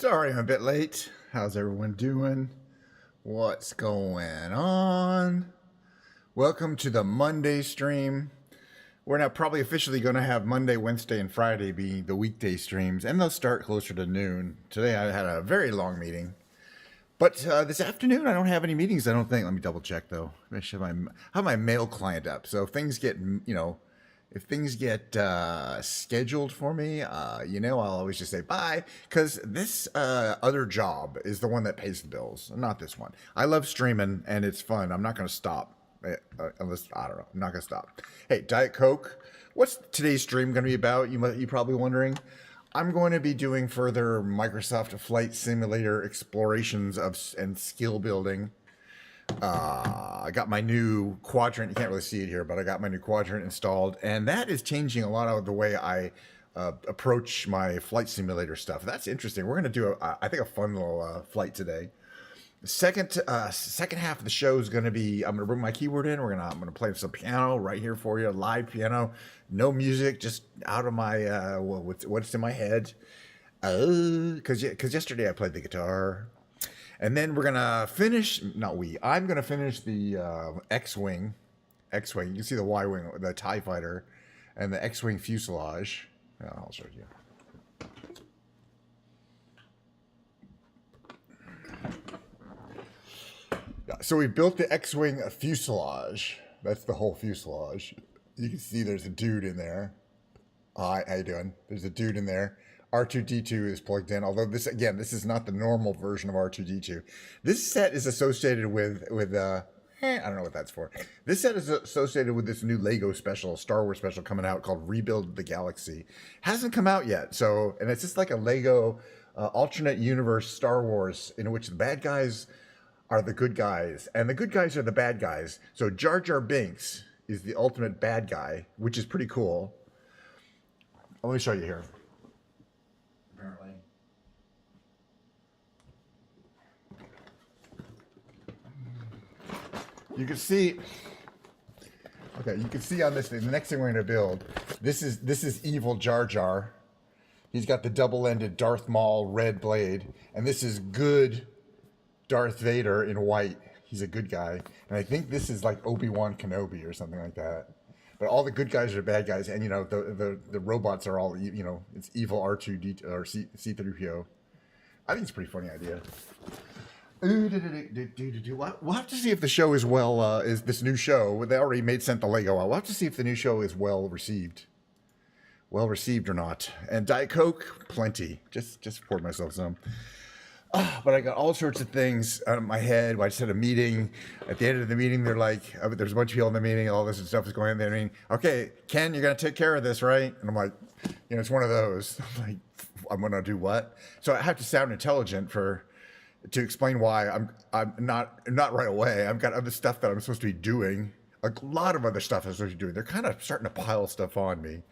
Sorry I'm a bit late. How's everyone doing? What's going on? Welcome to the Monday stream. We're now probably officially going to have Monday, Wednesday, and Friday be the weekday streams, and they'll start closer to noon. Today I had a very long meeting. But this afternoon I don't have any meetings, I don't think. Let me double check, though. I should have my mail client up. So if things get, if things get scheduled for me, I'll always just say bye, because this other job is the one that pays the bills, not this one. I love streaming, and it's fun. I'm not going to stop. Unless, I don't know. I'm not going to stop. Hey, Diet Coke, what's today's stream going to be about? You're probably wondering. I'm going to be doing further Microsoft Flight Simulator explorations and skill building. I got my new quadrant. You can't really see it here, but I got my new quadrant installed, and that is changing a lot of the way I approach my flight simulator stuff. That's interesting. We're going to do, I think, a fun little flight today. The second half of the show is going to be, I'm going to bring my keyboard in. I'm going to play some piano right here for you, live piano, no music, just out of my what's in my head. Because yesterday I played the guitar. And then we're gonna finish. I'm gonna finish the X-wing. You can see the Y-wing, the TIE fighter, and the X-wing fuselage. I'll show you. So we built the X-wing fuselage. That's the whole fuselage. You can see there's a dude in there. Hi, how you doing? There's a dude in there. R2-D2 is plugged in, although this is not the normal version of R2-D2. This set is associated with I don't know what that's for. This set is associated with this new Lego special, Star Wars special coming out called Rebuild the Galaxy. Hasn't come out yet, and it's just like a Lego alternate universe Star Wars in which the bad guys are the good guys and the good guys are the bad guys. So Jar Jar Binks is the ultimate bad guy, which is pretty cool. Let me show you here. Apparently. You can see, you can see on this thing, the next thing we're going to build, this is evil Jar Jar. He's got the double-ended Darth Maul red blade, and this is good Darth Vader in white. He's a good guy. And I think this is like Obi-Wan Kenobi or something like that. But all the good guys are bad guys, and the robots are all it's evil R2D or C3PO. I think it's a pretty funny idea. We'll have to see if the show is is this new show. They already sent the Lego out. We'll have to see if the new show is well received or not. And Diet Coke, plenty. Just poured myself some. But I got all sorts of things out of my head. I just had a meeting. At the end of the meeting, they're like, there's a bunch of people in the meeting, all this stuff is going on there. I mean, okay, Ken, you're going to take care of this, right? And I'm like, it's one of those. I'm like, I'm going to do what? So I have to sound intelligent to explain why I'm not right away. I've got other stuff that I'm supposed to be doing. A lot of other stuff I'm supposed to be doing. They're kind of starting to pile stuff on me.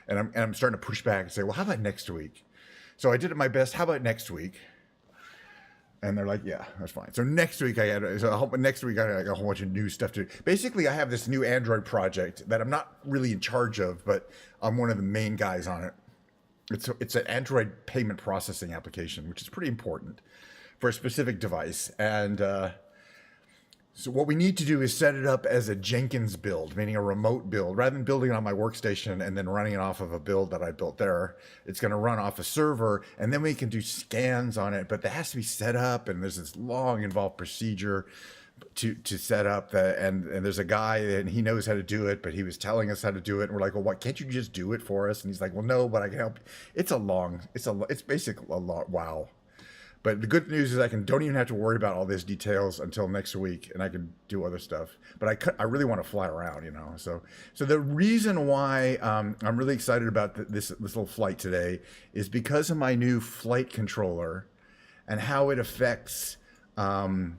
And I'm starting to push back and say, well, how about next week? So I did it my best. How about next week? And they're like, yeah, that's fine. So next week I got a whole bunch of new stuff to do. Basically, I have this new Android project that I'm not really in charge of, but I'm one of the main guys on it. It's an Android payment processing application, which is pretty important for a specific device. And so what we need to do is set it up as a Jenkins build, meaning a remote build. Rather than building it on my workstation and then running it off of a build that I built there, it's going to run off a server, and then we can do scans on it. But that has to be set up, and there's this long, involved procedure to set up. And there's a guy, and he knows how to do it, but he was telling us how to do it. And we're like, well, what? Can't you just do it for us? And he's like, well, no, but I can help. It's basically a lot. Wow. But the good news is don't even have to worry about all these details until next week, and I can do other stuff. But I really want to fly around, So the reason why I'm really excited about this little flight today is because of my new flight controller and how it affects flying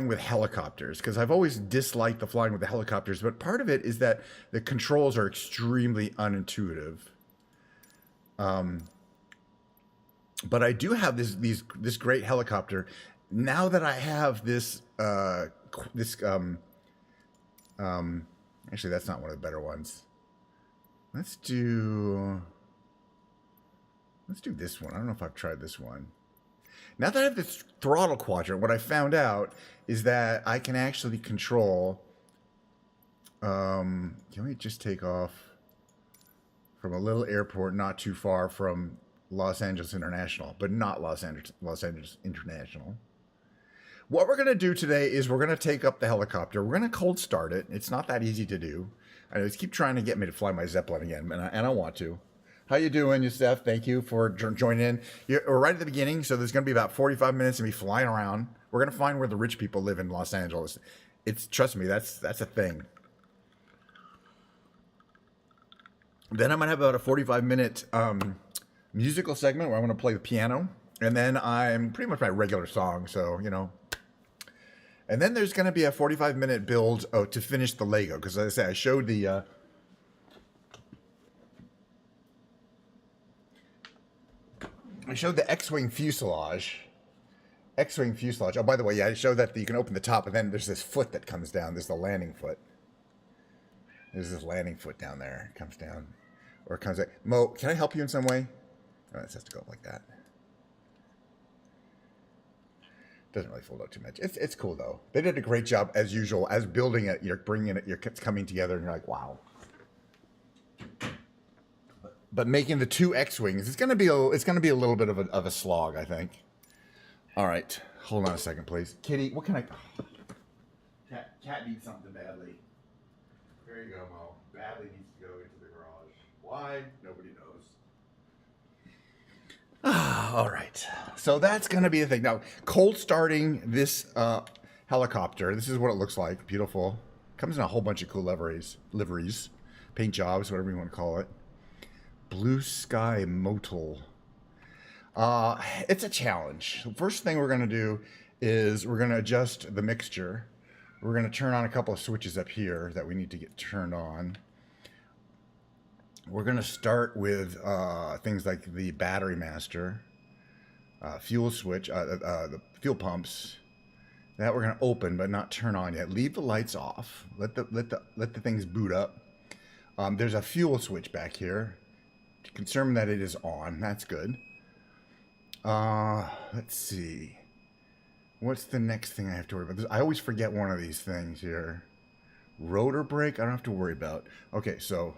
with helicopters. Because I've always disliked the flying with the helicopters, but part of it is that the controls are extremely unintuitive. But I do have this great helicopter. Now that I have this actually that's not one of the better ones. Let's do Let's do this one. I don't know if I've tried this one. Now that I have this throttle quadrant, what I found out is that I can actually control. Can we just take off from a little airport not too far from Los Angeles International, but not Los Angeles International? What we're going to do today is we're going to take up the helicopter. We're going to cold start it. It's not that easy to do. I know, keep trying to get me to fly my Zeppelin again, and I want to. How you doing, Yusef? Thank you for joining in. We're right at the beginning, so there's going to be about 45 minutes of me flying around. We're going to find where the rich people live in Los Angeles. Trust me, that's a thing. Then I'm going to have about a 45-minute musical segment where I'm going to play the piano. And then I'm pretty much my regular song, so, you know. And then there's going to be a 45-minute build to finish the Lego. Because, as I say, I showed the... X-Wing fuselage. X-Wing fuselage. Oh, by the way, yeah, I showed that you can open the top, and then there's this foot that comes down. There's the landing foot. There's this landing foot down there. It comes down. Or it comes out. Mo, can I help you in some way? Oh, this has to go up like that. Doesn't really fold out too much. It's cool though. They did a great job as usual. As building it, you're bringing it, it's coming together, and you're like, wow. But making the two X-wings, it's gonna be a little bit of a slog, I think. All right, hold on a second, please. Kitty, what can I? Cat needs something badly. There you go, Mo. Badly needs to go into the garage. Why? Nobody knows. All right, so that's going to be the thing. Now, cold starting this helicopter, this is what it looks like. Beautiful. Comes in a whole bunch of cool liveries, paint jobs, whatever you want to call it. Blue Sky Motul. It's a challenge. The first thing we're going to do is we're going to adjust the mixture. We're going to turn on a couple of switches up here that we need to get turned on. We're going to start with things like the battery master, fuel switch, the fuel pumps. That we're going to open but not turn on yet. Leave the lights off. Let the things boot up. There's a fuel switch back here to confirm that it is on. That's good. Let's see. What's the next thing I have to worry about? I always forget one of these things here. Rotor brake, I don't have to worry about. Okay, so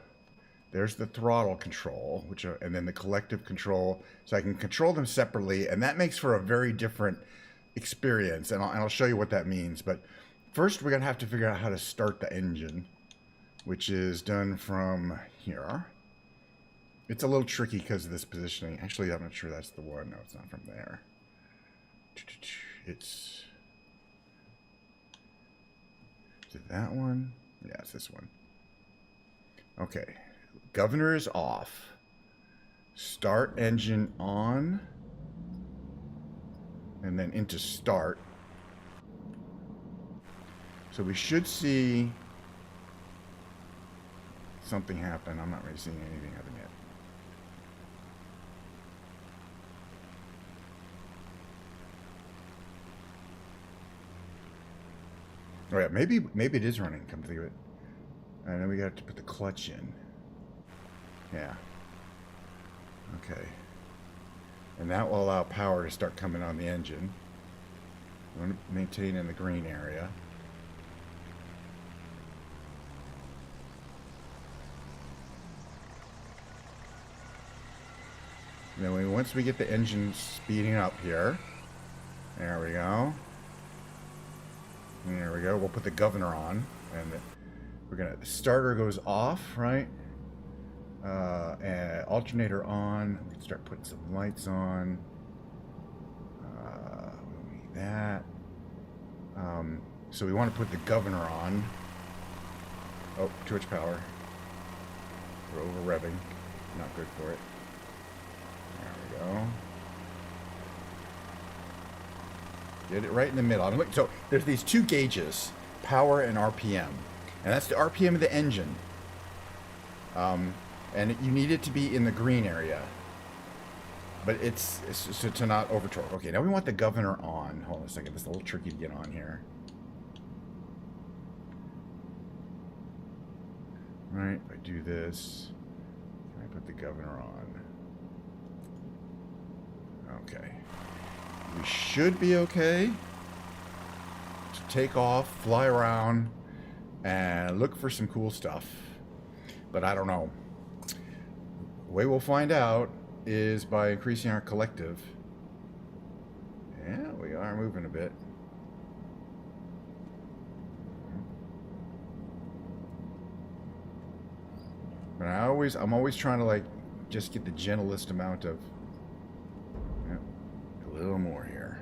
there's the throttle control, and then the collective control. So I can control them separately, and that makes for a very different experience. And I'll show you what that means. But first, we're gonna have to figure out how to start the engine, which is done from here. It's a little tricky because of this positioning. Actually, I'm not sure that's the one. No, it's not from there. Is it that one? Yeah, it's this one. Okay. Governor is off. Start engine on. And then into start. So we should see something happen. I'm not really seeing anything happen yet. Oh yeah, maybe it is running, come to think of it. And then we got to put the clutch in. Yeah. Okay. And that will allow power to start coming on the engine. We're going to maintain in the green area. And then once we get the engine speeding up here, there we go. There we go. We'll put the governor on, and the starter goes off, right? And alternator on. We can start putting some lights on. We need that. So we want to put the governor on. Oh, too much power. We're over revving. Not good for it. There we go. Get it right in the middle. So there's these two gauges, power and RPM. And that's the RPM of the engine. And you need it to be in the green area. But it's so to not over torque. Okay, now we want the governor on. Hold on a second. This is a little tricky to get on here. All right, if I do this, can I put the governor on? Okay. We should be okay to take off, fly around, and look for some cool stuff. But I don't know. The way we'll find out is by increasing our collective. Yeah, we are moving a bit. But I'm always trying to like just get the gentlest amount of, yeah, a little more here.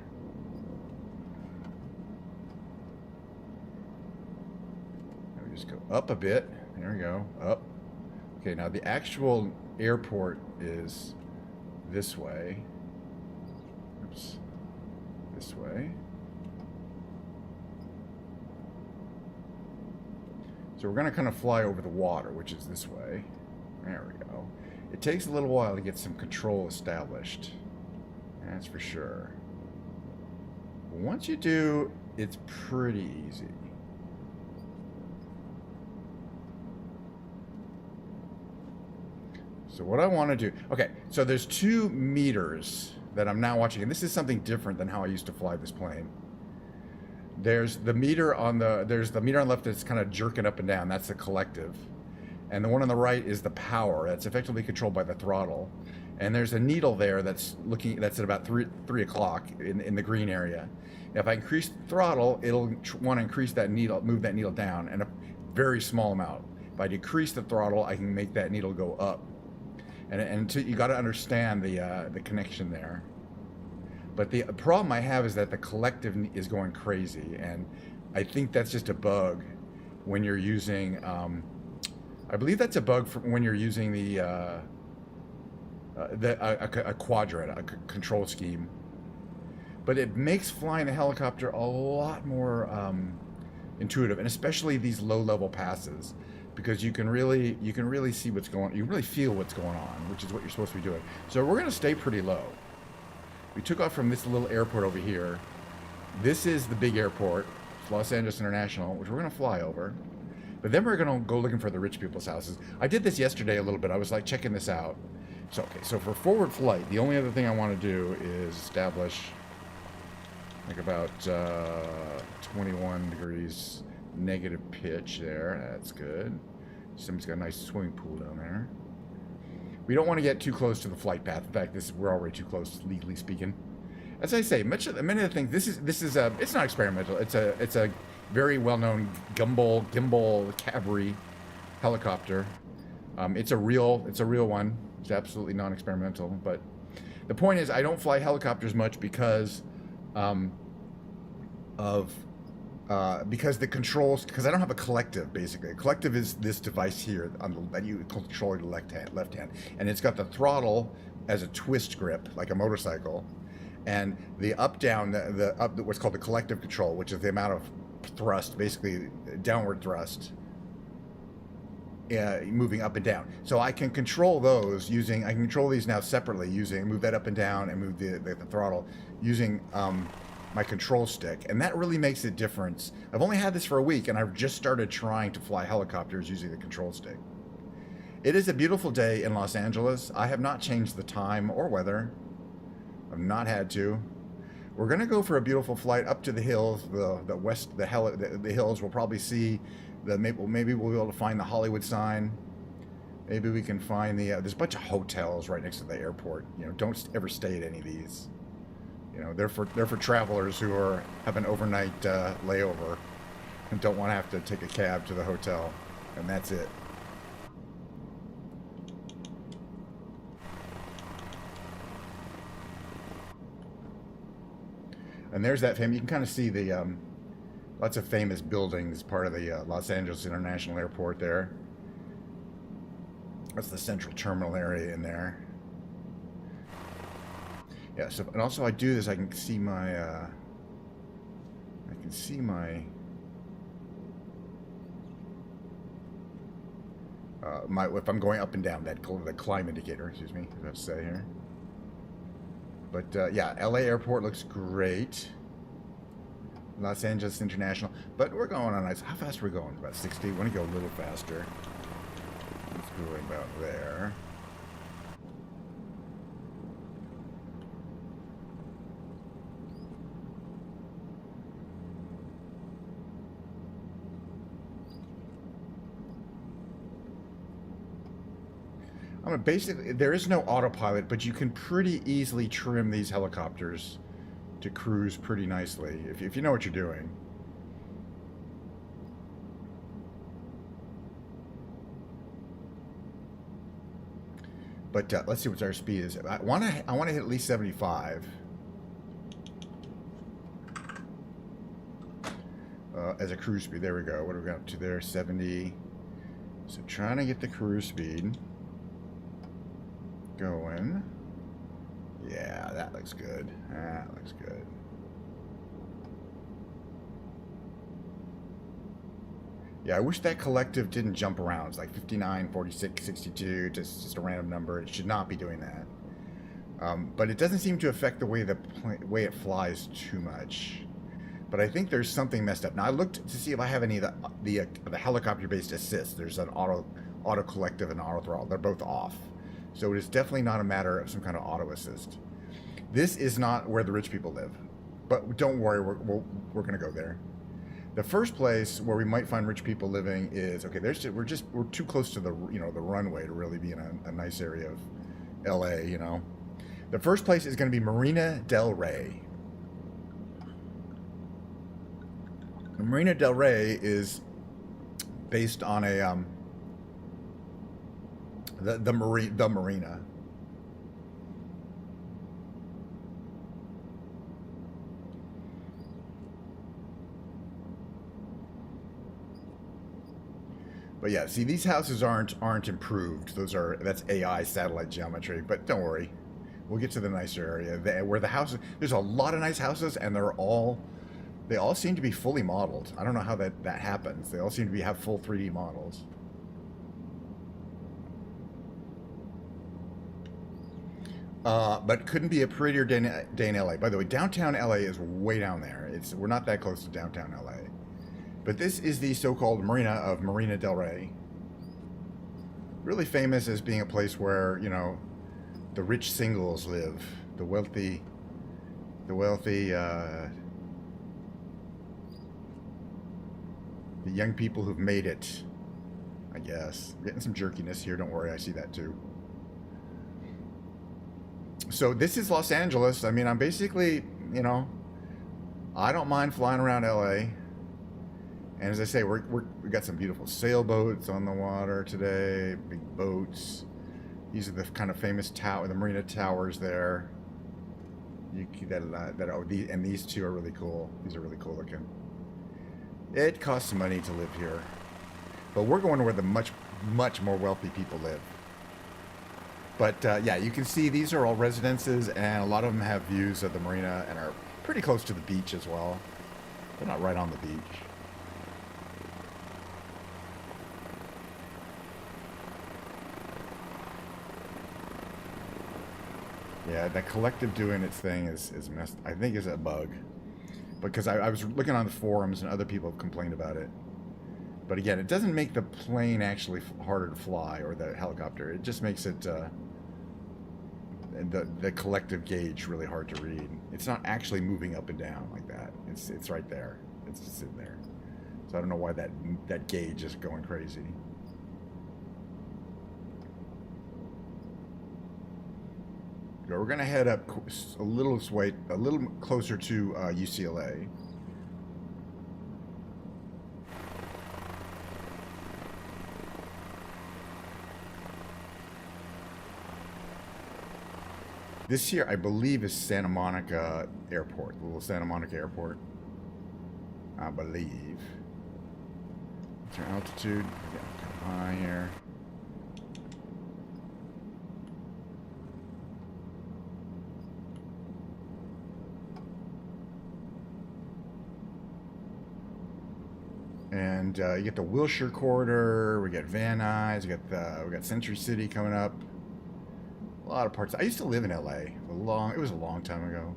Let me just go up a bit. There we go, up. Okay, now the actual airport is this way. Oops, this way. So we're going to kind of fly over the water, which is this way. There we go. It takes a little while to get some control established. That's for sure. But once you do, it's pretty easy. So what I want to do... Okay, so there's 2 meters that I'm now watching. And this is something different than how I used to fly this plane. There's the meter on the left that's kind of jerking up and down. That's the collective. And the one on the right is the power. That's effectively controlled by the throttle. And there's a needle there that's at about 3 o'clock in the green area. If I increase the throttle, it'll want to increase that needle, move that needle down, and a very small amount. If I decrease the throttle, I can make that needle go up. And you got to understand the connection there. But the problem I have is that the collective is going crazy, and I think that's just a bug when you're using. I believe that's a bug when you're using a quadrant, a control scheme. But it makes flying the helicopter a lot more intuitive, and especially these low-level passes, because you can really see what's going. You really feel what's going on, which is what you're supposed to be doing. So we're going to stay pretty low. We took off from this little airport over here. This is the big airport, Los Angeles International, which we're going to fly over. But then we're going to go looking for the rich people's houses. I did this yesterday a little bit. I was like checking this out. So, okay, so for forward flight, the only other thing I want to do is establish like about 21 degrees negative pitch there. That's good. Somebody's got a nice swimming pool down there. We don't want to get too close to the flight path. In fact, we're already too close, legally speaking. As I say, many of the things. This is it's not experimental. It's a very well-known gimbal cavalry helicopter. It's a real one. It's absolutely non-experimental. But the point is, I don't fly helicopters much because the controls, because I don't have a collective, basically. A collective is this device here that you control your left hand, and it's got the throttle as a twist grip, like a motorcycle, and the up-down, what's called the collective control, which is the amount of thrust, basically downward thrust, moving up and down. So I can control those I can control these now separately move that up and down and move the throttle using my control stick, and that really makes a difference. I've only had this for a week, and I've just started trying to fly helicopters using the control stick. It is a beautiful day in Los Angeles. I have not changed the time or weather. I've not had to. We're going to go for a beautiful flight up to the hills, the hills. We'll probably see maybe we'll be able to find the Hollywood sign. Maybe we can find there's a bunch of hotels right next to the airport. Don't ever stay at any of these. They're for travelers who have an overnight layover and don't want to have to take a cab to the hotel, and that's it. And there's that famous. You can kind of see the lots of famous buildings, part of the Los Angeles International Airport there. That's the central terminal area in there. Yeah, so, and also I do this, I can see my, if I'm going up and down, the climb indicator, excuse me, I have to say here. But yeah, LA Airport looks great. Los Angeles International, but we're going on ice. How fast are we going? About 60. We want to go a little faster. Let's go about there. I mean, basically, there is no autopilot, but you can pretty easily trim these helicopters to cruise pretty nicely if you know what you're doing. But let's see what our speed is. I want to hit at least 75 as a cruise speed. There we go. What have we got up to there? 70. So trying to get the cruise speed going. Yeah, that looks good. That looks good. Yeah, I wish that collective didn't jump around. It's like 59, 46, 62, just a random number. It should not be doing that. But it doesn't seem to affect the way way it flies too much. But I think there's something messed up. Now I looked to see if I have any of the helicopter-based assists. There's an auto collective and auto throttle. They're both off. So it is definitely not a matter of some kind of auto assist. This is not where the rich people live. But don't worry, we're going to go there. The first place where we might find rich people living is, okay, we're too close to the runway to really be in a nice area of LA, you know. The first place is going to be Marina del Rey. Marina del Rey is based on a the marina. But yeah, see, these houses aren't improved. That's AI satellite geometry. But don't worry, we'll get to the nicer area where the houses. There's a lot of nice houses, and they all seem to be fully modeled. I don't know how that happens. They all seem to have full 3D models. But couldn't be a prettier day in LA. By the way, downtown LA is way down there. We're not that close to downtown LA. But this is the so-called marina of Marina del Rey. Really famous as being a place where, you know, the rich singles live, the wealthy, the young people who've made it, I guess. I'm getting some jerkiness here, don't worry, I see that too. So this is Los Angeles. I mean, I'm basically, you know, I don't mind flying around LA. And as I say, we got some beautiful sailboats on the water today, big boats. These are the kind of famous the marina towers there. And these two are really cool. These are really cool looking. It costs money to live here, but we're going where the much more wealthy people live. But yeah, you can see these are all residences, and a lot of them have views of the marina and are pretty close to the beach as well. They're not right on the beach. Yeah, that collective doing its thing is messed. I think is a bug, because I was looking on the forums and other people have complained about it. But again, it doesn't make the plane actually harder to fly, or the helicopter. It just makes it the collective gauge really hard to read. It's not actually moving up and down like that. It's right there. It's just sitting there. So I don't know why that gauge is going crazy. We're going to head up a little closer to UCLA. This here, I believe, is Santa Monica Airport, the little Santa Monica Airport. I believe. What's our altitude? We're getting kind of high here. And you get the Wilshire Corridor. We got Van Nuys. We got Century City coming up. A lot of parts. I used to live in LA. It was a long time ago.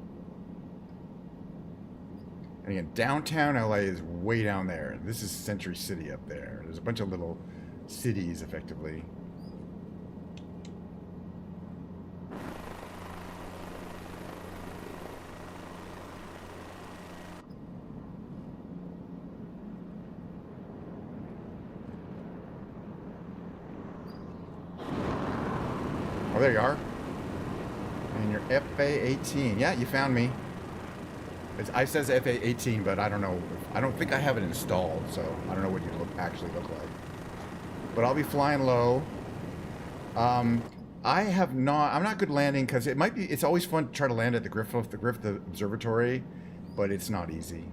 And again, downtown LA is way down there. This is Century City up there. There's a bunch of little cities, effectively. there you are. And your FA18. Yeah, you found me. I says FA18, but I don't know. I don't think I have it installed, so I don't know what you actually look like. But I'll be flying low. I have not. I'm not good landing because it might be. It's always fun to try to land at the Griffith Observatory, but it's not easy.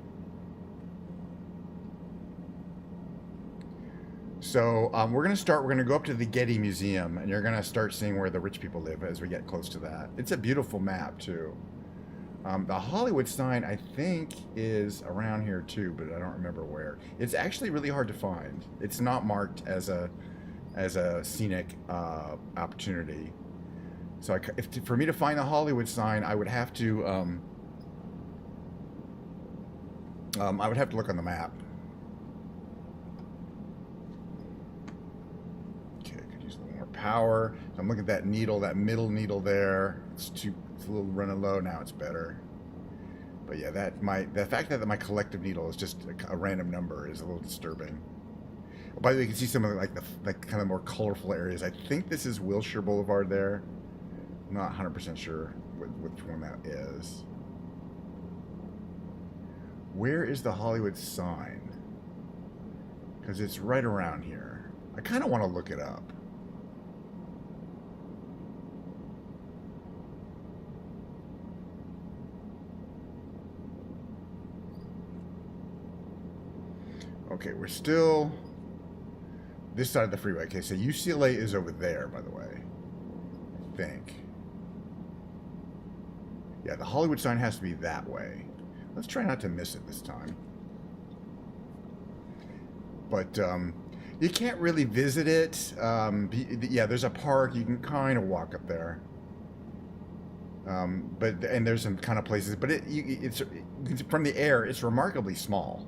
So we're gonna start. We're gonna go up to the Getty Museum, and you're gonna start seeing where the rich people live as we get close to that. It's a beautiful map too. The Hollywood sign, I think, is around here too, but I don't remember where. It's actually really hard to find. It's not marked as a scenic opportunity. So for me to find the Hollywood sign, I would have to look on the map. Okay, I could use a little more power. So I'm looking at that needle, that middle needle there. It's a little running low now. It's better. But yeah, the fact that my collective needle is just a random number is a little disturbing. Oh, by the way, you can see some of the kind of more colorful areas. I think this is Wilshire Boulevard there. I'm not 100% sure which one that is. Where is the Hollywood sign? Because it's right around here. I kind of want to look it up. Okay, we're still this side of the freeway. Okay, so UCLA is over there, by the way. I think. Yeah, the Hollywood sign has to be that way. Let's try not to miss it this time. But you can't really visit it. Yeah, there's a park. You can kind of walk up there. And there's some kind of places, but it's from the air. It's remarkably small.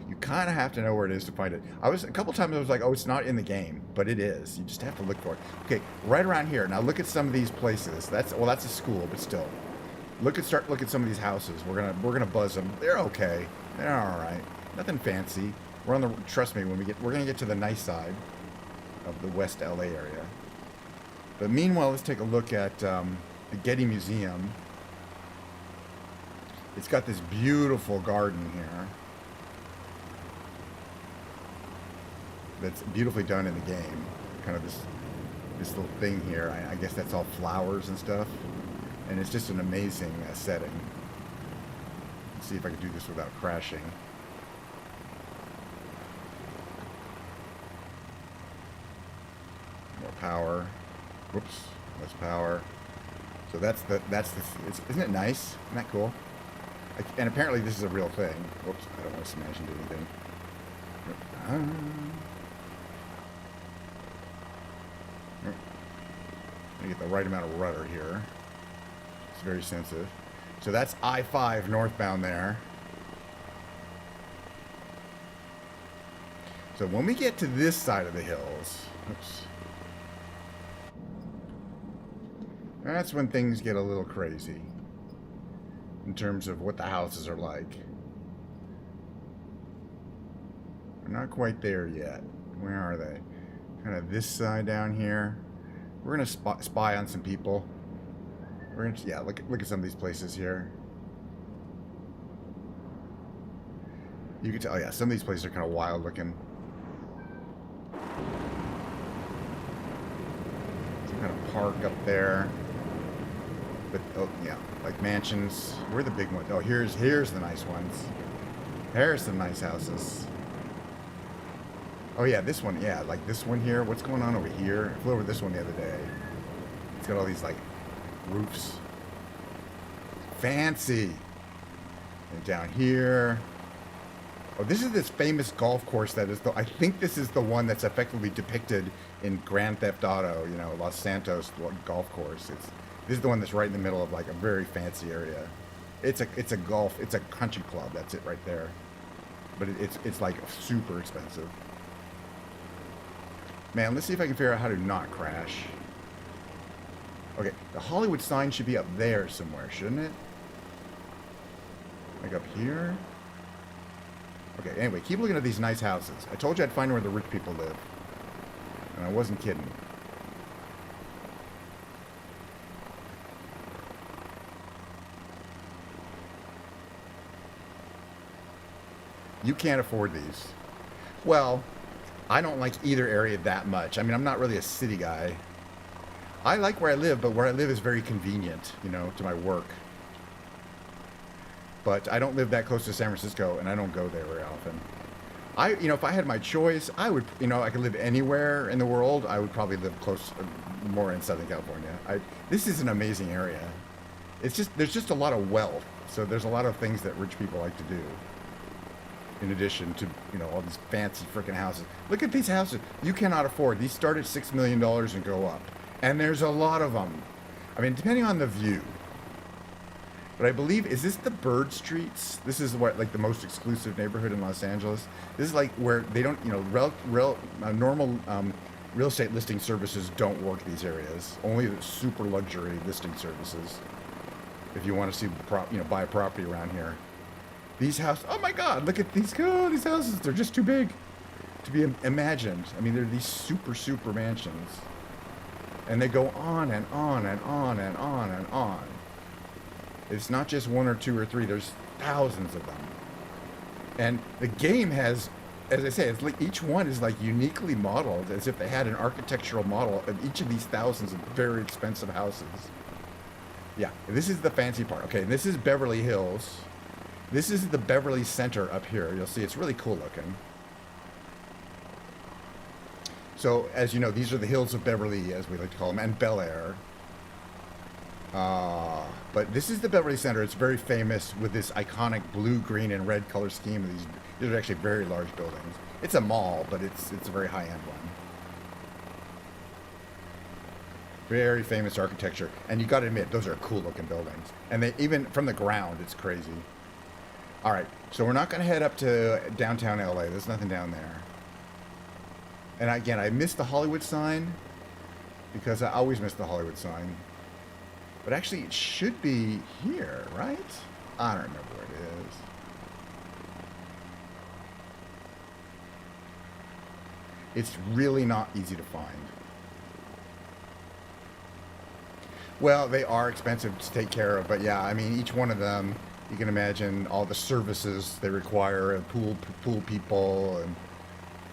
You kind of have to know where it is to find it. A couple times I was like, oh, it's not in the game, but it is. You just have to look for it. Okay, right around here. Now look at some of these places. That's a school, but still. Look at some of these houses. We're gonna buzz them. They're okay. They're all right. Nothing fancy. Trust me, we're gonna get to the nice side of the West LA area. But meanwhile, let's take a look at the Getty Museum. It's got this beautiful garden here. That's beautifully done in the game. Kind of this little thing here. I guess that's all flowers and stuff. And it's just an amazing setting. Let's see if I can do this without crashing. More power. Whoops. Less power. So isn't it nice? Isn't that cool? And apparently this is a real thing. Whoops. I don't want to smash into anything. I get the right amount of rudder here. It's very sensitive. So that's I-5 northbound there. So when we get to this side of the hills, oops, that's when things get a little crazy in terms of what the houses are like. We're not quite there yet. Where are they? Kind of this side down here. We're gonna spy on some people. We're gonna, look at some of these places here. You can tell, oh yeah, some of these places are kind of wild looking. Some kind of park up there. But oh yeah, like mansions. Where are the big ones? Oh, here's the nice ones. There's some nice houses. Oh yeah, this one, yeah, like this one here. What's going on over here? I flew over this one the other day. It's got all these like roofs. Fancy. And down here. Oh, this is this famous golf course that is I think this is the one that's effectively depicted in Grand Theft Auto, you know, Los Santos golf course. This is the one that's right in the middle of like a very fancy area. It's a country club, that's it right there. But it's like super expensive. Man, let's see if I can figure out how to not crash. Okay, the Hollywood sign should be up there somewhere, shouldn't it? Like up here? Okay, anyway, keep looking at these nice houses. I told you I'd find where the rich people live. And I wasn't kidding. You can't afford these. Well, I don't like either area that much. I mean, I'm not really a city guy. I like where I live, but where I live is very convenient, you know, to my work. But I don't live that close to San Francisco, and I don't go there very often. You know, if I had my choice, I would, you know, I could live anywhere in the world. I would probably live close, more in Southern California. This is an amazing area. It's just, there's just a lot of wealth. So there's a lot of things that rich people like to do. In addition to, you know, all these fancy freaking houses. Look at these houses. You cannot afford. These start at $6 million and go up. And there's a lot of them. I mean, depending on the view. But I believe, is this the Bird Streets? This is what, like, the most exclusive neighborhood in Los Angeles. This is like where they don't, you know, normal real estate listing services don't work these areas. Only the super luxury listing services. If you want to see, you know, buy a property around here. These houses, oh my God, look at these, oh, these houses, they're just too big to be imagined. I mean, they're these super, super mansions. And they go on and on and on and on and on. It's not just one or two or three, there's thousands of them. And the game has, as I say, it's like each one is like uniquely modeled as if they had an architectural model of each of these thousands of very expensive houses. Yeah, this is the fancy part. Okay, this is Beverly Hills. This is the Beverly Center up here. You'll see it's really cool looking. So, as you know, these are the hills of Beverly, as we like to call them, and Bel Air. But this is the Beverly Center. It's very famous with this iconic blue, green, and red color scheme of these. These are actually very large buildings. It's a mall, but it's a very high-end one. Very famous architecture. And you got to admit, those are cool-looking buildings. And they, even from the ground, it's crazy. All right, so we're not going to head up to downtown LA. There's nothing down there. And again, I missed the Hollywood sign because I always miss the Hollywood sign. But actually, it should be here, right? I don't remember where it is. It's really not easy to find. Well, they are expensive to take care of, but yeah, I mean, each one of them, you can imagine all the services they require, and pool people, and,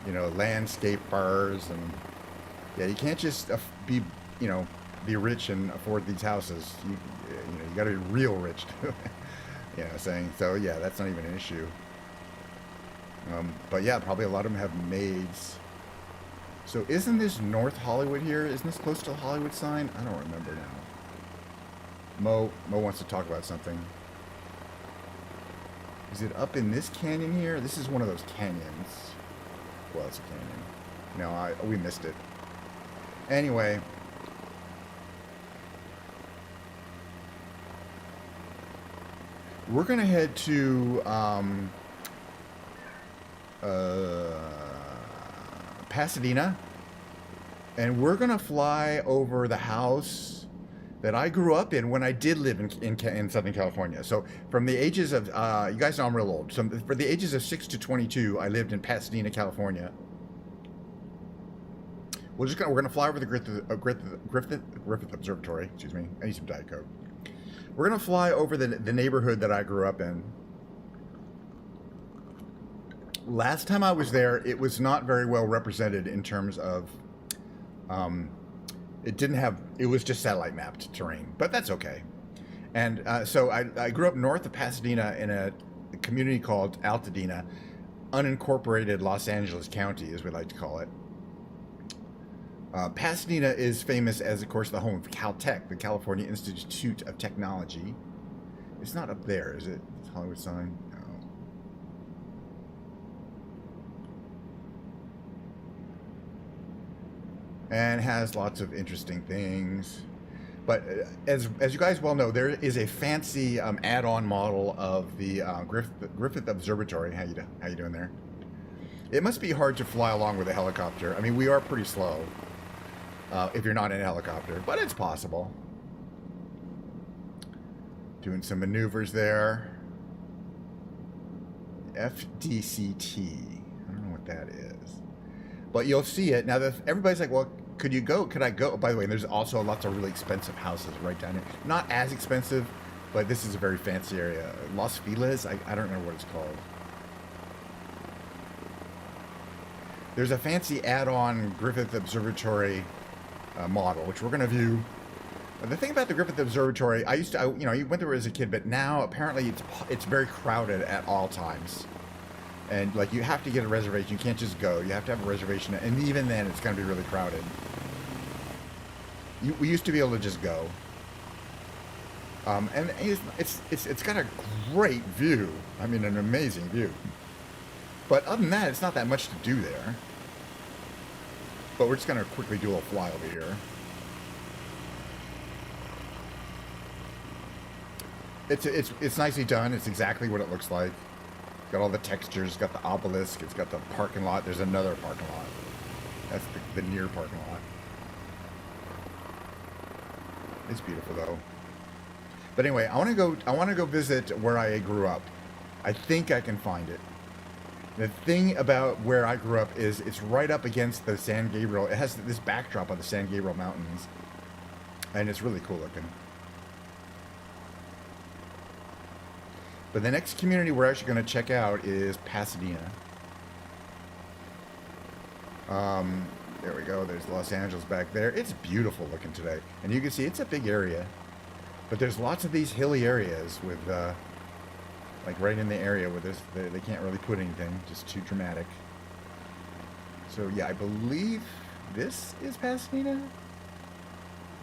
you know, landscapers, and yeah, you can't just be, you know, be rich and afford these houses. You know, you got to be real rich. You know, saying so. Yeah, that's not even an issue. But yeah, probably a lot of them have maids. So isn't this North Hollywood here? Isn't this close to the Hollywood sign? I don't remember now. Mo wants to talk about something. Is it up in this canyon here? This is one of those canyons. Well, it's a canyon. No, we missed it. Anyway. We're going to head to Pasadena. And we're going to fly over the house that I grew up in when I did live in Southern California. So from the ages of, you guys know I'm real old. So for the ages of 6 to 22, I lived in Pasadena, California. We're going to fly over the Griffith Observatory. Excuse me. I need some Diet Coke. We're going to fly over the neighborhood that I grew up in. Last time I was there, it was not very well represented in terms of, it was just satellite mapped terrain, but that's okay. And so I grew up north of Pasadena in a community called Altadena, unincorporated Los Angeles County, as we like to call it. Pasadena is famous as, of course, the home of Caltech, the California Institute of Technology. It's not up there, is it? Hollywood sign? No. And has lots of interesting things. But as you guys well know, there is a fancy add-on model of the Griffith Observatory. How you doing there? It must be hard to fly along with a helicopter. I mean, we are pretty slow. If you're not in a helicopter, but it's possible. Doing some maneuvers there. FDCT. I don't know what that is. But you'll see it. Now, everybody's like, well, could you go? Could I go? By the way, there's also lots of really expensive houses right down here. Not as expensive, but this is a very fancy area. Los Feliz? I don't know what it's called. There's a fancy add-on Griffith Observatory model, which we're going to view. The thing about the Griffith Observatory, you went there as a kid, but now apparently it's very crowded at all times. And like you have to get a reservation. You can't just go. You have to have a reservation, and even then, it's going to be really crowded. We used to be able to just go. And it's got a great view. I mean, an amazing view. But other than that, it's not that much to do there. But we're just going to quickly do a fly over here. It's nicely done. It's exactly what it looks like. Got all the textures. It's got the obelisk. It's got the parking lot. There's another parking lot. That's the near parking lot. It's beautiful though. But anyway, I want to go visit where I grew up. I think I can find it. The thing about where I grew up is it's right up against the San Gabriel. It has this backdrop of the San Gabriel Mountains, and it's really cool looking. But the next community we're actually going to check out is Pasadena. There we go. There's Los Angeles back there. It's beautiful looking today. And you can see it's a big area. But there's lots of these hilly areas with, like right in the area where they can't really put anything. Just too dramatic. So yeah, I believe this is Pasadena.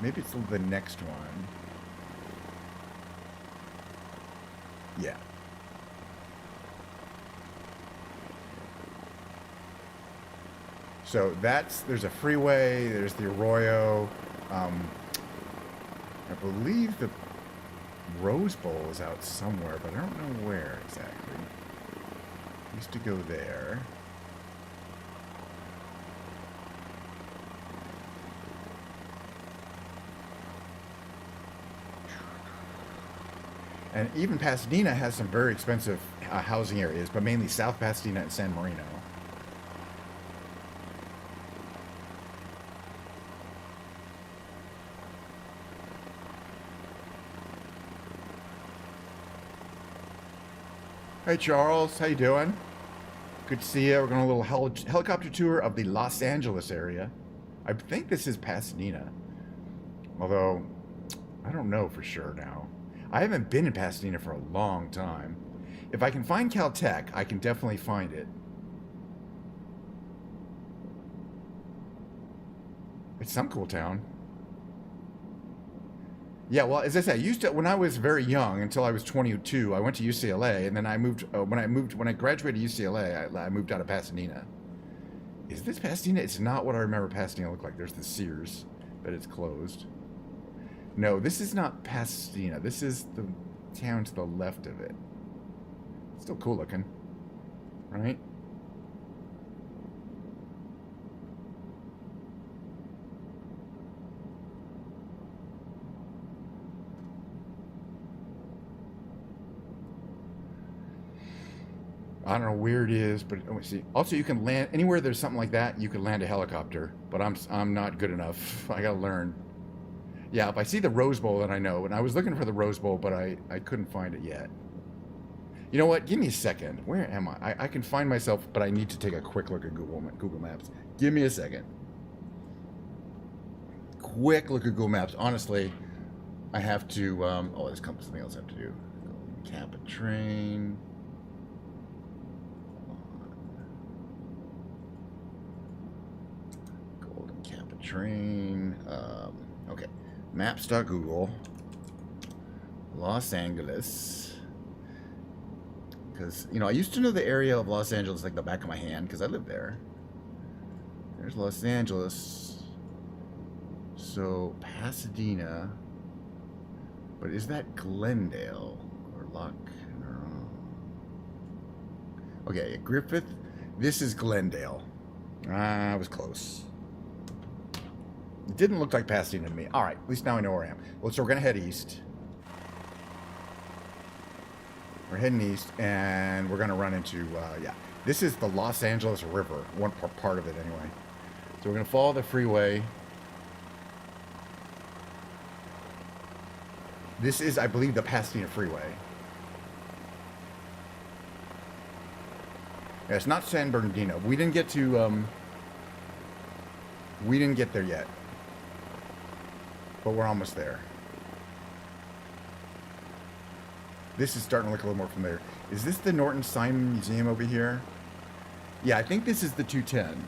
Maybe it's the next one. Yeah. So there's a freeway, there's the Arroyo. I believe the Rose Bowl is out somewhere, but I don't know where exactly. Used to go there. And even Pasadena has some very expensive housing areas, but mainly South Pasadena and San Marino. Hey Charles, how you doing? Good to see you. We're going on a little helicopter tour of the Los Angeles area. I think this is Pasadena, although I don't know for sure now. I haven't been in Pasadena for a long time. If I can find Caltech, I can definitely find it. It's some cool town. Yeah, well, as I said, when I was very young, until I was 22, I went to UCLA, and then I moved. When I graduated UCLA, I moved out of Pasadena. Is this Pasadena? It's not what I remember Pasadena looked like. There's the Sears, but it's closed. No, this is not Pasadena. This is the town to the left of it. Still cool looking, right? I don't know where it is, but let me see. Also, you can land anywhere there's something like that. You can land a helicopter, but I'm not good enough. I gotta learn. Yeah, if I see the Rose Bowl, then I know. And I was looking for the Rose Bowl, but I couldn't find it yet. You know what? Give me a second. Where am I? I can find myself, but I need to take a quick look at Google Maps. Give me a second. Quick look at Google Maps. Honestly, I have to. Oh, there's something else I have to do. Cap a train. Golden Cap a train. Okay. Maps.google. Los Angeles. Because, I used to know the area of Los Angeles like the back of my hand because I lived there. There's Los Angeles. So, Pasadena. But is that Glendale? Or Lock? Okay, Griffith. This is Glendale. I was close. It didn't look like Pasadena to me. All right, at least now I know where I am. Well, so we're going to head east. We're heading east, and we're going to run into, yeah. This is the Los Angeles River, one part of it anyway. So we're going to follow the freeway. This is, I believe, the Pasadena Freeway. Yeah, it's not San Bernardino. We didn't get to We didn't get there yet, but we're almost there. This is starting to look a little more familiar. Is this the Norton Simon Museum over here? Yeah, I think this is the 210.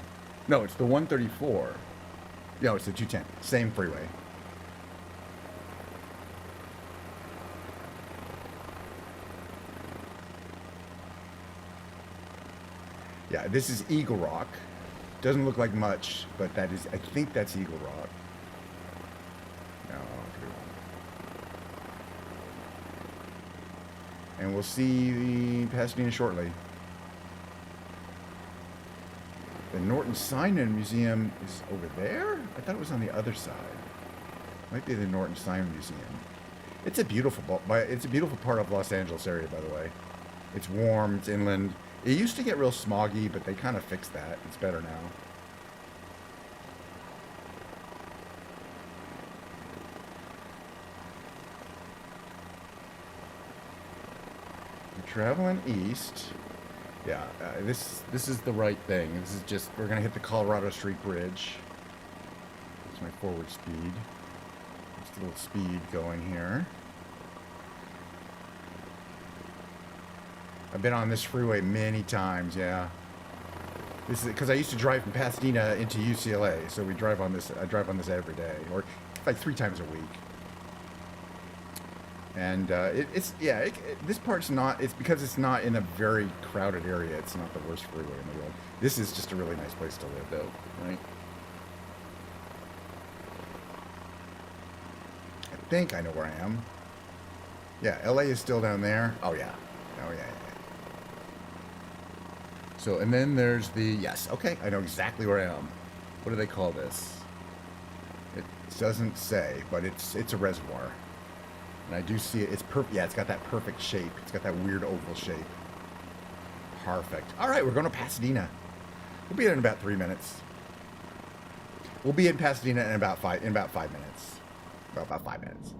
No, it's the 134. No, it's the 210. Same freeway. Yeah, this is Eagle Rock. Doesn't look like much, but that is, I think that's Eagle Rock. No, and we'll see Pasadena shortly. The Norton Simon Museum is over there? I thought it was on the other side. Might be the Norton Simon Museum. It's a beautiful part of Los Angeles area, by the way. It's warm, it's inland. It used to get real smoggy, but they kind of fixed that. It's better now. We're traveling east. Yeah, this is the right thing. This is just, we're gonna hit the Colorado Street Bridge. That's my forward speed. Just a little speed going here. I've been on this freeway many times, yeah. This is because I used to drive from Pasadena into UCLA, so we drive on this. I drive on this every day, or like 3 times a week. And this part's not. It's because it's not in a very crowded area. It's not the worst freeway in the world. This is just a really nice place to live, though, right? I think I know where I am. Yeah, LA is still down there. Oh yeah. Oh yeah. So, and then there's the, yes, okay, I know exactly where I am. What do they call this? It doesn't say, but it's a reservoir. And I do see it, it's perfect, yeah, it's got that perfect shape. It's got that weird oval shape. Perfect. All right, we're going to Pasadena. We'll be there in about 3 minutes. We'll be in Pasadena in about 5 minutes. About 5 minutes.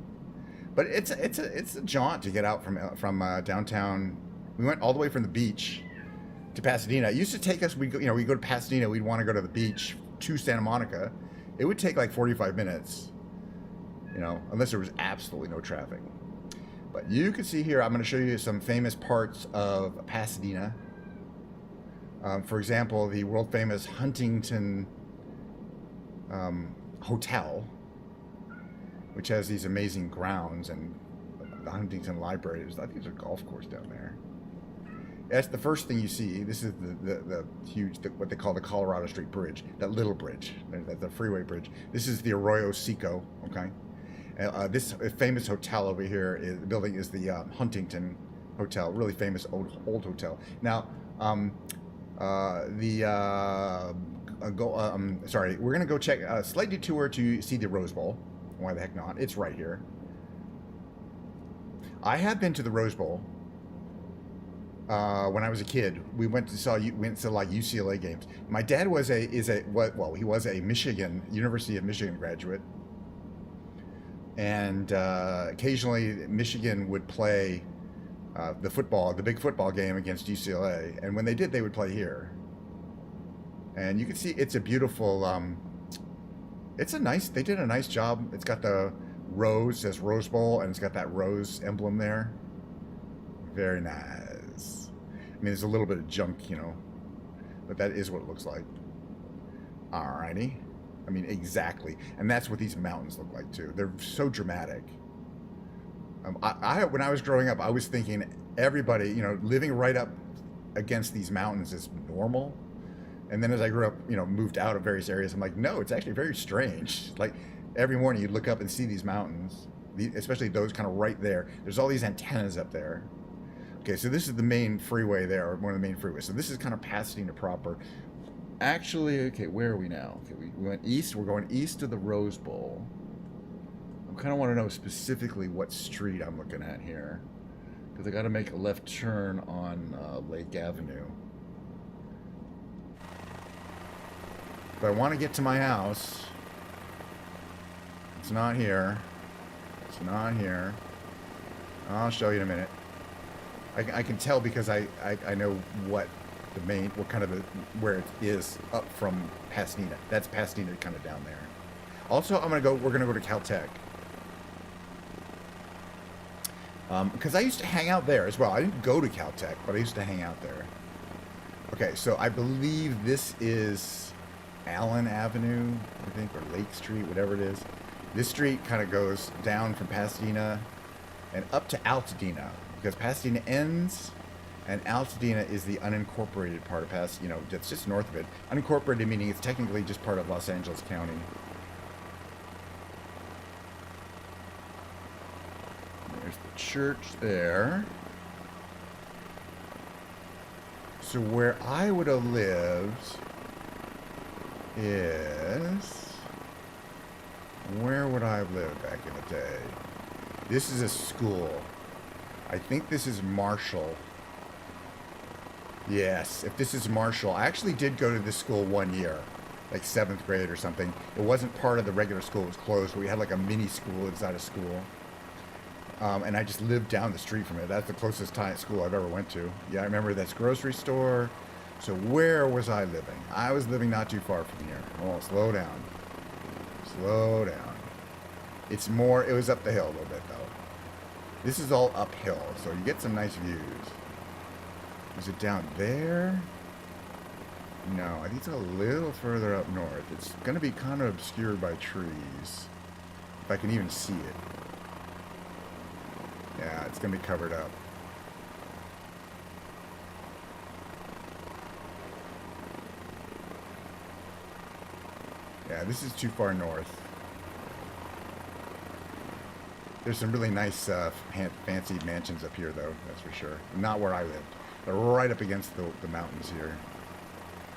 But it's a jaunt to get out from downtown. We went all the way from the beach to Pasadena. It used to take us, we go to Pasadena, we'd want to go to the beach to Santa Monica. It would take like 45 minutes, unless there was absolutely no traffic. But you can see here, I'm going to show you some famous parts of Pasadena. For example, the world famous Huntington Hotel, which has these amazing grounds, and the Huntington Library. I think there's a golf course down there. That's the first thing you see. This is the huge, what they call the Colorado Street Bridge, that little bridge, the freeway bridge. This is the Arroyo Seco, okay? This famous hotel over here, the building is the Huntington Hotel, really famous old hotel. Now, sorry, we're gonna go check a slight detour to see the Rose Bowl. Why the heck not? It's right here. I have been to the Rose Bowl. When I was a kid, we went to like UCLA games. My dad was he was a University of Michigan graduate, and occasionally Michigan would play the big football game against UCLA, and when they did, they would play here. And you can see it's a beautiful. They did a nice job. It's got the rose, says Rose Bowl, and it's got that rose emblem there. Very nice. I mean, there's a little bit of junk, but that is what it looks like. Alrighty. I mean, exactly. And that's what these mountains look like, too. They're so dramatic. When I was growing up, I was thinking everybody, living right up against these mountains is normal. And then as I grew up, moved out of various areas, I'm like, no, it's actually very strange. Like, every morning you look up and see these mountains, especially those kind of right there. There's all these antennas up there. Okay, so this is the main freeway there, or one of the main freeways. So this is kind of Pasadena proper. Actually, okay, where are we now? Okay, we went east. We're going east to the Rose Bowl. I kind of want to know specifically what street I'm looking at here, because I got to make a left turn on Lake Avenue. If I want to get to my house, it's not here. It's not here. I'll show you in a minute. I can tell because I know what the main, what kind of where it is up from Pasadena. That's Pasadena kind of down there. Also, we're gonna go to Caltech. Because I used to hang out there as well. I didn't go to Caltech, but I used to hang out there. Okay, so I believe this is Allen Avenue, I think, or Lake Street, whatever it is. This street kind of goes down from Pasadena and up to Altadena, because Pasadena ends, and Altadena is the unincorporated part of Pasadena. It's just north of it. Unincorporated meaning it's technically just part of Los Angeles County. There's the church there. So where I would have lived is... Where would I have lived back in the day? This is a school. I think this is Marshall. Yes, if this is Marshall. I actually did go to this school one year, like 7th grade or something. It wasn't part of the regular school. It was closed. We had like a mini school inside of school. And I just lived down the street from it. That's the closest school I've ever went to. Yeah, I remember this grocery store. So where was I living? I was living not too far from here. Oh, slow down. Slow down. It was up the hill a little bit, though. This is all uphill, so you get some nice views. Is it down there? No, I think it's a little further up north. It's going to be kind of obscured by trees. If I can even see it. Yeah, it's going to be covered up. Yeah, this is too far north. There's some really nice fancy mansions up here, though, that's for sure. Not where I lived. They're right up against the mountains here.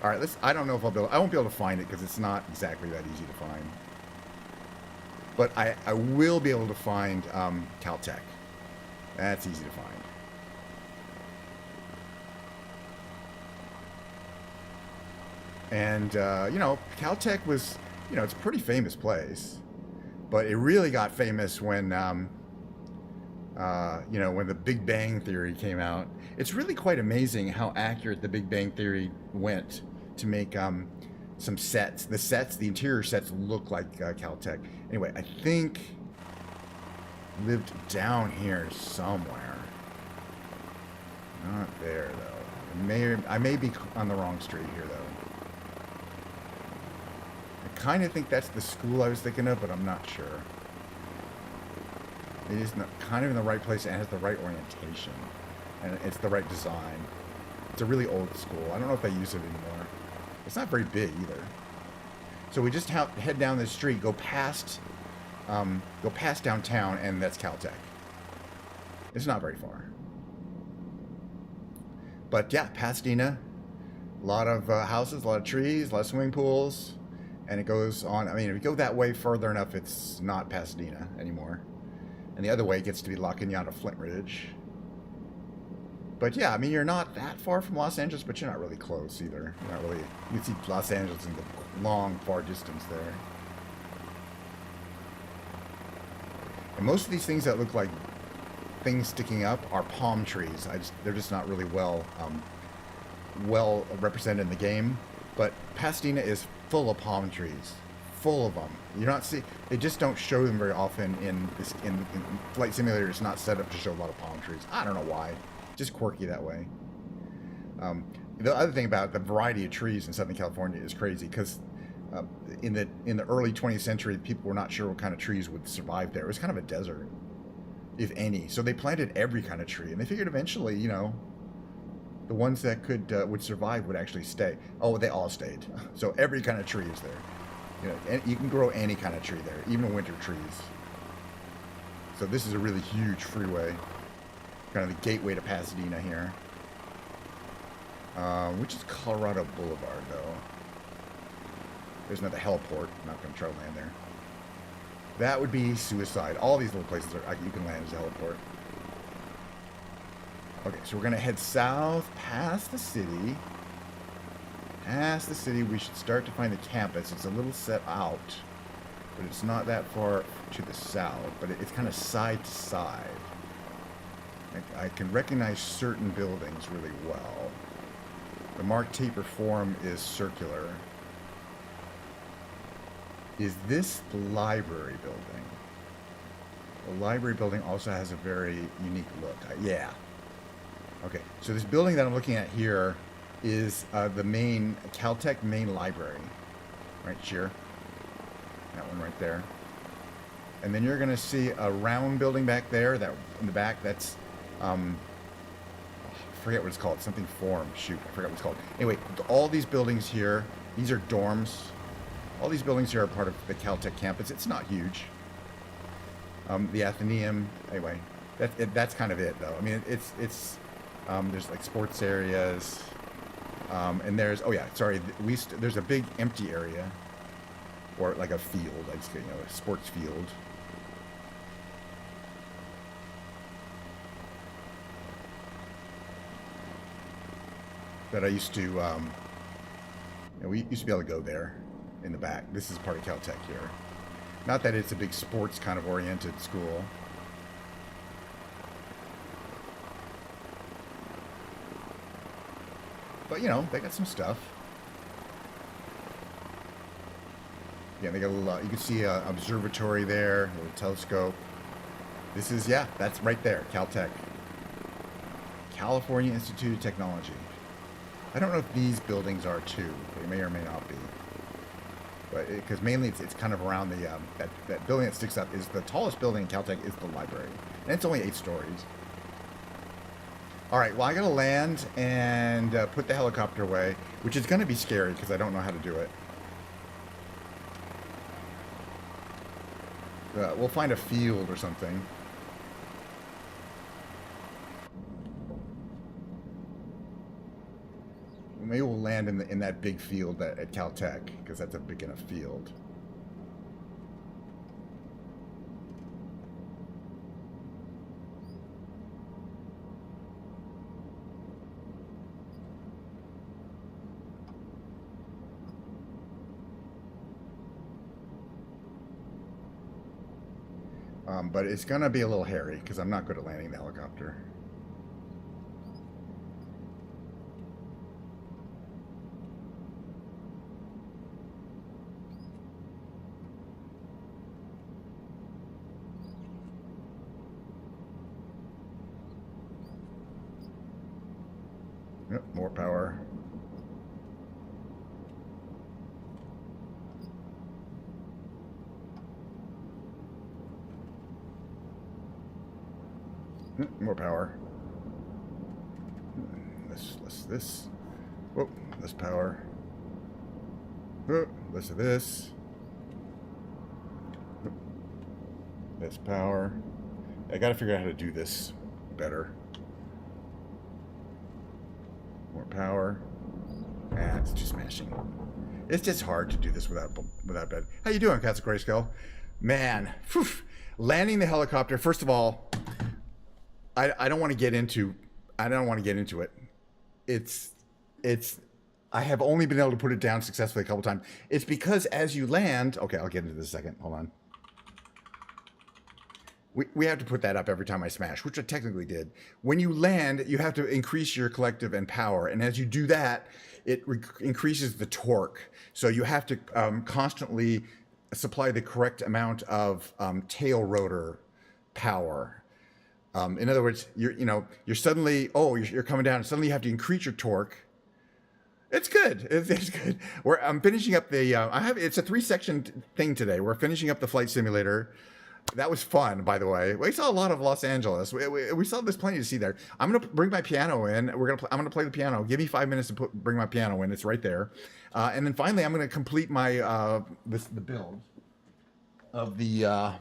All right, I don't know if I won't be able to find it because it's not exactly that easy to find. But I will be able to find Caltech. That's easy to find. And, Caltech was, it's a pretty famous place. But it really got famous when, when the Big Bang Theory came out. It's really quite amazing how accurate the Big Bang Theory went to make some sets. The interior sets look like Caltech. Anyway, I think lived down here somewhere. Not there, though. I may be on the wrong street here, though. I kind of think that's the school I was thinking of, but I'm not sure. It is kind of in the right place and has the right orientation. And it's the right design. It's a really old school. I don't know if they use it anymore. It's not very big, either. So we just head down this street, go past downtown, and that's Caltech. It's not very far. But yeah, Pasadena, a lot of houses, a lot of trees, a lot of swimming pools, and it goes on. I mean, if you go that way further enough, it's not Pasadena anymore. And the other way gets to be La Cañada, Flint Ridge. But yeah, I mean, you're not that far from Los Angeles, but you're not really close either. You're not really, you can see Los Angeles in the long, far distance there. And most of these things that look like things sticking up are palm trees. They're just not really well represented in the game. But Pasadena is full of palm trees, full of them. They just don't show them very often in Flight Simulator. It's not set up to show a lot of palm trees. I don't know why. Just quirky that way. The other thing about the variety of trees in Southern California is crazy because in the early 20th century, people were not sure what kind of trees would survive there. It was kind of a desert, if any. So they planted every kind of tree, and they figured eventually, the ones that would survive would actually stay. Oh, they all stayed. So every kind of tree is there. And you can grow any kind of tree there, even winter trees. So this is a really huge freeway. Kind of the gateway to Pasadena here. Which is Colorado Boulevard, though. There's another heliport. I'm not going to try to land there. That would be suicide. All these little places you can land as a heliport. Okay, so we're going to head south past the city. Past the city, we should start to find the campus. It's a little set out, but it's not that far to the south, but it's kind of side to side. I can recognize certain buildings really well. The marked taper form is circular. Is this the library building? The library building also has a very unique look. Yeah. Okay, so this building that I'm looking at here is the main, Caltech main library. Right here. That one right there. And then you're going to see a round building back there, that in the back, that's, I forget what it's called, something form, shoot, I forgot what it's called. Anyway, all these buildings here, these are dorms. All these buildings here are part of the Caltech campus. It's not huge. The Athenaeum, anyway, that's kind of it, though. I mean, it's there's like sports areas, and there's, oh yeah, sorry, there's a big empty area, or like a field, a sports field. That I used to, we used to be able to go there in the back. This is part of Caltech here. Not that it's a big sports kind of oriented school. But, they got some stuff. Yeah, they got a little, you can see an observatory there, a little telescope. This is, yeah, that's right there, Caltech. California Institute of Technology. I don't know if these buildings are too. They may or may not be. But because mainly it's kind of around the, that building that sticks up is the tallest building in Caltech is the library. And it's only 8 stories. All right, well, I gotta land and put the helicopter away, which is gonna be scary because I don't know how to do it. We'll find a field or something. Maybe we'll land in that big field at Caltech, because that's a big enough field. But it's going to be a little hairy, because I'm not good at landing the helicopter. Yep, more power. More power. This. Whoa, less power. Oh, less of this. Less power. I gotta figure out how to do this better. More power. Ah, it's too smashing. It's just hard to do this without bed. How you doing, Cats of Grayskull? Man, whew, landing the helicopter. First of all, I don't want to get into. I don't want to get into it. It's. I have only been able to put it down successfully a couple times. It's because as you land. Okay, I'll get into this in a second. Hold on. We have to put that up every time I smash, which I technically did. When you land, you have to increase your collective and power. And as you do that, it increases the torque. So you have to constantly supply the correct amount of tail rotor power. In other words, you're suddenly, you're coming down, and suddenly you have to increase your torque. It's good. It's good. I'm finishing up the, it's a 3-section thing today. We're finishing up the flight simulator. That was fun, by the way. We saw a lot of Los Angeles. We saw there's plenty to see there. I'm gonna bring my piano in. I'm gonna play the piano. Give me 5 minutes to bring my piano in. It's right there. And then finally, I'm gonna complete my the build of the.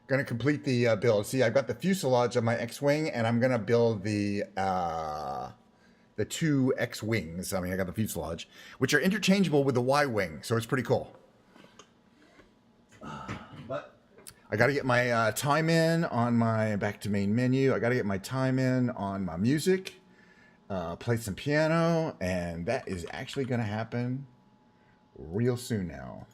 Gonna complete the build. See, I've got the fuselage of my X-wing, and I'm gonna build the 2 X-wings. I mean, I got the fuselage, which are interchangeable with the Y-wing, so it's pretty cool. But I got to get my time in on my back to main menu. I got to get my time in on my music, play some piano, and that is actually going to happen real soon now.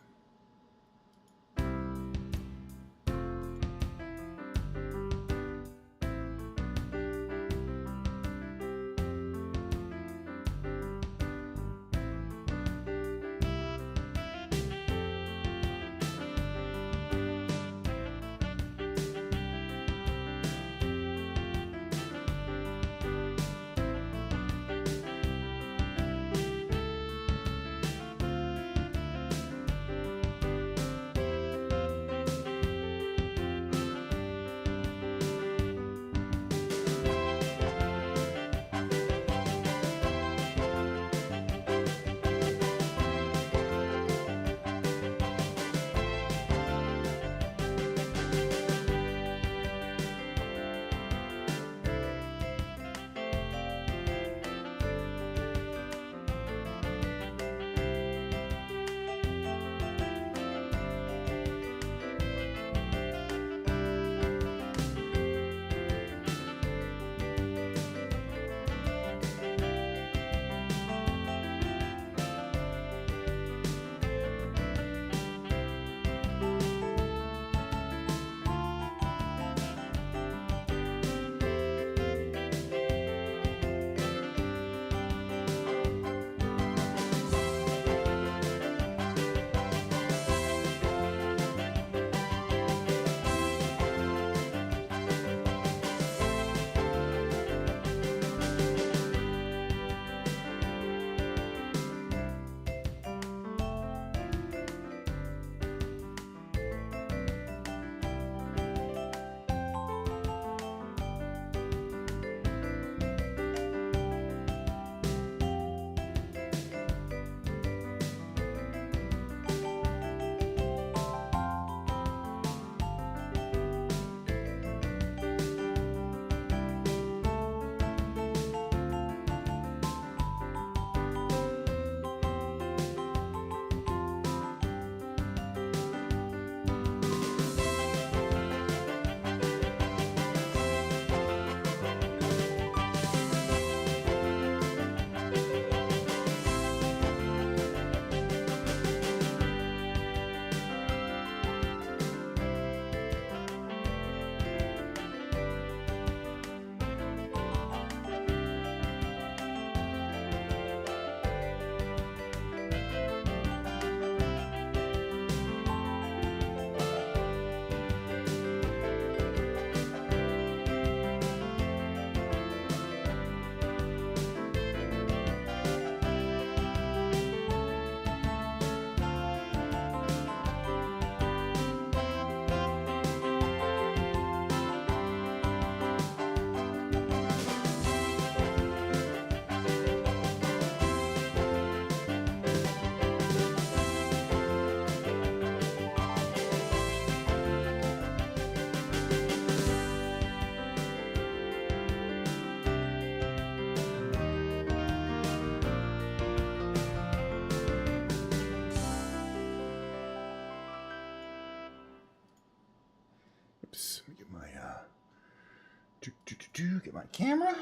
Get my camera.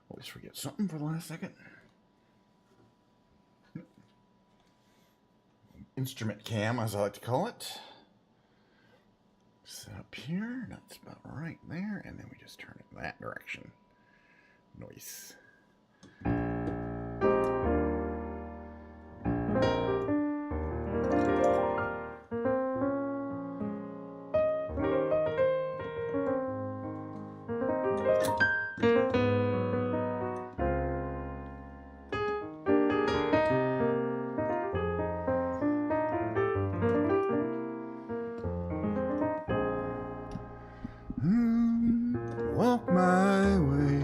Always forget something for the last second. Instrument cam, as I like to call it. Set up here. That's about right there. And then we just turn it in that direction. Nice. Walk my way,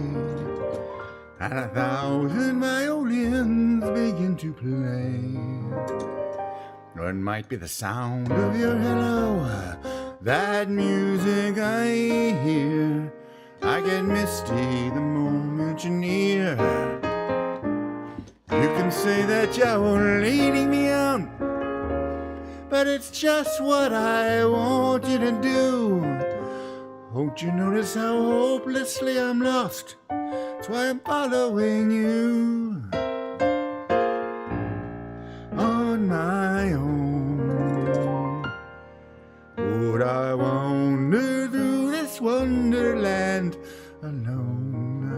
and 1,000 violins begin to play. Or it might be the sound of your hello, that music I hear. I get misty the moment you're near. You can say that you're leading me on, but it's just what I want you to do. Won't you notice how hopelessly I'm lost? That's why I'm following you on my own. Would I wander through this wonderland alone?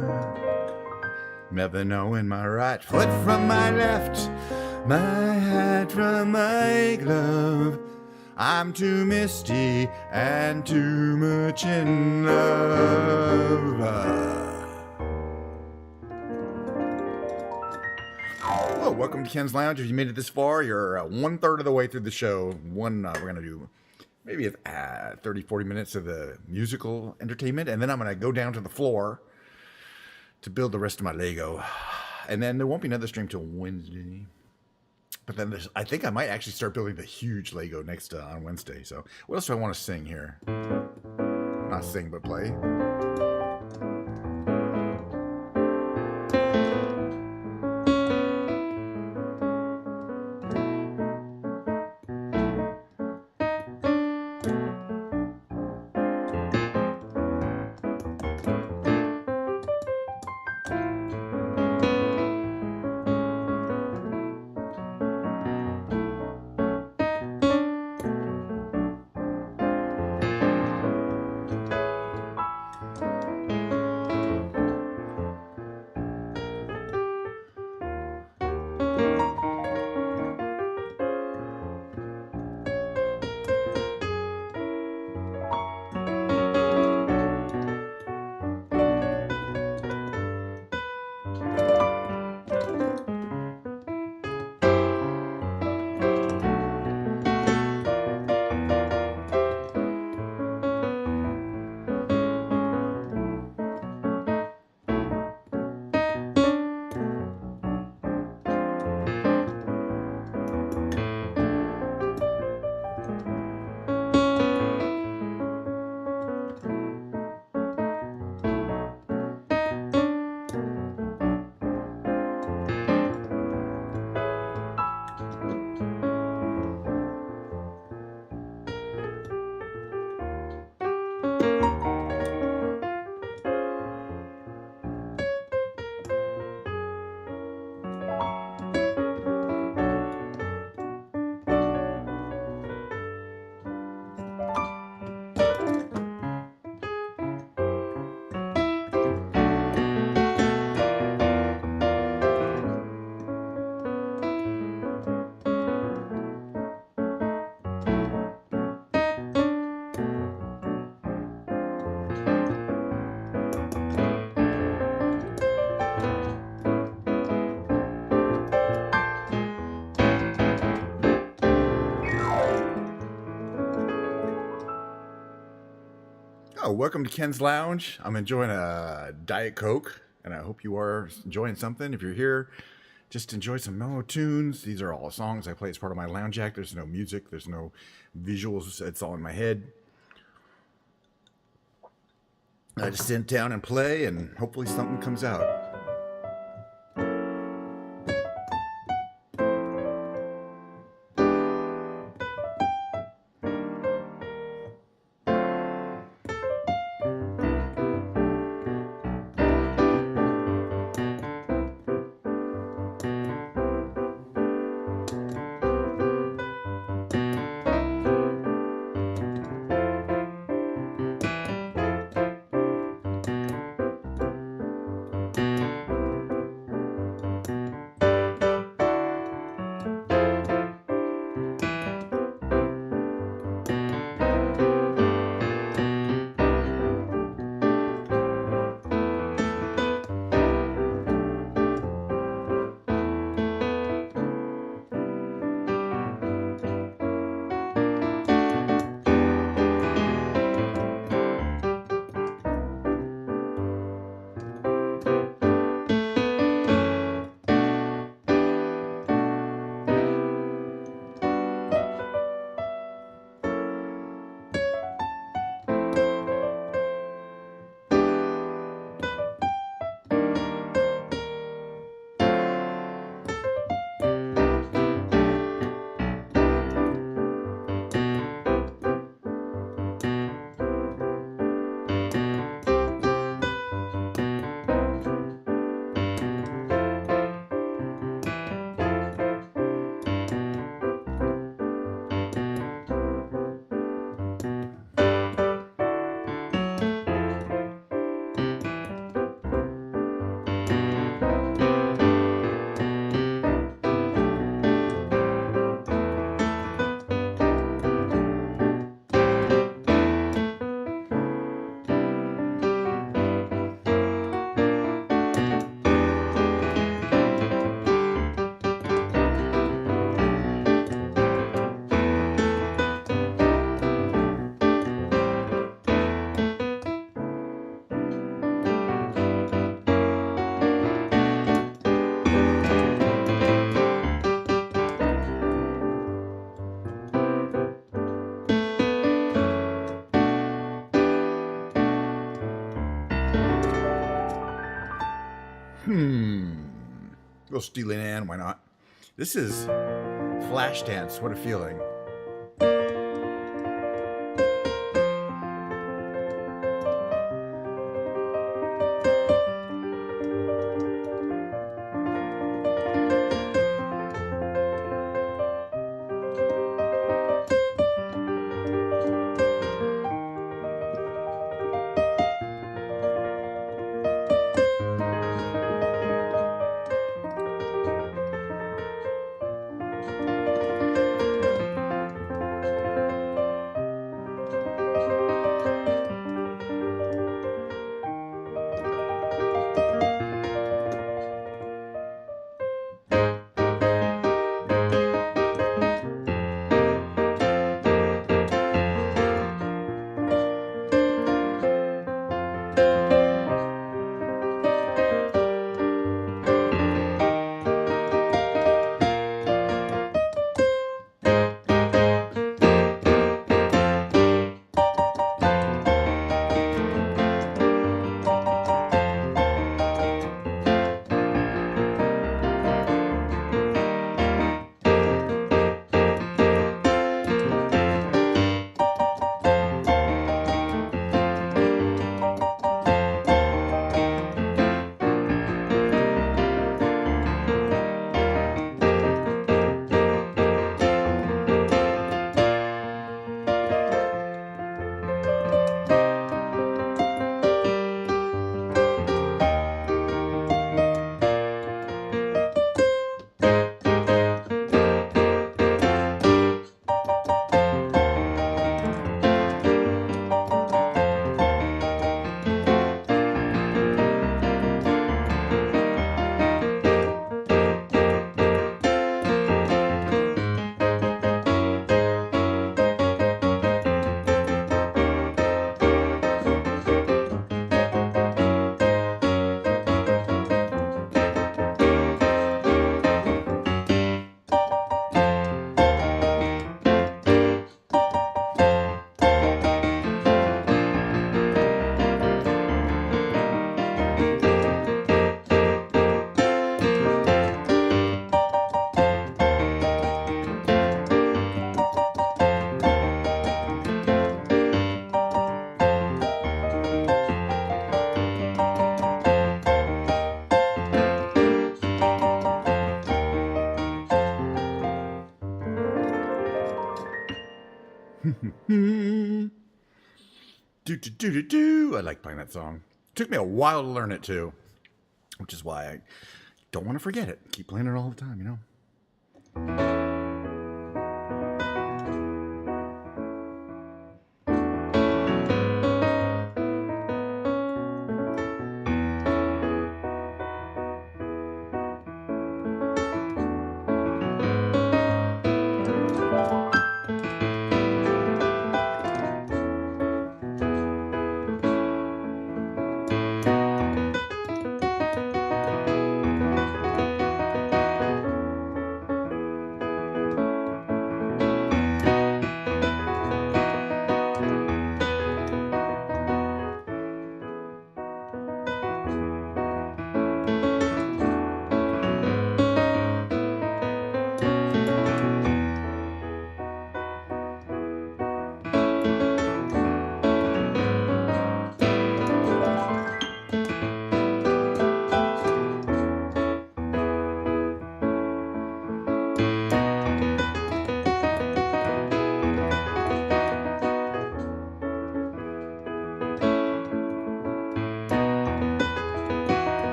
Never knowing my right foot from my left, my hat from my glove. I'm too misty and too much in love. Hello, welcome to Ken's Lounge. If you made it this far, you're 1/3 of the way through the show. We're going to do maybe 30, 40 minutes of the musical entertainment, and then I'm going to go down to the floor to build the rest of my Lego. And then there won't be another stream till Wednesday. But then I think I might actually start building the huge Lego next on Wednesday. So what else do I want to sing here? Not sing, but play. Oh, welcome to Ken's Lounge. I'm enjoying a Diet Coke, and I hope you are enjoying something. If you're here, just enjoy some mellow tunes. These are all songs I play as part of my lounge act. There's no music. There's no visuals. It's all in my head. I just sit down and play, and hopefully something comes out. Little Steely Dan, why not? This is Flashdance, What a Feeling. I like playing that song. It took me a while to learn it too, which is why I don't want to forget it. Keep playing it all the time, you know.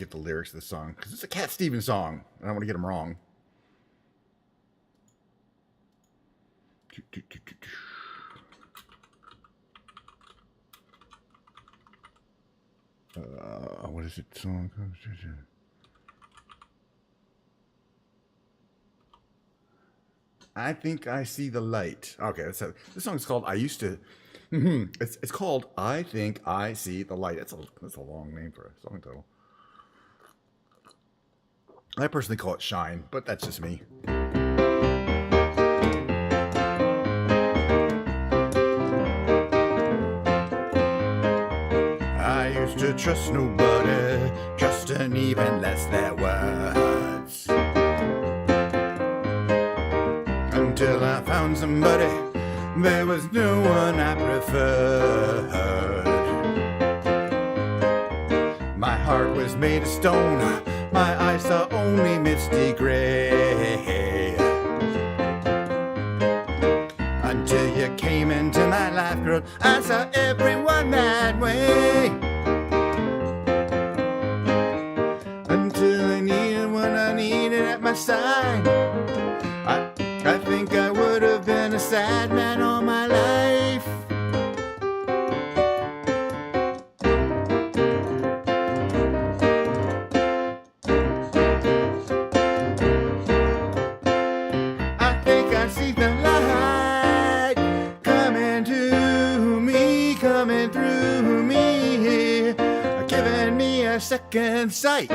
get the lyrics of the song because it's a Cat Stevens song. I don't want to get them wrong. What is it? Song. I think I see the light. Okay, this song is called "I Used to." It's called "I Think I See the Light." That's a long name for a song title. I personally call it "Shine," but that's just me. I used to trust nobody, trusting even less their words. Until I found somebody, there was no one I preferred. My heart was made of stone, my eyes saw only misty gray. Until you came into my life, girl, I saw everyone that way. Until I needed what I needed at my side. I think I would have been a sad man all my life. I think I see the light coming to me, coming through me, giving me a second sight.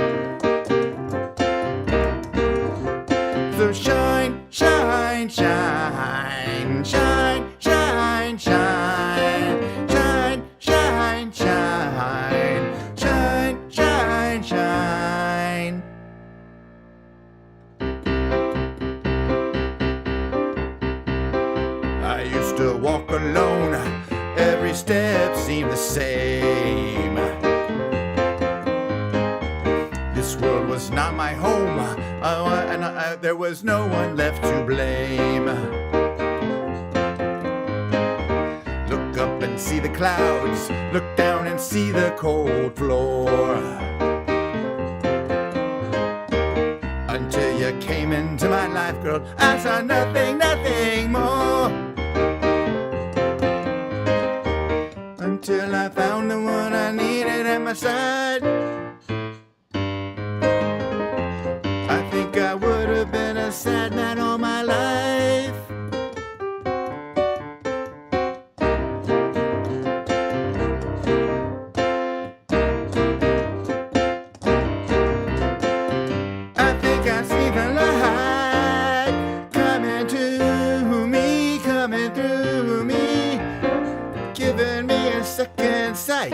So shine, shine, shine, shine, shine, shine, shine, shine, shine, shine, shine, shine. I used to walk alone, every step seemed the same. This world was not my home, and there was no one left to blame. Look up and see the clouds, look down and see the cold floor. Until you came into my life, girl, I saw nothing, nothing more. Until I found the one I needed at my side. I think I would have been a sad man all my life. I think I see the light coming to me, coming through me, giving me a second sight.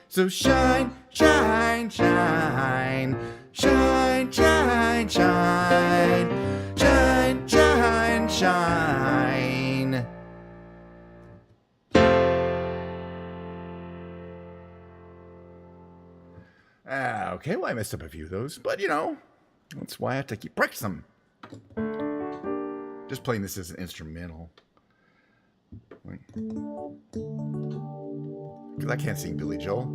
So shine, shine, shine, shine, shine, shine, shine, shine, shine. Okay, well, I messed up a few of those, but you know, that's why I have to keep practicing them. Just playing this as an instrumental. Because I can't sing Billy Joel.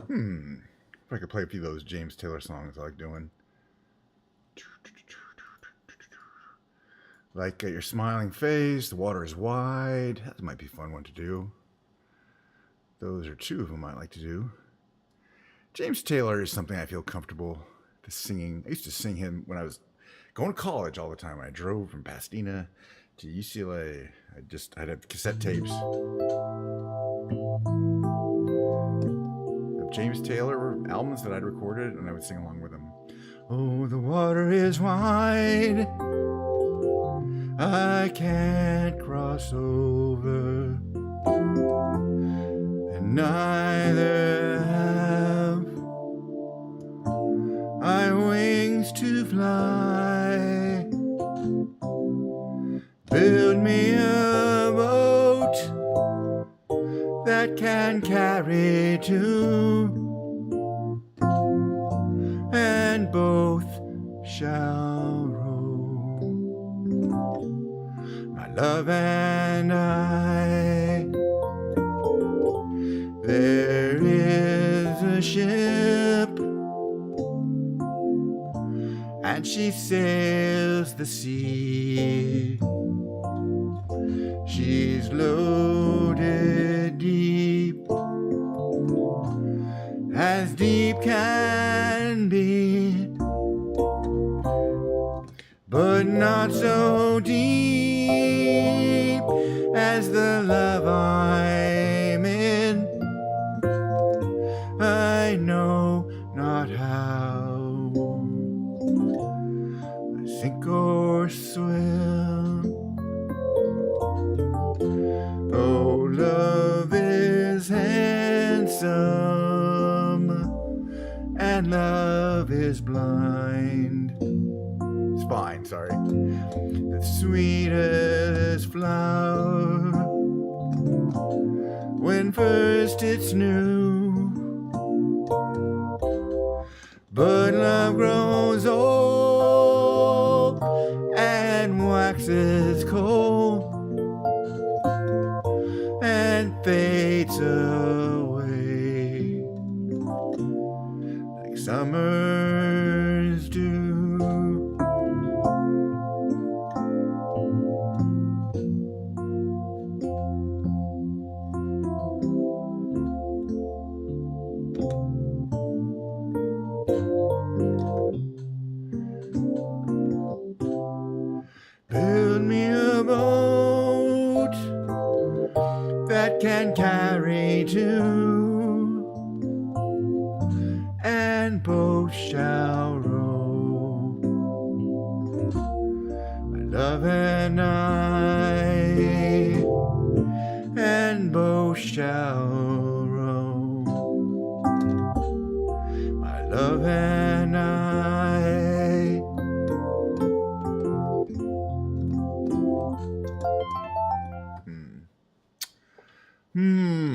If I could play a few of those James Taylor songs I like doing. Like Your Smiling Face, The Water is Wide. That might be a fun one to do. Those are two of them I like to do. James Taylor is something I feel comfortable to singing. I used to sing him when I was going to college all the time. I drove from Pasadena to UCLA. I'd have cassette tapes of James Taylor albums that I'd recorded, and I would sing along with him. Oh, the water is wide, I can't cross over, and neither have I wings to fly. Build me a boat that can carry two, and both shall row. My love and I. There is a ship, and she sails the sea. She's loaded deep, as deep can be, but not so deep as the love I'm in. I know not how I sink or swim. Oh, love is handsome, and love is blind. It's fine, sorry. The sweetest flower, when first it's new, but love grows old and waxes cold and fades away like summers do. Build me a boat that can carry two, and both shall row. My love and I, and both shall row. My love and I.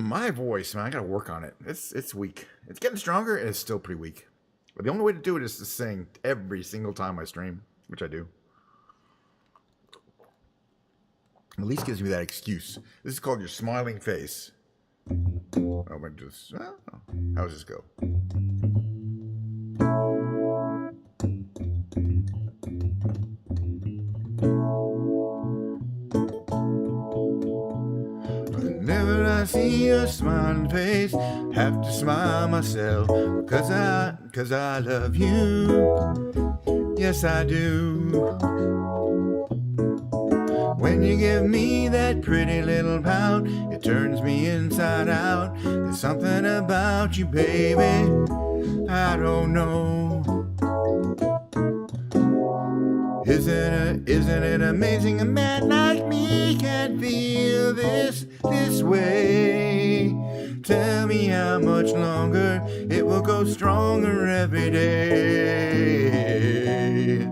My voice, man, I gotta work on it. It's weak. It's getting stronger, and it's still pretty weak. But the only way to do it is to sing every single time I stream, which I do. At least gives me that excuse. This is called Your Smiling Face. I'm gonna do this. How does this go? Whenever I see your smiling face, have to smile myself, cause I love you. Yes, I do. When you give me that pretty little pout, it turns me inside out. There's something about you, baby, I don't know. Isn't it amazing a man like me can feel this way? Tell me how much longer it will go stronger every day.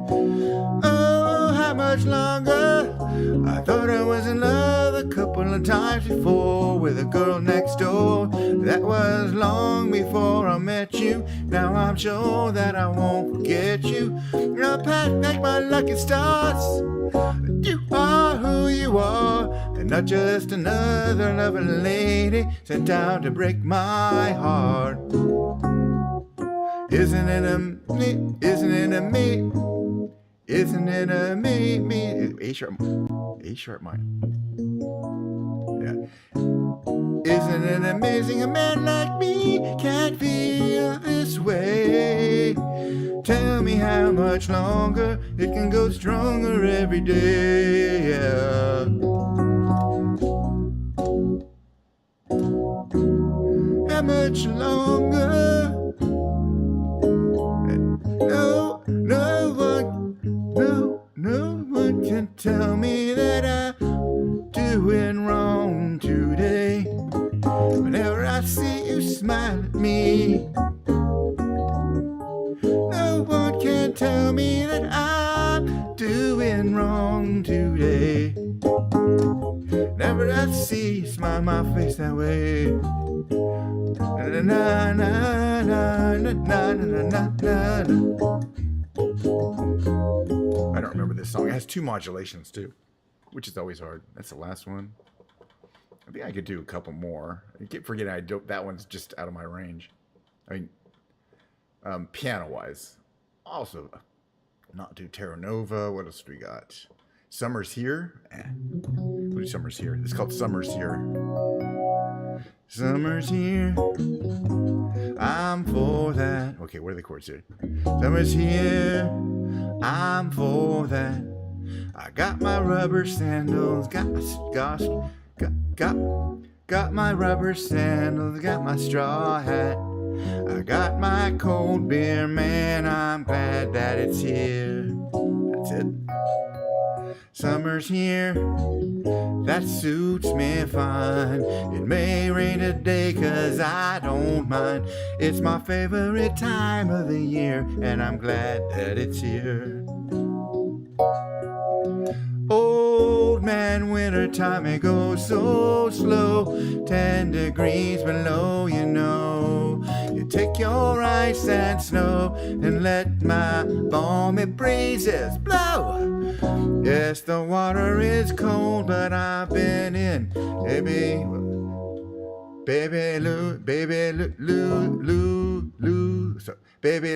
Oh, how much longer? I thought I was in love a couple of times before with a girl next door. That was long before I met you. Now I'm sure that I won't forget you. I'll pack my lucky stars. You are who you are, and not just another loving lady sent down to break my heart. Isn't it a me? Isn't it a me? Isn't it a me? A sharp minor. Yeah. Isn't it amazing a man like me can't feel this way? Tell me how much longer it can go stronger every day. Yeah. How much longer? No one can tell me that I'm doing wrong today. Whenever I see you smile at me, no one can tell me that I'm doing wrong today. Whenever I see you smile my face that way. Na na na na na na na na na. I don't remember this song. It has 2 modulations too, which is always hard. That's the last one. I think I could do a couple more. I keep forgetting that one's just out of my range. I mean, piano-wise. Also, not do Terra Nova. What else do we got? Summer's Here. We'll do Summer's Here. It's called Summer's Here. Summer's here. I'm for that. Okay, what are the chords here? Summer's here. I'm for that. I got my rubber sandals. Got my rubber sandals. Got my straw hat. I got my cold beer, man. I'm glad that it's here. That's it. Summer's here, that suits me fine. It may rain today, 'cause I don't mind. It's my favorite time of the year, and I'm glad that it's here. Old man, winter time, it goes so slow. 10 degrees below, you know. You take your ice and snow and let my balmy breezes blow. Yes, the water is cold, but I've been in, baby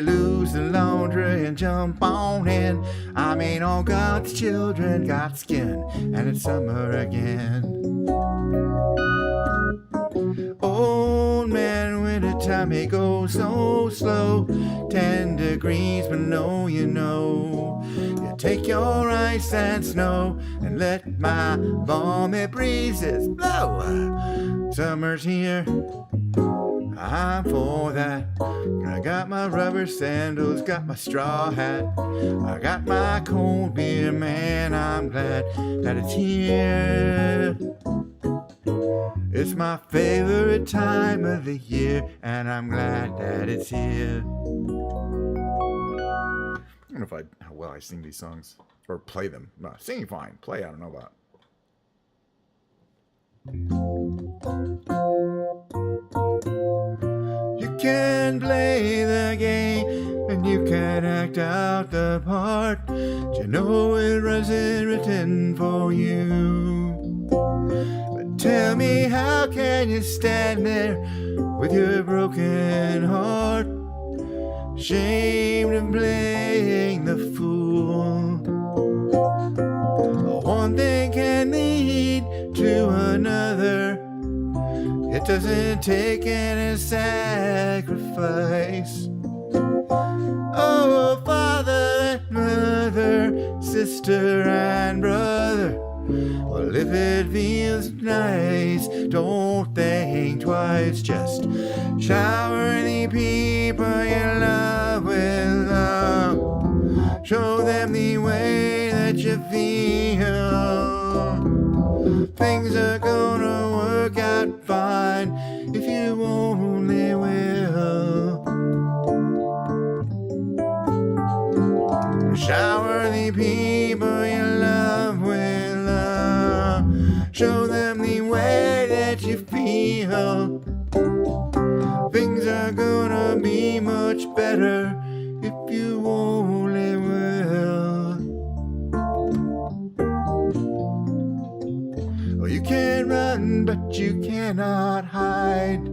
lose the laundry and jump on in. I mean, all God's children got skin, and it's summer again. Old man, winter time, it goes so slow. 10 degrees below, you know. You take your ice and snow and let my balmy breezes blow. Summer's here, I'm for that. I got my rubber sandals, got my straw hat. I got my cold beer, man, I'm glad that it's here. It's my favorite time of the year, and I'm glad that it's here. I don't know how well I sing these songs, or play them. No, singing fine. Play, I don't know about. You can play the game, and you can act out the part. But you know it wasn't written for you. But tell me, how can you stand there with your broken heart, ashamed of playing the fool? One thing can lead to another. It doesn't take any sacrifice. Oh, father and mother, sister and brother. Well, if it feels nice, don't think twice. Just shower the people you love with love. Show them the way that you feel. Things are gonna work out fine if you only will. Shower the people you love with love. Show them the way that you feel. Things are gonna be much better if you only will. run, but you cannot hide.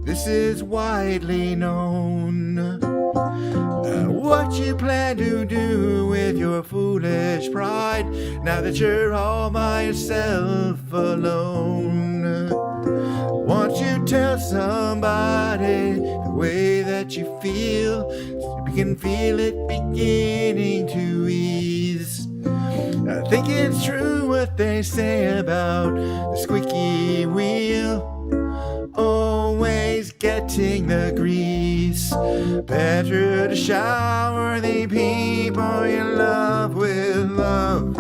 This is widely known. What you plan to do with your foolish pride now that you're all by yourself alone? Won't you tell somebody the way that you feel, so you can feel it beginning to ease? I think it's true what they say about the squeaky wheel always getting the grease. Better to shower the people you love with love.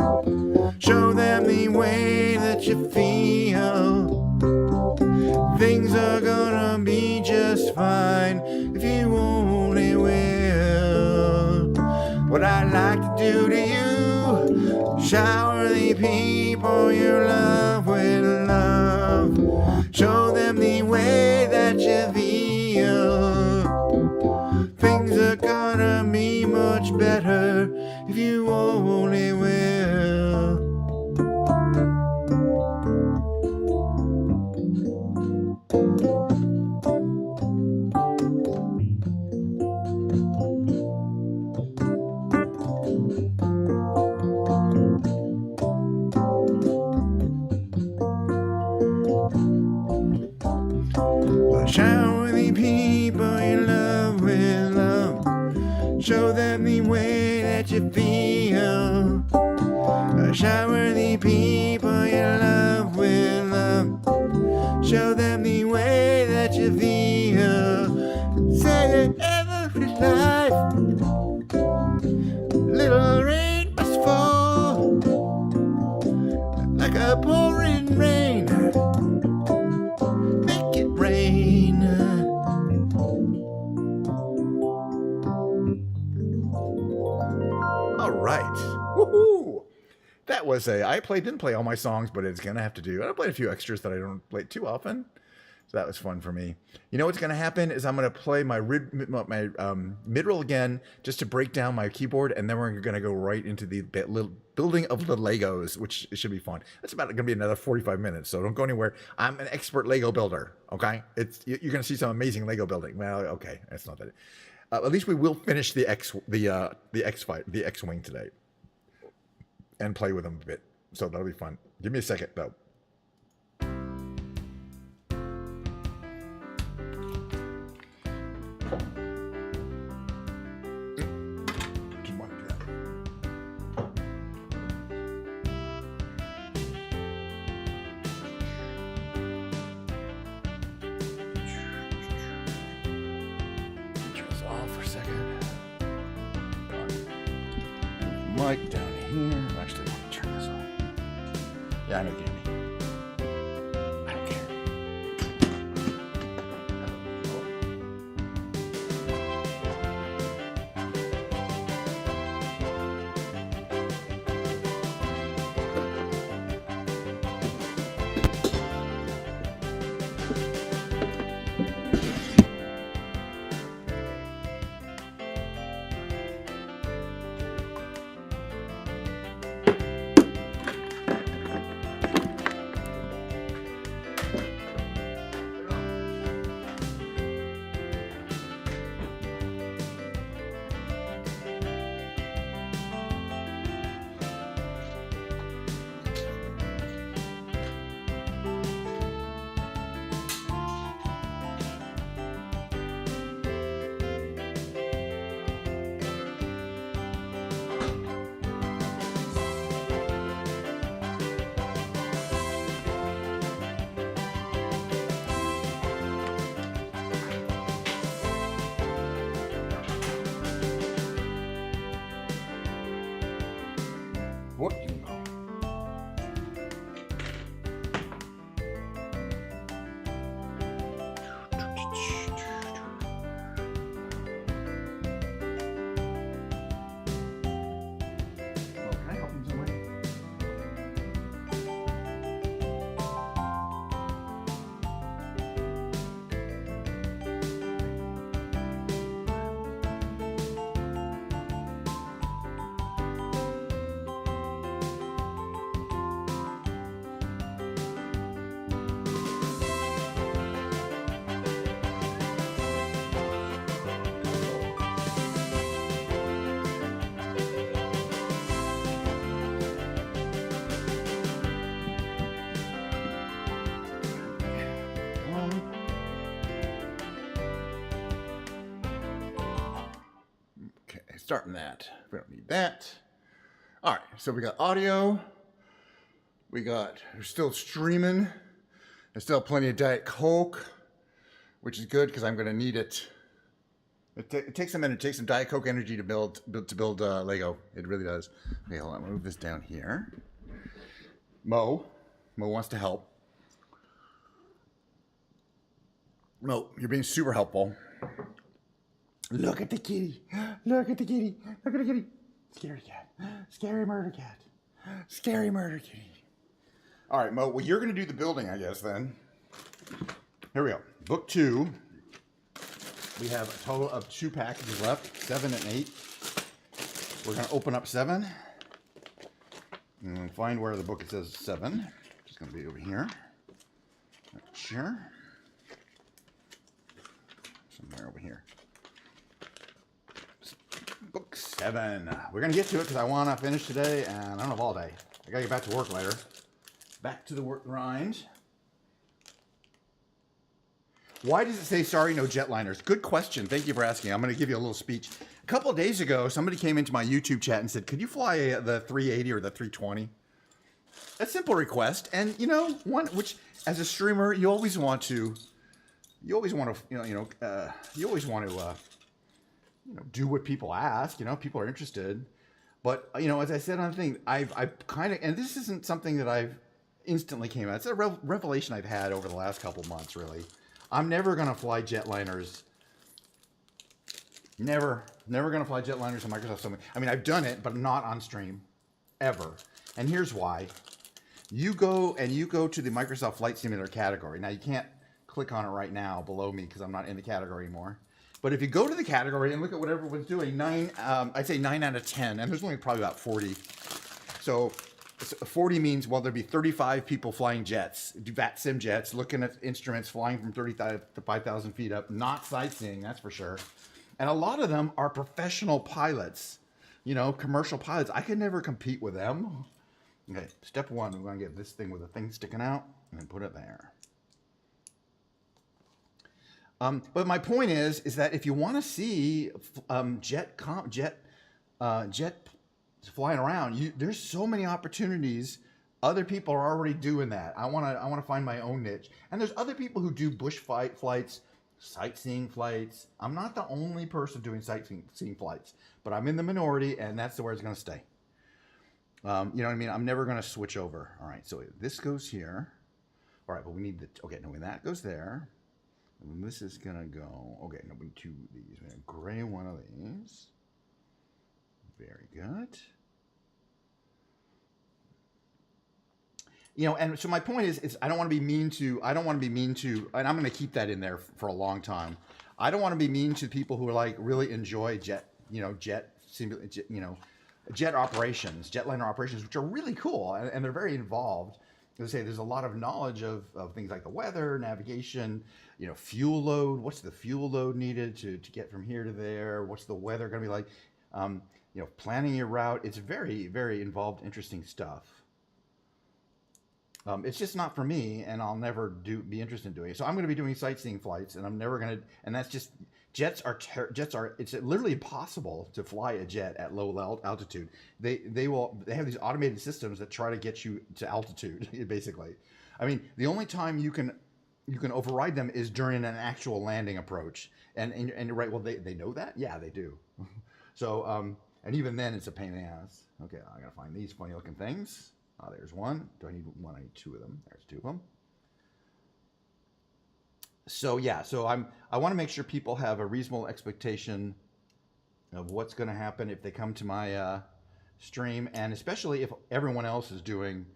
Show them the way that you feel. Things are gonna be just fine if you only will. What I'd like to do to you, shower the people you love with love. Show them the way that you feel. Things are gonna be much better if you only will. Shower the people you love with love. Show them the way that you feel. Shower the people you love with love. Show them the way that you feel. Say it every life. Little rain must fall like a pouring rain. Make it rain. All right. Woohoo! That was didn't play all my songs, but it's gonna have to do. I played a few extras that I don't play too often, so that was fun for me. You know what's gonna happen is I'm gonna play my mid-roll again just to break down my keyboard, and then we're gonna go right into the building of the Legos, which should be fun. It's about gonna be another 45 minutes, so don't go anywhere. I'm an expert Lego builder. Okay, you're gonna see some amazing Lego building. Well, okay, that's not that. At least we will finish the X-wing today, and play with them a bit. So that'll be fun. Give me a second though. Mic down here. Actually, let me turn this on. Yeah, I know, Gammy. I don't care. starting that. We don't need that. All right, so we got audio. We're still streaming. There's still plenty of Diet Coke, which is good because I'm going to need it. It takes a minute. It takes some Diet Coke energy to build Lego. It really does. Okay, hold on. I'll move this down here. Mo wants to help. Mo, you're being super helpful. Look at the kitty. Look at the kitty. Look at the kitty. Scary cat. Scary murder cat. Scary murder kitty. All right, Mo. Well, you're going to do the building, I guess, then. Here we go. Book 2. We have a total of 2 packages left, 7 and 8. We're going to open up 7 and find where the book it says 7. It's going to be over here. Sure. Somewhere over here. Book 7. We're going to get to it because I want to finish today, and I don't have all day. I got to get back to work later. Back to the work grind. Why does it say, sorry, no jetliners? Good question. Thank you for asking. I'm going to give you a little speech. A couple of days ago, somebody came into my YouTube chat and said, could you fly the 380 or the 320? A simple request. And, you know, one which, as a streamer, you always want to do what people ask. You know, people are interested. But, you know, as I said on the thing, I've kind of, and this isn't something that I've instantly came out. It's a revelation I've had over the last couple months, really. I'm never going to fly jetliners. Never going to fly jetliners on Microsoft Summit. I mean, I've done it, but not on stream. Ever. And here's why. You go to the Microsoft Flight Simulator category. Now, you can't click on it right now below me because I'm not in the category anymore. But if you go to the category and look at what everyone's doing, I'd say 9 out of 10. And there's only probably about 40. So 40 means, well, there'd be 35 people flying jets, VAT sim jets, looking at instruments flying from 30,000 to 5,000 feet up, not sightseeing, that's for sure. And a lot of them are professional pilots, you know, commercial pilots. I could never compete with them. Okay, step 1, we're going to get this thing with a thing sticking out and then put it there. But my point is that if you want to see jet flying around, there's so many opportunities. Other people are already doing that. I want to find my own niche. And there's other people who do bush flights, sightseeing flights. I'm not the only person doing sightseeing flights, but I'm in the minority, and that's where it's going to stay. You know what I mean? I'm never going to switch over. All right, so this goes here. All right, but we need when that goes there, and this is going to go, okay, no, we need 2 of these. We're going to gray one of these. Very good. You know, and so my point is I don't want to be mean to, and I'm going to keep that in there for a long time. I don't want to be mean to people who are like really enjoy jet operations, jetliner operations, which are really cool and they're very involved. As I say, there's a lot of knowledge of things like the weather, navigation, you know, fuel load. What's the fuel load needed to get from here to there? What's the weather going to be like? You know, planning your route. It's very, very involved, interesting stuff. It's just not for me, and I'll never be interested in doing it. So I'm going to be doing sightseeing flights, and I'm never going to. And that's just jets are. It's literally impossible to fly a jet at low altitude. They have these automated systems that try to get you to altitude. Basically, I mean, the only time you can override them is during an actual landing approach. And you're right. Well, they know that. Yeah, they do. So and even then, it's a pain in the ass. Okay, I gotta find these funny looking things. There's one. Do I need one? I need 2 of them. There's 2 of them. So yeah, I want to make sure people have a reasonable expectation of what's going to happen if they come to my stream, and especially if everyone else is doing,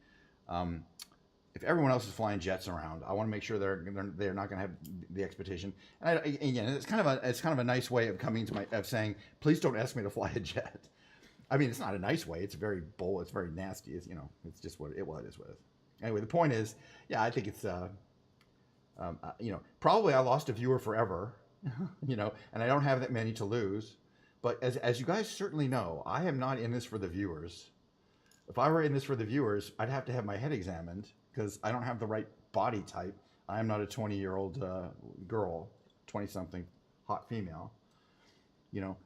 if everyone else is flying jets around, I want to make sure they're not going to have the expectation. And again, it's kind of a nice way of coming to of saying, please don't ask me to fly a jet. I mean, it's not a nice way. It's very bold. It's very nasty. It's, you know, it's just what it is. Anyway, the point is, yeah, I think it's, you know, probably I lost a viewer forever, you know, and I don't have that many to lose. But as you guys certainly know, I am not in this for the viewers. If I were in this for the viewers, I'd have to have my head examined because I don't have the right body type. I am not a 20-year-old girl, 20-something hot female, you know.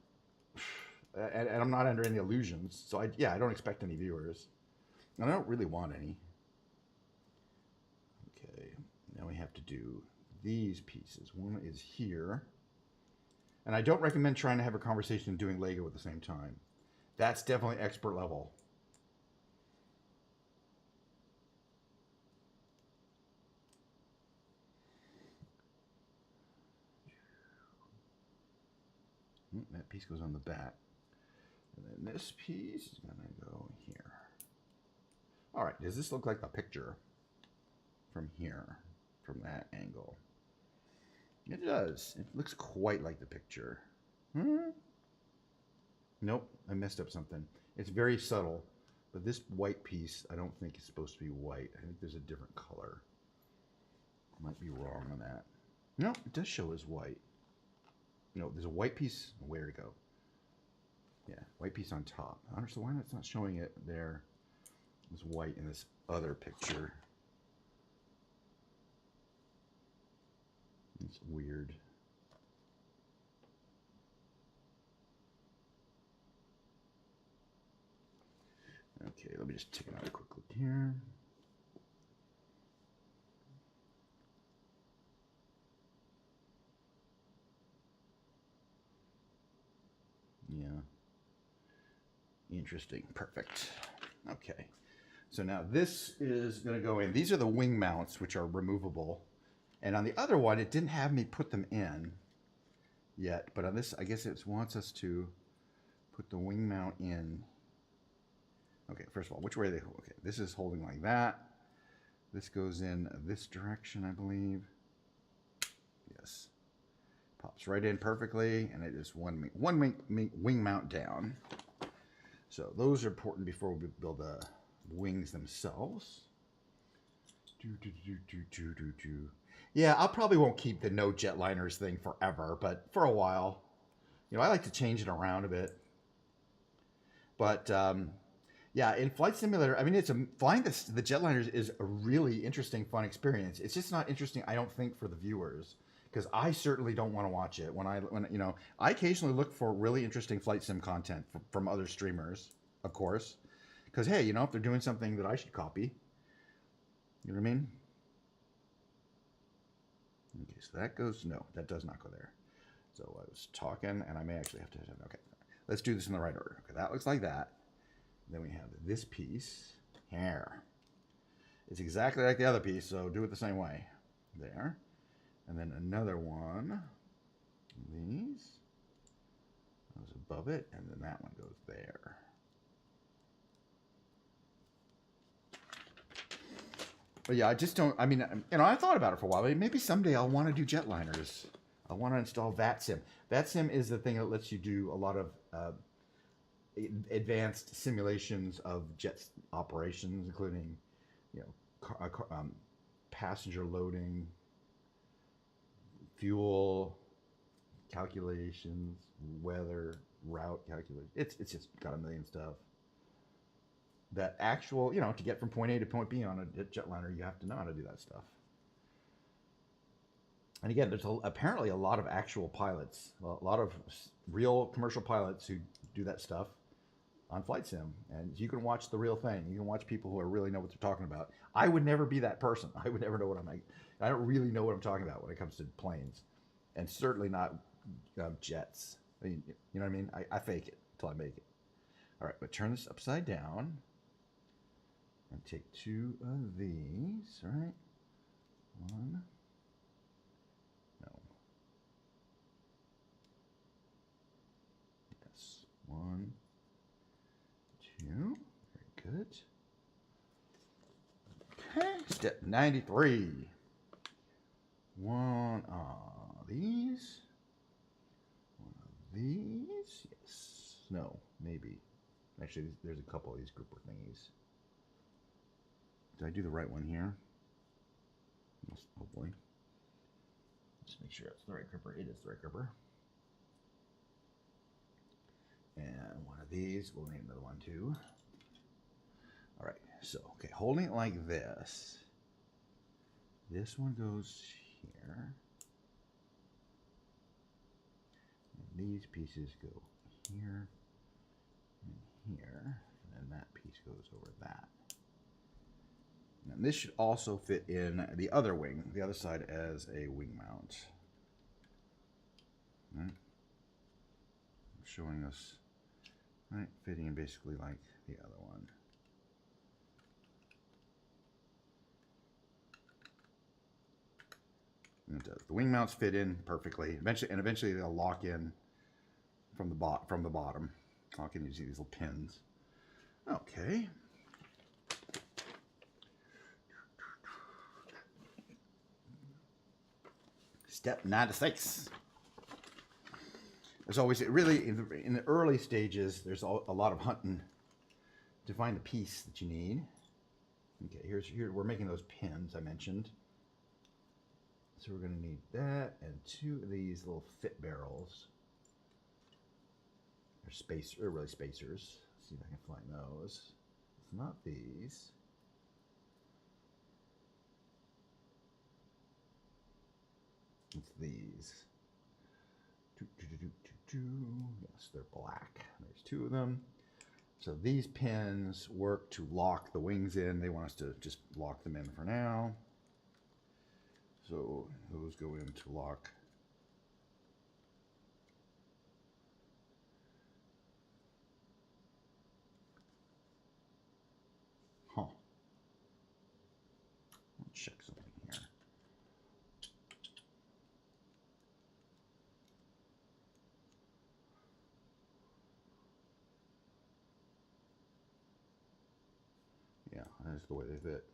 and I'm not under any illusions. So I don't expect any viewers, and I don't really want any. Okay, now we have to do these pieces. One is here, and I don't recommend trying to have a conversation and doing Lego at the same time. That's definitely expert level. That piece goes on the back. And then this piece is going to go here. All right, does this look like a picture from here, from that angle? It does. It looks quite like the picture. Nope, I messed up something. It's very subtle, but this white piece I don't think is supposed to be white. I think there's a different color. I might be wrong on that. No, it does show as white. No, there's a white piece. Where to go? Yeah, white piece on top. I don't understand why it's not showing it there. It's white in this other picture. It's weird. Okay, let me just take another quick look here. Yeah. Interesting. Perfect. Okay. So now this is going to go in. These are the wing mounts, which are removable. And on the other one, it didn't have me put them in yet. But on this, I guess it wants us to put the wing mount in. Okay, first of all, which way are they? Okay, this is holding like that. This goes in this direction, I believe. Yes. Pops right in perfectly, and it is one wing mount down. So those are important before we build the wings themselves. Yeah, I probably won't keep the no jetliners thing forever, but for a while. You know, I like to change it around a bit. But yeah, in Flight Simulator, I mean, flying the jetliners is a really interesting, fun experience. It's just not interesting, I don't think, for the viewers, because I certainly don't want to watch it. When you know, I occasionally look for really interesting flight sim content from other streamers, of course, because hey, you know, if they're doing something that I should copy, you know what I mean? Okay, so that goes, no, that does not go there. So I was talking, and I may actually have to, okay, let's do this in the right order. Okay, that looks like that. Then we have this piece here. It's exactly like the other piece, so do it the same way. There. And then another one. These. Goes above it, and then that one goes there. But yeah, I just don't, I mean, you know, I thought about it for a while. Maybe someday I'll want to do jetliners. I want to install VATSIM. VATSIM is the thing that lets you do a lot of advanced simulations of jet operations, including, you know, passenger loading, fuel calculations, weather, route calculations. It's just got a million stuff. That actual, you know, to get from point A to point B on a jetliner, you have to know how to do that stuff. And again, there's apparently a lot of actual pilots, a lot of real commercial pilots who do that stuff on Flight Sim, and you can watch the real thing. You can watch people who really know what they're talking about. I would never be that person. I would never know what I don't really know what I'm talking about when it comes to planes, and certainly not jets. I mean, you know what I mean? I fake it until I make it. All right, but turn this upside down and take two of these, right? One. No. Yes. One. Two. Very good. Okay. Step 93. One of these. One of these. Yes. No. Maybe. Actually, there's a couple of these grouper thingies. Did I do the right one here? Hopefully. Just make sure it's the right gripper. It is the right gripper. And one of these, we'll name another one too. All right, so, okay, holding it like this. This one goes here. And these pieces go here. here, and then that piece goes over that. And this should also fit in the other wing, the other side as a wing mount. Right. Showing us, right, fitting in basically like the other one. And it does. The wing mounts fit in perfectly. Eventually they'll lock in from the bottom. Lock in using these little pins. Okay. Step 96. There's always, really, in the early stages, there's a lot of hunting to find the piece that you need. Okay, here we're making those pins I mentioned. So we're going to need that and 2 of these little fit barrels. They're really spacers. Let's see if I can find those. It's not these. It's these. Yes, they're black. There's 2 of them. So these pins work to lock the wings in. They want us to just lock them in for now. So those go in to lock. Huh. Let's check something here. Yeah, that's the way they fit.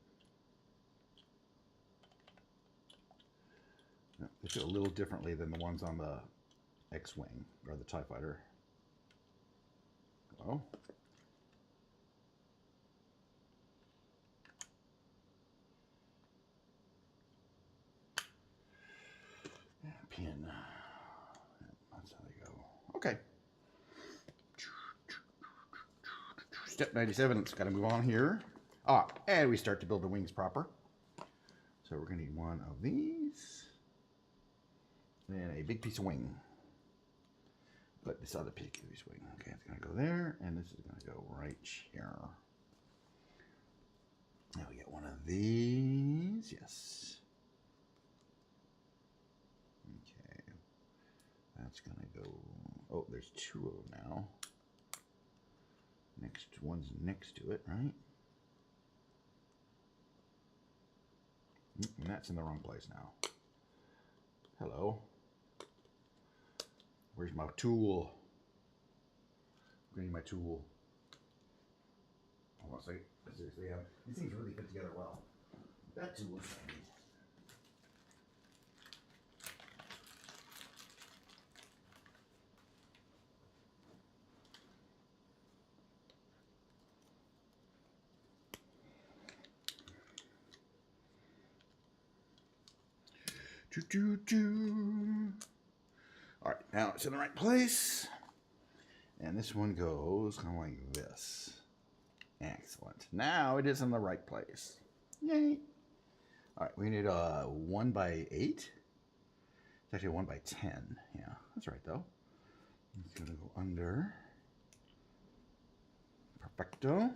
Yeah, they fit a little differently than the ones on the X-Wing or the TIE Fighter. Oh. Yeah, pin. That's how they go. Okay. Step 97. Let's gotta move on here. And we start to build the wings proper. So we're gonna need 1 of these. And a big piece of wing. But this other piece of wing. Okay, it's gonna go there, and this is gonna go right here. Now we get 1 of these. Yes. Okay. That's gonna go. Oh, there's 2 of them now. Next one's next to it, right? And that's in the wrong place now. Hello. Where's my tool? I'm gonna need my tool. Hold on a second. Seriously, yeah. These things really fit together well. That tool is handy. All right, now it's in the right place. And this one goes kind of like this. Excellent. Now it is in the right place. Yay. All right, we need a 1x8. It's actually a 1x10. Yeah, that's right though. It's gonna go under. Perfecto.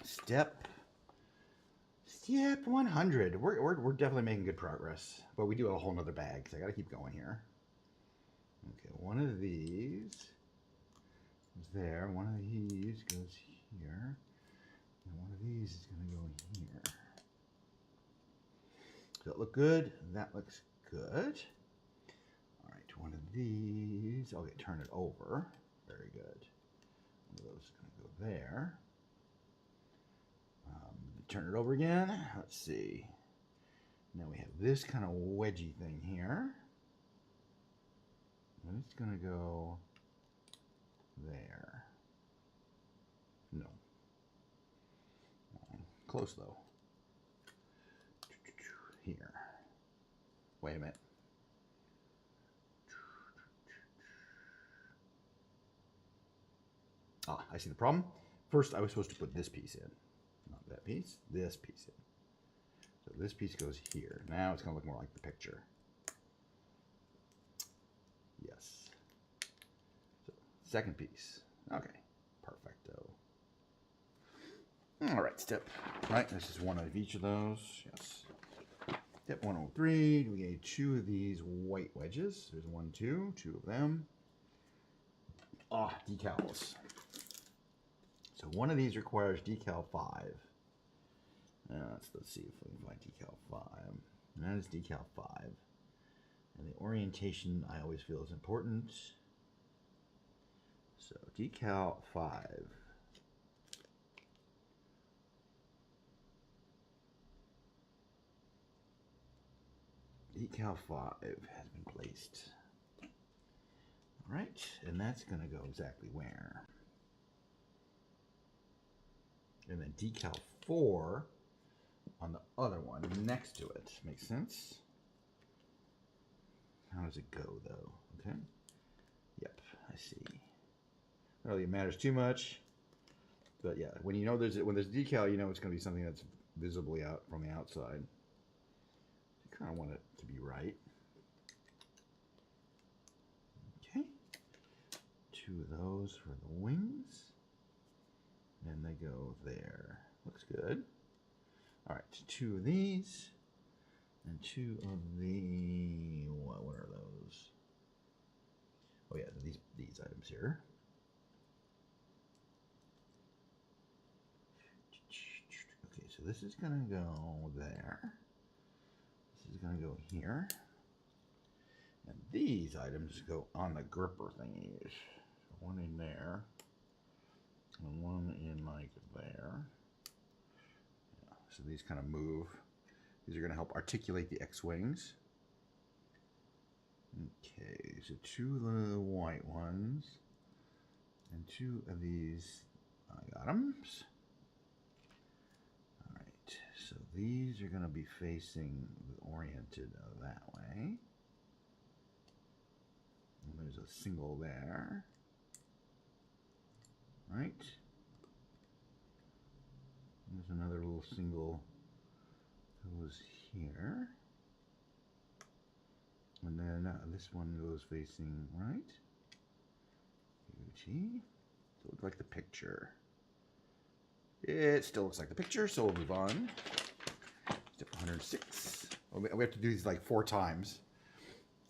Step 100. We're definitely making good progress, but we do have a whole nother bag, so I gotta keep going here. Okay, 1 of these is there. 1 of these goes here. And 1 of these is gonna go here. Does that look good? That looks good. All right, 1 of these. Okay, turn it over. Very good. 1 of those is gonna go there. Turn it over again. Let's see. Now we have this kind of wedgy thing here. And it's going to go there. No. Close though. Here. Wait a minute. I see the problem. First, I was supposed to put this piece in. Not that piece, this piece in. So this piece goes here. Now it's going to look more like the picture. Yes. So second piece. Okay, perfecto. All right, step. Right, this is one of each of those. Yes. Step 103. We need 2 of these white wedges. There's 1, 2 of them. Decals. So one of these requires decal 5. Let's see if we can find decal 5. And that is decal 5. And the orientation I always feel is important. So decal 5. Decal 5 has been placed. All right, and that's going to go exactly where? And then decal 4 on the other one next to it. Makes sense? How does it go, though? Okay. Yep, I see. I don't really matters too much. But yeah, when you know when there's decal, you know it's going to be something that's visibly out from the outside. You kind of want it to be right. Okay. 2 of those for the wings. And they go there. Looks good. All right, 2 of these. And 2 of the... What are those? Oh yeah, these items here. Okay, so this is gonna go there. This is gonna go here. And these items go on the gripper thingies. One in there. And one in like there. Yeah, so these kind of move. These are gonna help articulate the X-wings. Okay, so 2 of the white ones. And 2 of these items. Alright, so these are going to be facing oriented that way. And there's a single there. Right. There's another little single goes here. And then this one goes facing right. Beauty. So it looks like the picture. It still looks like the picture, so we'll move on. Step 106. We have to do these like 4 times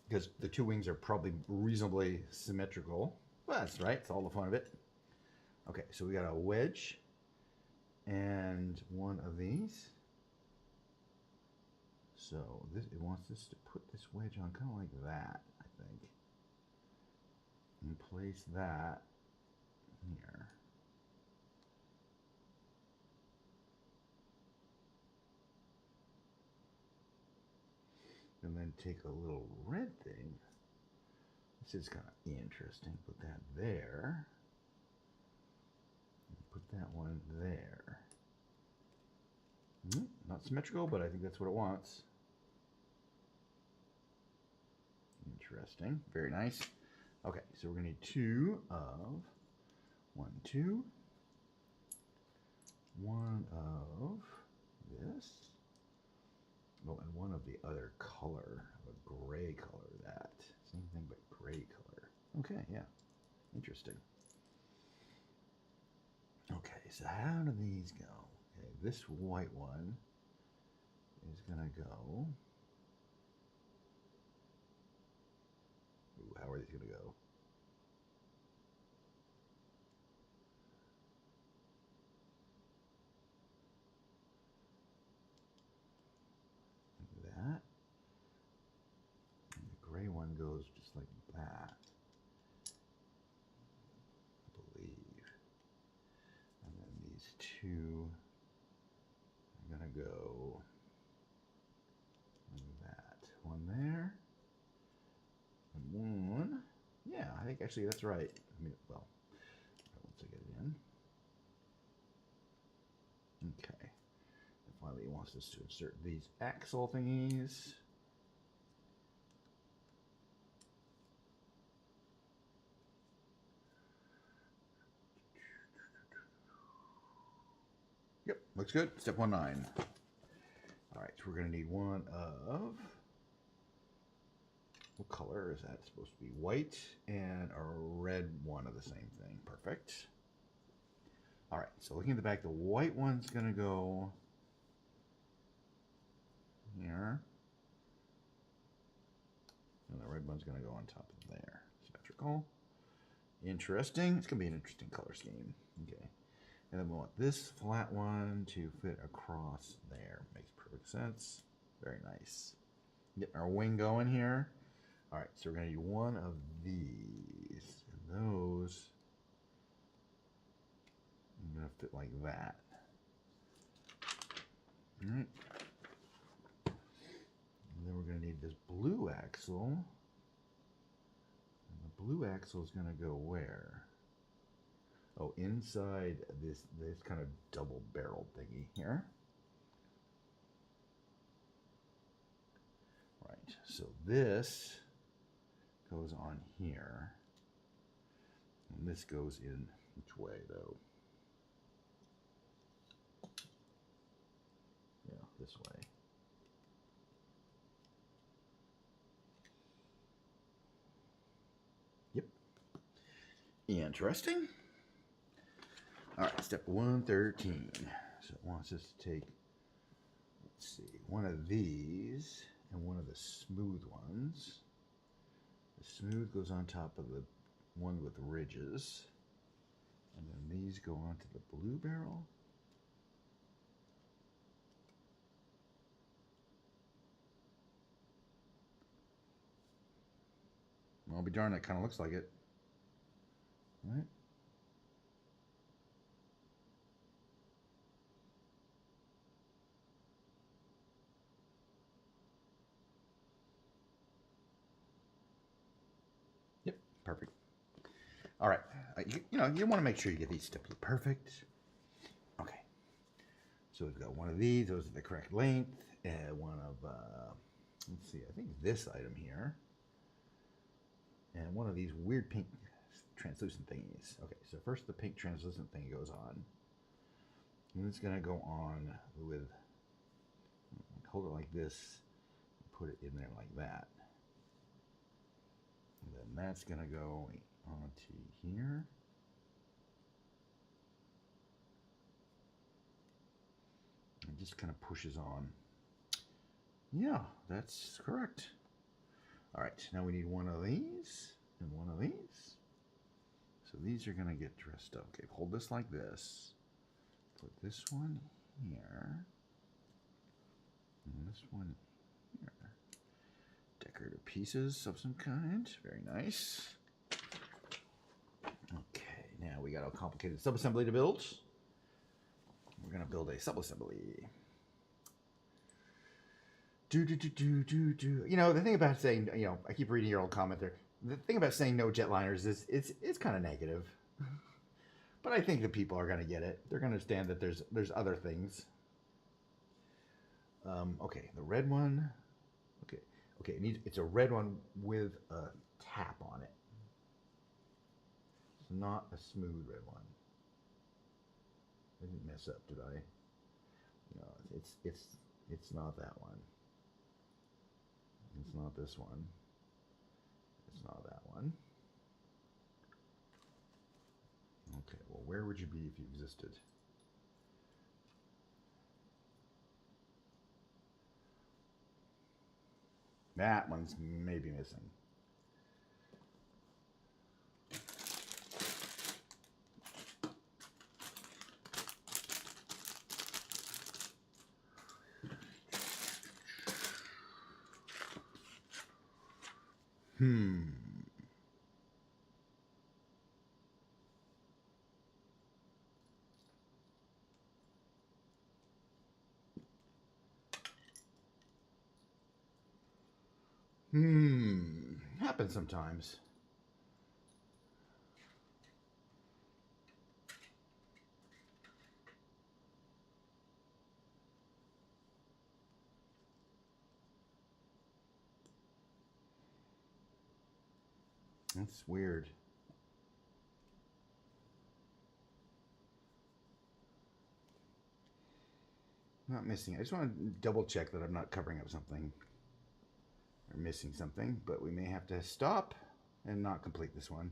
because the 2 wings are probably reasonably symmetrical. Well, that's right. It's all the fun of it. Okay, so we got a wedge and 1 of these. So it wants us to put this wedge on kind of like that, I think. And place that here. And then take a little red thing. This is kind of interesting. Put that there. And put that one there. Not symmetrical, but I think that's what it wants. Interesting. Very nice. Okay, so we're going to need 2 of 1, 2. 1 of this. Oh, and 1 of the other color, a gray color. That same thing, but gray color. Okay, yeah, interesting. Okay, so how do these go? Okay, this white one is gonna go. Ooh, how are these gonna go? Like that. And the gray one goes just like that. I believe. And then these 2 are gonna go like that. 1 there. And 1. Yeah, I think actually that's right. I mean, well, once I get it in. Okay. And finally, he wants us to insert these axle thingies. Yep, looks good. Step 1-9. All right, so we're going to need 1 of What color is that supposed to be? White and a red one of the same thing. Perfect. All right, so looking at the back, the white one's going to go here. And the red one's going to go on top of there. Symmetrical. Interesting. It's going to be an interesting color scheme. Okay. And then we want this flat one to fit across there. Makes perfect sense. Very nice. Getting our wing going here. All right, so we're going to need one of these. And those are going to fit like that. All right. And then we're going to need this blue axle. And the blue axle is going to go where? Oh, inside this kind of double barrel thingy here. Right, so this goes on here. And this goes in which way though? Yeah, this way. Yep. Interesting. All right, step 113. So it wants us to take, let's see, one of these and one of the smooth ones. The smooth goes on top of the one with ridges. And then these go onto the blue barrel. Well, I'll be darned, that kind of looks like it. Right? Yep, perfect. All right, you know, you want to make sure you get these steps perfect. Okay, so we've got one of these, those are the correct length, and one of, let's see, I think this item here, and one of these weird pink translucent thingies. Okay, so first the pink translucent thing goes on, and it's gonna go on with, hold it like this, put it in there like that. And then that's gonna go onto here. It just kind of pushes on. Yeah, that's correct. All right, now we need one of these and one of these. So these are gonna get dressed up. Okay, hold this like this. Put this one here. And this one here. Decorative pieces of some kind. Very nice. Okay, now we got a complicated subassembly to build. We're gonna build a subassembly. You know, the thing about saying, you know, I keep reading your old comment there. The thing about saying no jetliners is it's kind of negative. But I think the people are going to get it. They're going to understand that there's other things. Okay, the red one. Okay, it's a red one with a tap on it. It's not a smooth red one. I didn't mess up, did I? No, it's not that one. It's not this one. It's not that one. Okay, well, where would you be if you existed? That one's maybe missing. Happens sometimes. That's weird. Not missing. I just want to double check that I'm not covering up something. We're missing something, but we may have to stop and not complete this one.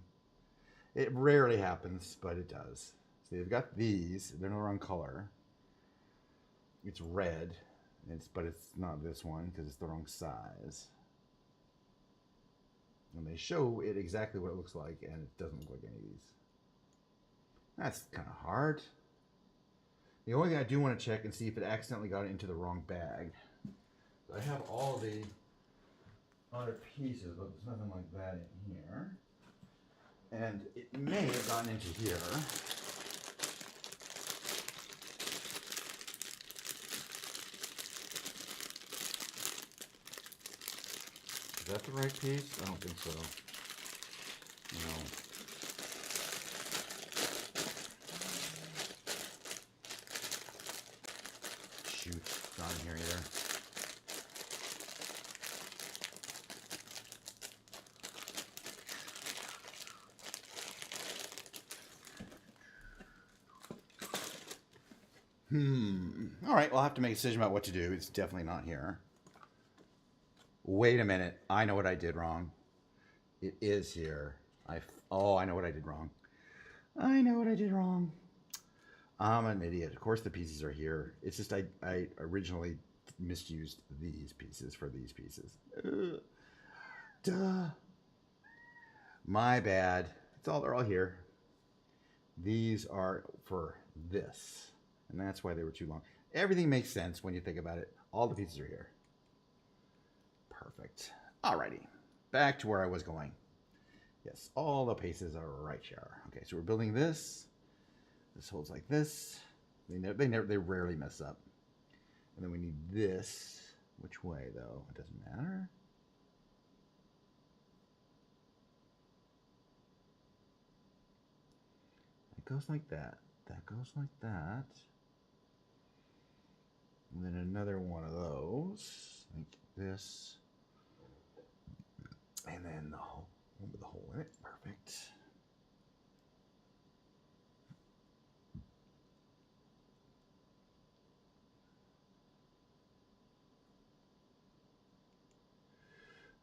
It rarely happens, but it does. So you've got these. They're the wrong color. It's red, but it's not this one because it's the wrong size. And they show it exactly what it looks like, and it doesn't look like any of these. That's kind of hard. The only thing I do want to check and see if it accidentally got into the wrong bag. So I have all the other pieces, but there's nothing like that in here. And it may have gotten into here. Is that the right piece? I don't think so. No. Shoot, it's not in here either. All right, well, I'll have to make a decision about what to do. It's definitely not here. Wait a minute. I know what I did wrong. It is here. Oh, I know what I did wrong. I know what I did wrong. I'm an idiot. Of course the pieces are here. It's just I originally misused these pieces for these pieces. Duh. My bad. They're all here. These are for this. And that's why they were too long. Everything makes sense when you think about it. All the pieces are here. Perfect. Alrighty. Back to where I was going. Yes, all the pieces are right here. Okay, so we're building this. This holds like this. They rarely mess up. And then we need this. Which way though? It doesn't matter. It goes like that. That goes like that. And then another one of those, like this. And then the hole, one with the hole in it. Perfect.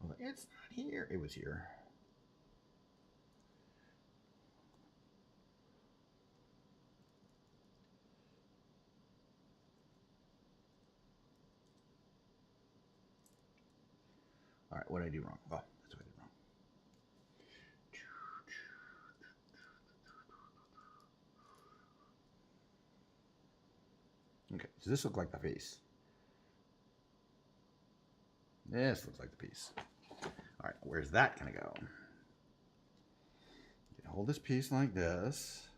Well, it's not here. It was here. All right, what did I do wrong? Oh, that's what I did wrong. Okay, so this looks like the piece. This looks like the piece. All right, where's that gonna go? Hold this piece like this,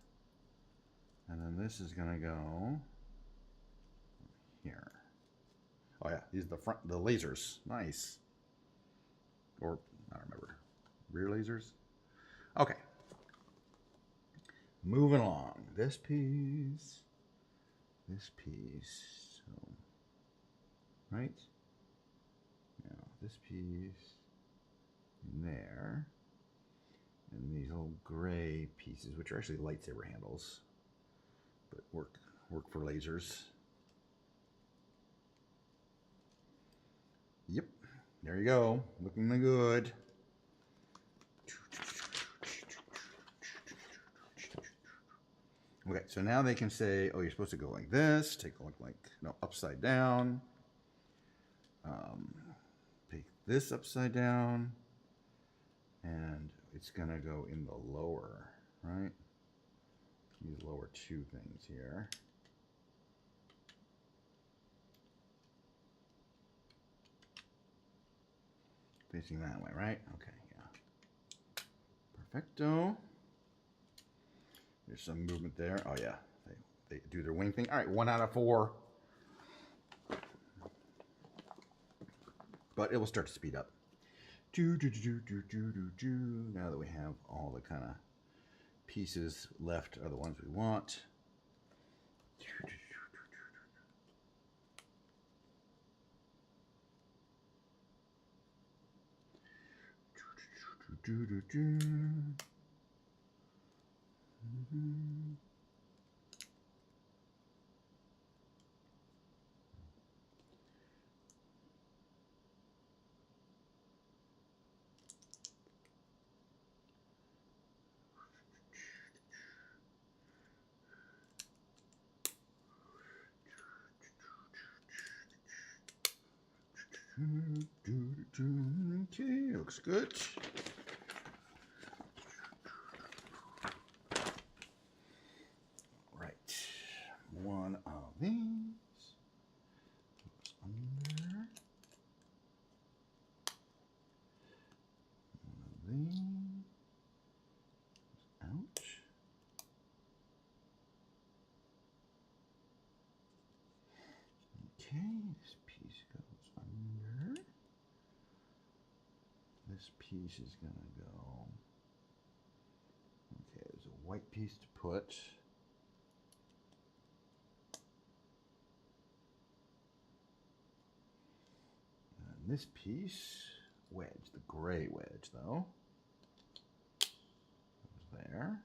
and then this is gonna go here. Oh yeah, these are the lasers. Nice. Or I don't remember. Rear lasers. Okay. Moving along. This piece. This piece. So, right? Now this piece in there. And these little gray pieces, which are actually lightsaber handles, but work for lasers. Yep, there you go, looking good. Okay, so now they can say, oh, you're supposed to go like this, take a look like, no, upside down. Take this upside down, and it's gonna go in the lower, right? These lower two things here. Facing that way, right? Okay, yeah. Perfecto. There's some movement there. Oh yeah, they do their wing thing. All right, 1 out of 4. But it will start to speed up. Now that we have all the kind of pieces left are the ones we want. Okay, looks good. Right, one of these goes under. One of these out. Okay, this piece goes under. This piece is gonna go. Okay, there's a white piece to put. And this piece, wedge, the gray wedge though. Goes there.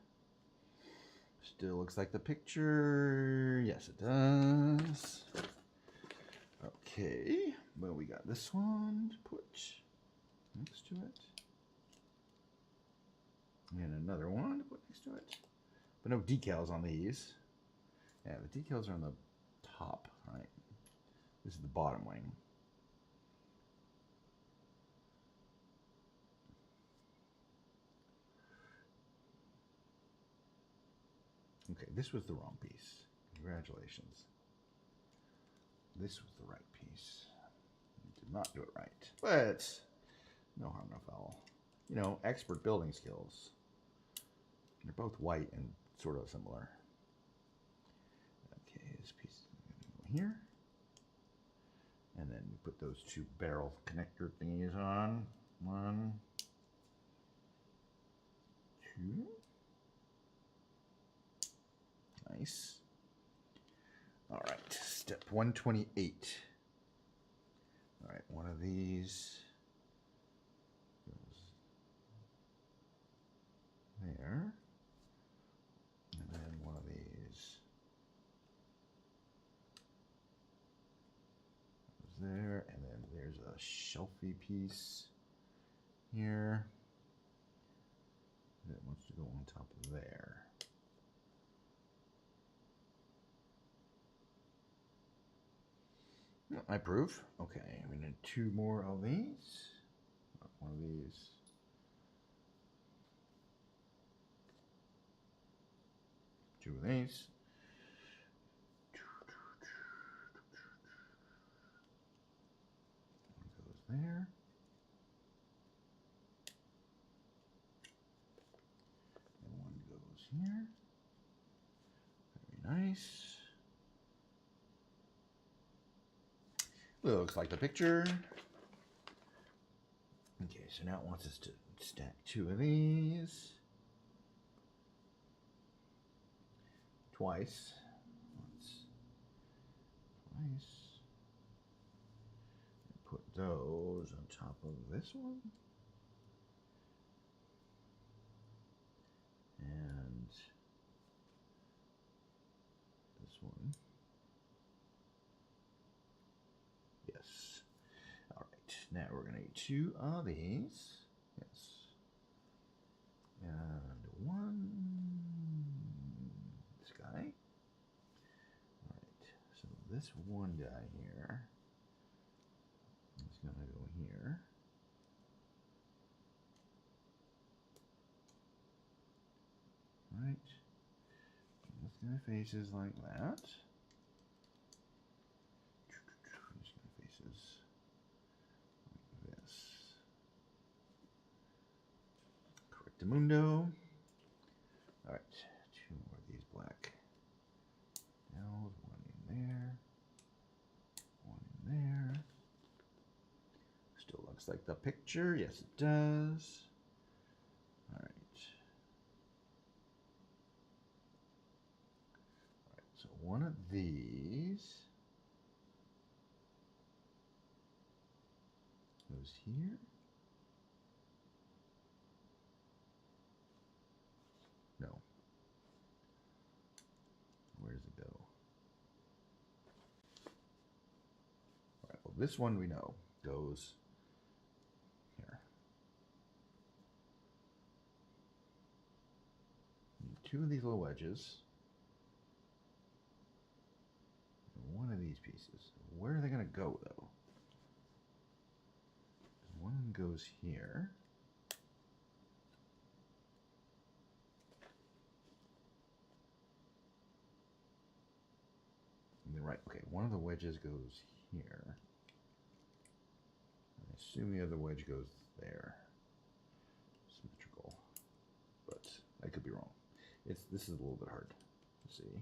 Still looks like the picture. Yes, it does. Okay, well, we got this one to put next to it. And another one to put next to it. But no decals on these. Yeah, the decals are on the top, right? This is the bottom wing. Okay, this was the wrong piece. Congratulations. This was the right piece. You did not do it right. But no harm, no foul. You know, expert building skills. They're both white and sort of similar. Okay, this piece is going to go here. And then we put those two barrel connector thingies on. 1, 2. Nice. All right, step 128. All right, one of these goes there. And then one of these goes there. And then there's a shelfy piece here that wants to go on top of there. I approve. Okay, we need 2 more of these. One of these. 2 of these. One goes there. And one goes here. Very nice. Looks like the picture. Okay, so now it wants us to stack 2 of these. Twice. Once. Twice. And put those on top of this one. And this one. Yes. All right. Now we're going to need 2 of these. Yes. And 1. This guy. All right. So this one guy here is going to go here. Right. And this guy faces like that. This guy faces like this. Correctamundo. All right, 2 more of these black nails. 1 in there. 1 in there. Still looks like the picture. Yes, it does. All right. All right, so one of these goes here. No. Where does it go? All right, well, this one we know goes here. 2 of these little wedges. And 1 of these pieces. Where are they going to go, though? one goes here. Right, okay, one of the wedges goes here. I assume the other wedge goes there. Symmetrical. But I could be wrong. This is a little bit hard to see.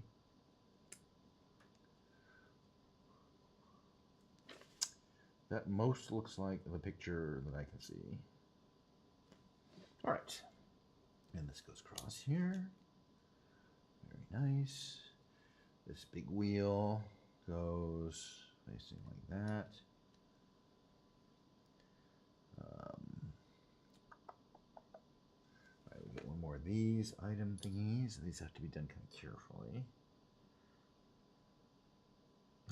That most looks like the picture that I can see. All right. And this goes across here. Very nice. This big wheel goes facing like that. Right, we get one more of these item thingies. These have to be done kind of carefully.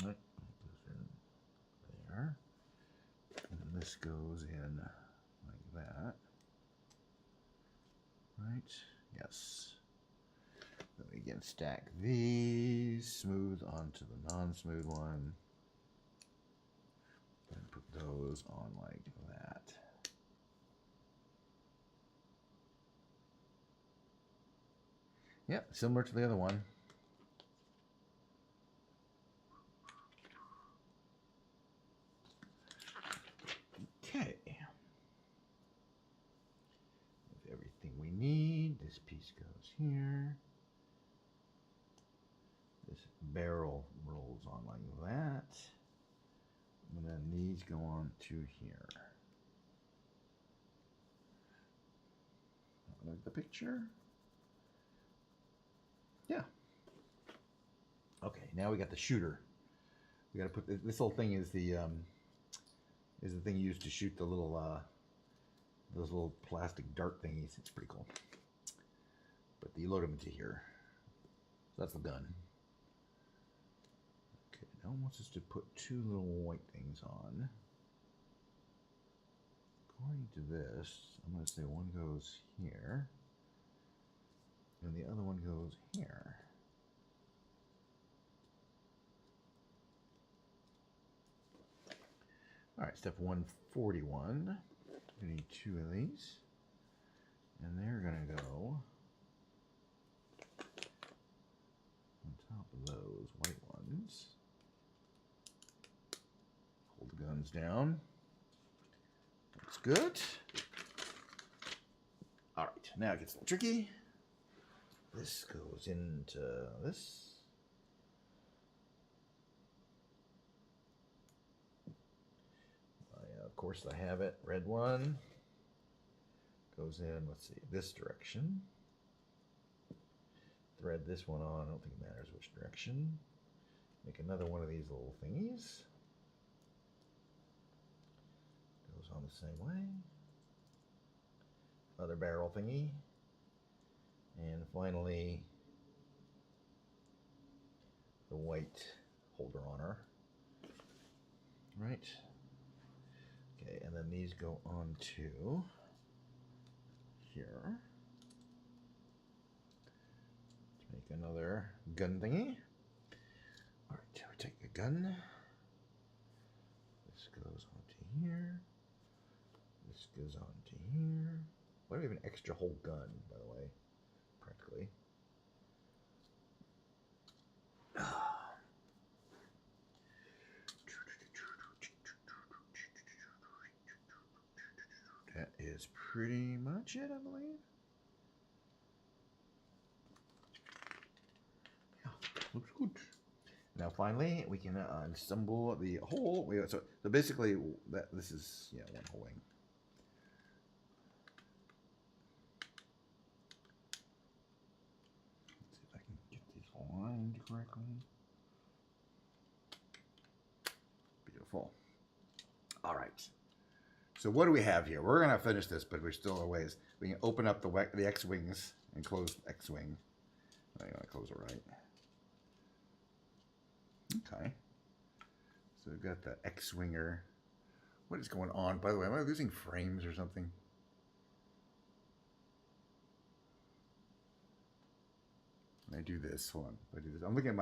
Right, goes in there. And then this goes in like that. Right, yes. Then we again stack these smooth onto the non-smooth one. And put those on like that. Yep, similar to the other one. Okay. With everything we need, this piece goes here. This barrel rolls on like that. And then these go on to here. Like the picture. Yeah. Okay, now we got the shooter. We got to put this whole thing is the thing used to shoot the little those little plastic dart thingies. It's pretty cool. But you load them into here. So that's the gun. Okay, now it wants us to put two little white things on. According to this, I'm going to say one goes here, and the other one goes here. All right, step 141. We need two of these, and they're going to go on top of those white ones. Hold the guns down. That's good. All right, now it gets a little tricky. This goes into this. Of course, I have it. Red one goes in, let's see, this direction. Thread this one on. I don't think it matters which direction. Make another one of these little thingies. Goes on the same way. Another barrel thingy. And finally, the white holder on her. Right. Okay, and then these go on to here. Let's make another gun thingy. All right, we take the gun. This goes onto here. This goes onto here. Why do we have an extra whole gun, by the way? Practically. That is pretty much it, I believe. Yeah, looks good. Now finally, we can assemble the whole. So basically, this is one whole wing. Let's see if I can get these aligned correctly. Beautiful. All right. So what do we have here? We're going to finish this, but we're still a ways. We can open up the X-wings and close the X-wing. I'm going to close it right. Okay. So we've got the X-winger. What is going on? By the way, am I losing frames or something? When I do this, hold on. I do this. I'm looking at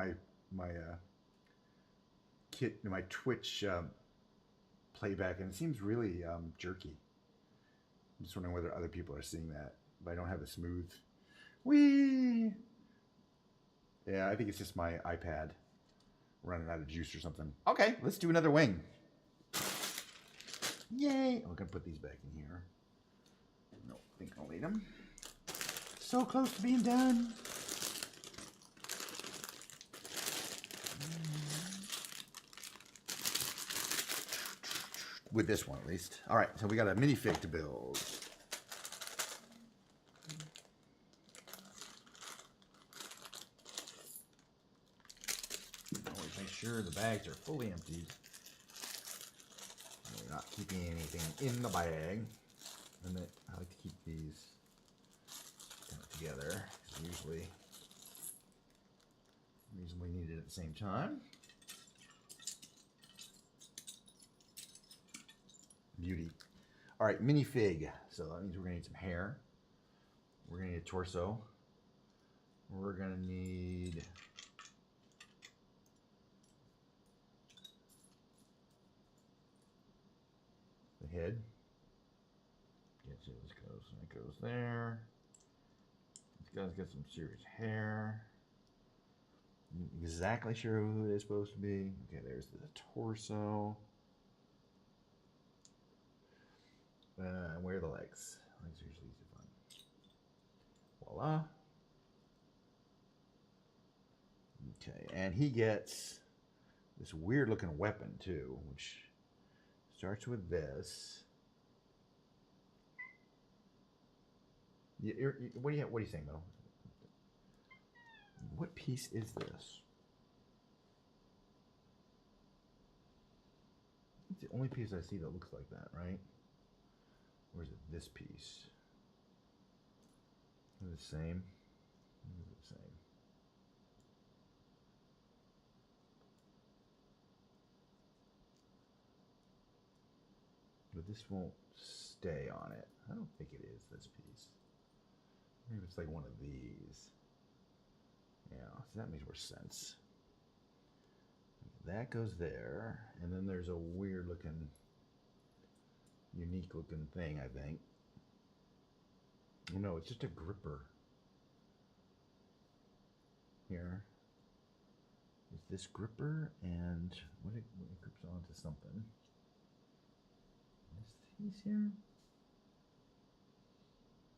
my Twitch playback, and it seems really jerky. I'm just wondering whether other people are seeing that, but I don't have a smooth. Whee! Yeah, I think it's just my iPad running out of juice or something. Okay, let's do another wing. Yay! We're gonna put these back in here. No, I think I'll need them. So close to being done. With this one at least. All right, so we got a minifig to build. Always make sure the bags are fully emptied. We're not keeping anything in the bag. And I like to keep these kind of together. Usually reasonably needed at the same time. Beauty. All right, minifig. So that means we're gonna need some hair. We're gonna need a torso. We're gonna need the head. Get you this goes. That goes there. This guy's got some serious hair. I'm not exactly sure who it is supposed to be. Okay, there's the torso. Where are the legs? Legs are usually easy to find. Voila. Okay, and he gets this weird looking weapon too, which starts with this. What do you think, though? What piece is this? It's the only piece I see that looks like that, right? Or is it this piece? Is it the same? Is it the same? But this won't stay on it. I don't think it is this piece. Maybe it's like one of these. Yeah, so that makes more sense. That goes there, and then there's a weird looking, unique looking thing, I think. Oh, no, it's just a gripper. Here is this gripper, and what it grips onto something. This piece here.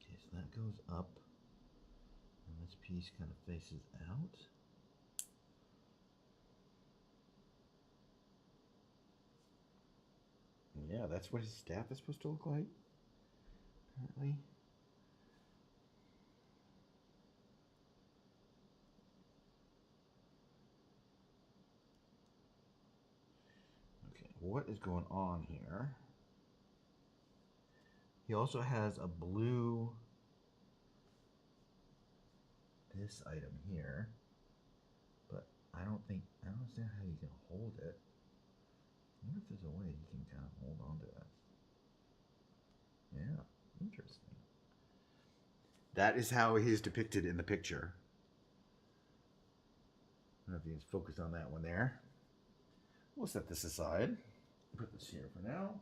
Okay, so that goes up, and this piece kind of faces out. Yeah, that's what his staff is supposed to look like, apparently. Okay, what is going on here? He also has a blue, this item here, but I don't understand how you can hold it. I wonder if there's a way you can kind of hold on to it. Yeah, interesting. That is how he's depicted in the picture. I don't know if you can focus on that one there. We'll set this aside. Put this here for now.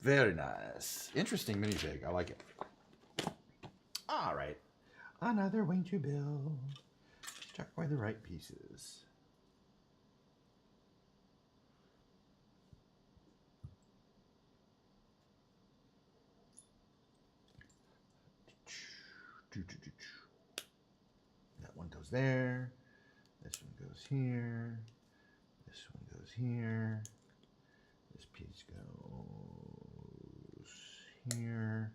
Very nice. Interesting minifig. I like it. All right. Another wing to build. Start by the right pieces. That one goes there. This one goes here. This one goes here. This piece goes here.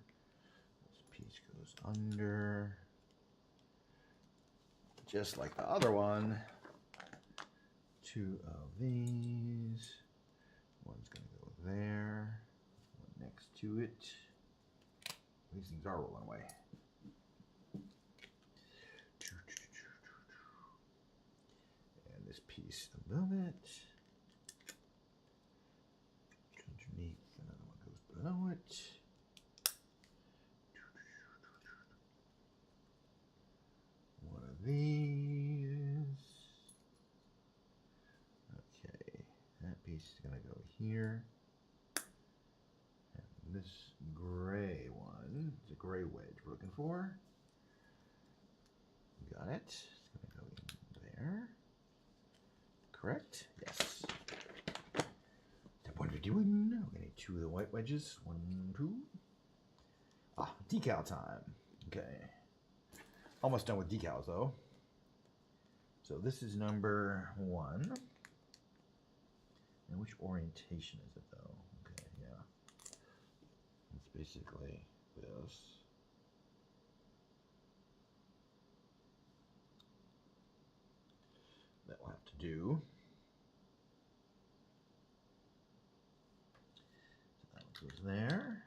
This piece goes under. Just like the other one. Two of these. One's going to go there. One next to it. These things are rolling away. And this piece above it. Underneath, another one goes below it. One of these. Okay, that piece is going to go here. this gray one. It's a gray wedge we're looking for. Got it. It's going to go in there. Correct? Yes. Step 151. We're going to need 2 of the white wedges. 1, 2. Ah, decal time. Okay. Almost done with decals, though. So this is number 1. And which orientation is it, though? Okay, yeah. It's basically this. That we'll have to do. So that one goes there.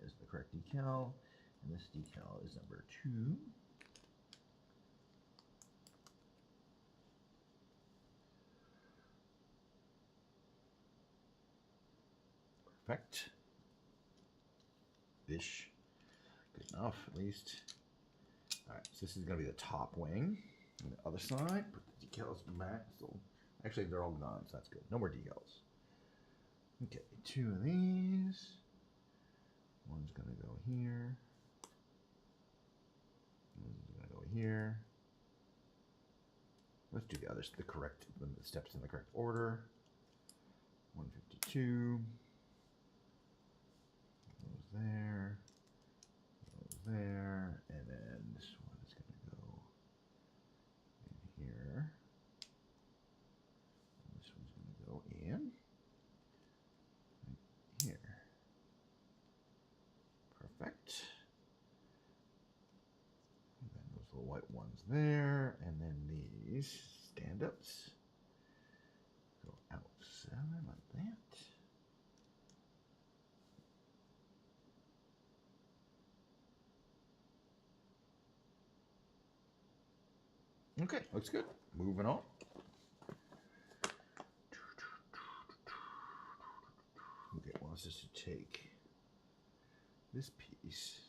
Is the correct decal. And this decal is number 2. Perfect. Ish. Good enough, at least. Alright, so this is going to be the top wing. On the other side, put the decals back. So, actually, they're all gone, so that's good. No more decals. Okay, 2 of these. One's going to go here. One's going to go here. Let's do the others, the steps in the correct order. 152. Goes there. Goes there. And then this one is going to go in here. And this one's going to go in right here. Perfect. And then those little white ones there. And then these stand-ups go out 7 like that. Okay, looks good. Moving on. Okay, wants us to take this piece,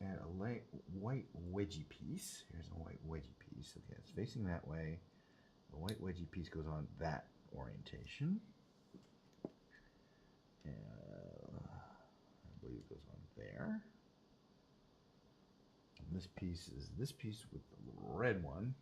add a white wedgie piece. Here's a white wedgie piece. Okay, it's facing that way. The white wedgie piece goes on that orientation. And I believe it goes on there. And this piece is this piece with the red one.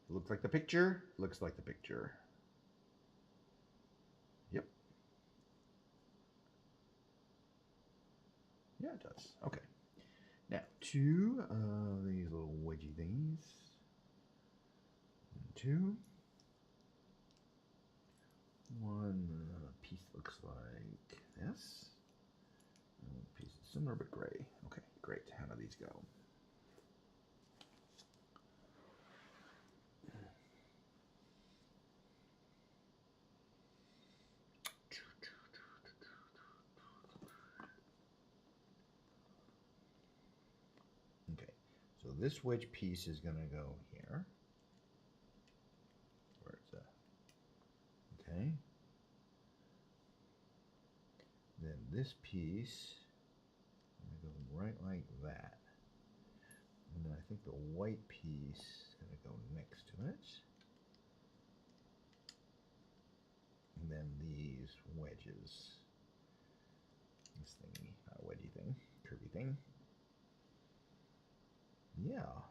Looks like the picture. Looks like the picture. Yep. Yeah, it does. Okay. Now, 2 of these little wedgie things. 2. One piece looks like this. And one piece is similar but gray. Okay, great. How do these go? Okay, so this wedge piece is going to go here. Where it's at. Okay. Then this piece is going to go right like that. And then I think the white piece is going to go next to it. And then these wedges. This thingy, wedgie thing, curvy thing. Yeah.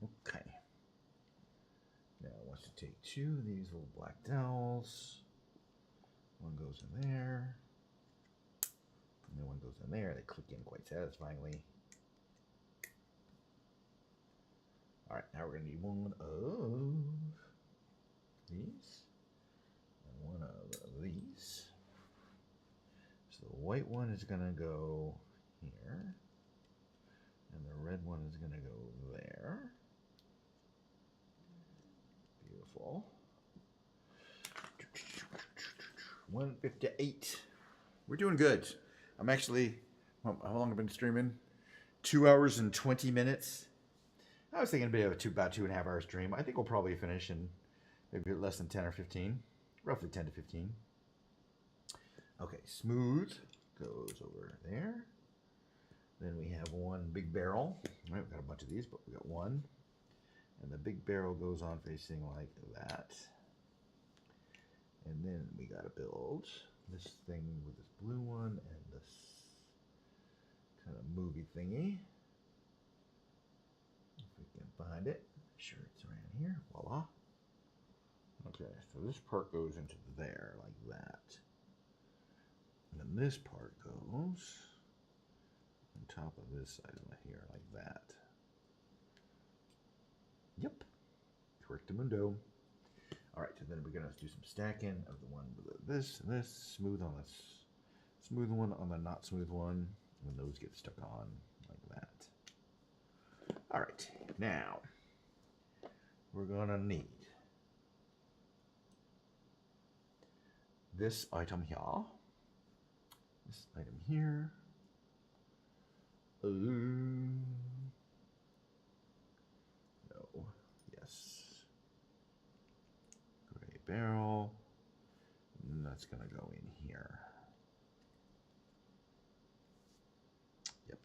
Okay. Now I want to take 2 of these little black dowels. One goes in there. And then one goes in there. They click in quite satisfyingly. Alright, now we're going to need 1 of these. And 1 of these. So the white one is going to go here. And the red one is going to go there. Beautiful. 158. We're doing good. I'm actually, how long have I been streaming? 2 hours and 20 minutes. I was thinking it'd be about 2.5 hour stream. I think we'll probably finish in Maybe less than 10 or 15. Roughly 10 to 15. Okay, smooth goes over there. Then we have one big barrel. All right, we've got a bunch of these, but we got one. And the big barrel goes on facing like that. And then we got to build this thing with this blue one and this kind of movie thingy. If we can find it. Sure, it's around here. Voila. Okay, so this part goes into there like that. And then this part goes on top of this side of here like that. Yep. Correctamundo. All right, so then we're gonna do some stacking of the one with this and this, smooth on this, smooth one on the not smooth one, and those get stuck on like that. All right, now we're gonna need this item here, this item here. No, yes. Gray barrel, and that's gonna go in here. Yep.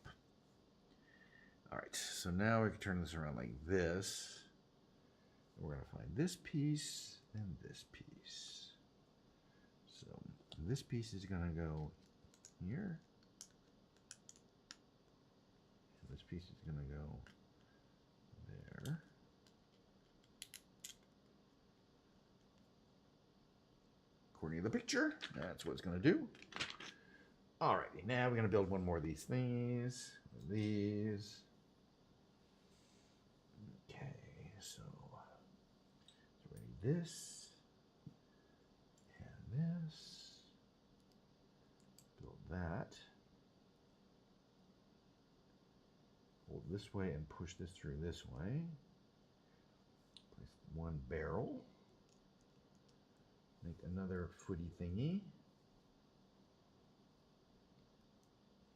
All right, so now we can turn this around like this. We're gonna find this piece and this piece. So this piece is gonna go here. This piece is gonna go there. According to the picture, that's what it's gonna do. Alrighty, now we're gonna build one more of these things. These. Okay, so we need this and this. Build that. Hold this way and push this through this way. Place one barrel. Make another footy thingy.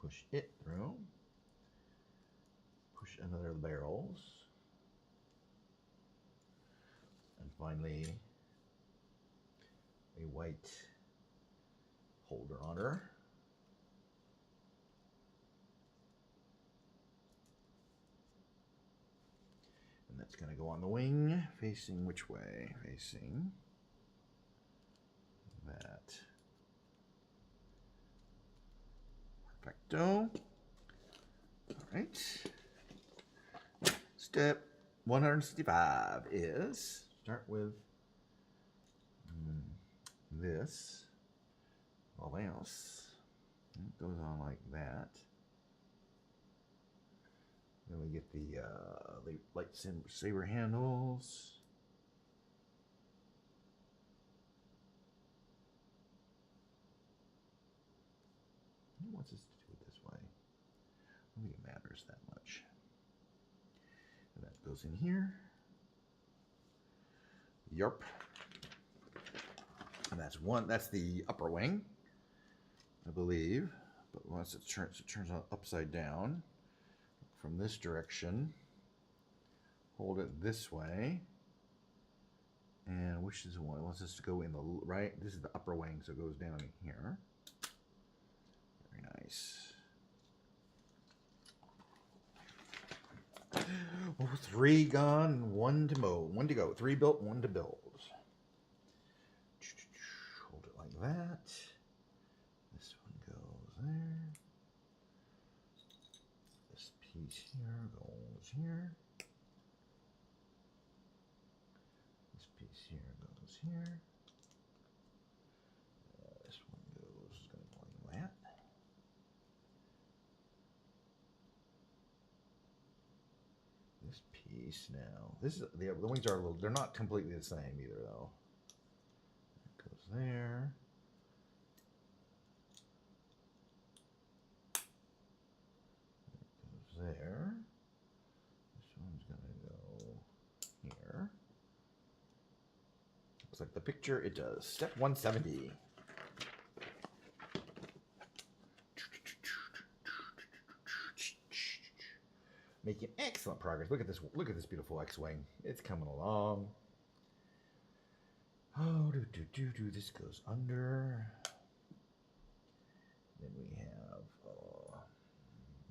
Push it through. Push another barrels. And finally, a white holder on her. And that's going to go on the wing, facing which way? Facing that. Perfecto. All right. Step 165 is start with this. All else. It goes on like that. Then we get the lightsaber handles. Who wants us to do it this way? I don't think it matters that much. And that goes in here. Yarp. And that's the upper wing, I believe. But once it turns out upside down from this direction. Hold it this way. And which is the one? It wants us to go in the right. This is the upper wing, so it goes down in here. Very nice. Oh, 3 gone, 1 to mow, 1 to go. 3 built, 1 to build. Hold it like that. This one goes there. This piece here goes here. This piece here goes here. This one goes going to go like that. This piece now. This is the wings are a little. They're not completely the same either, though. It goes there. It goes there. This one's gonna go here. Looks like the picture. It does. Step 170. Making excellent progress. Look at this beautiful X-wing. It's coming along. Oh, this goes under. Then we have,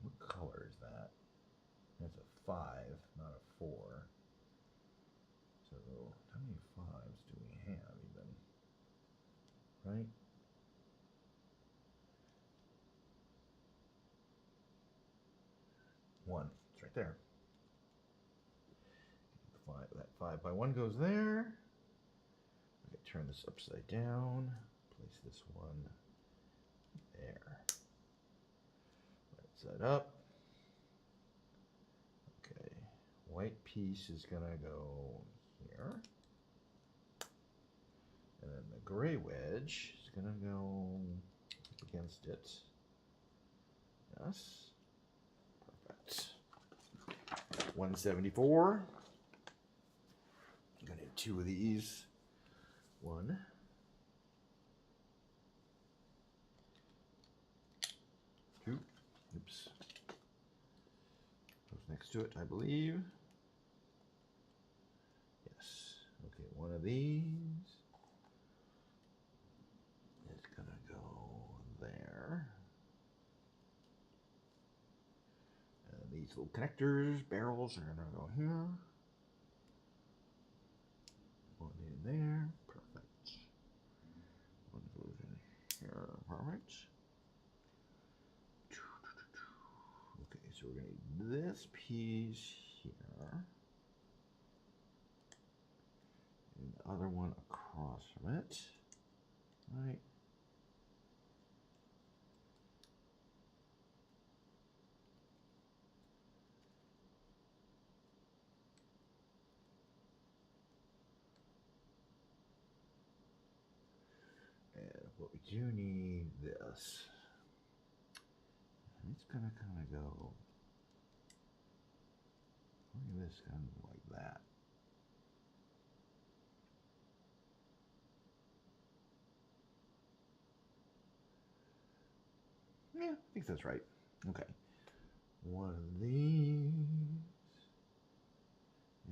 what color is that? That's a 5, not a 4. So, how many 5s do we have even? Right? One. It's right there. That 5 by 1 goes there. Okay, turn this upside down. Place this one there. Lights that up. Okay, white piece is gonna go here. And then the gray wedge is gonna go up against it. Yes. Perfect. 174. I'm gonna need 2 of these. 1. 2. Oops. Goes next to it, I believe. Yes. Okay, 1 of these is gonna go there. And these little connectors, barrels are gonna go here. 1 in there. Perfect. 1 goes in here. Perfect. Okay, so we're gonna need this piece here. And the other one across from it. Right. And what we do need this. It's gonna kind of go. Look at this, kind of like that. Yeah, I think that's right. Okay. 1 of these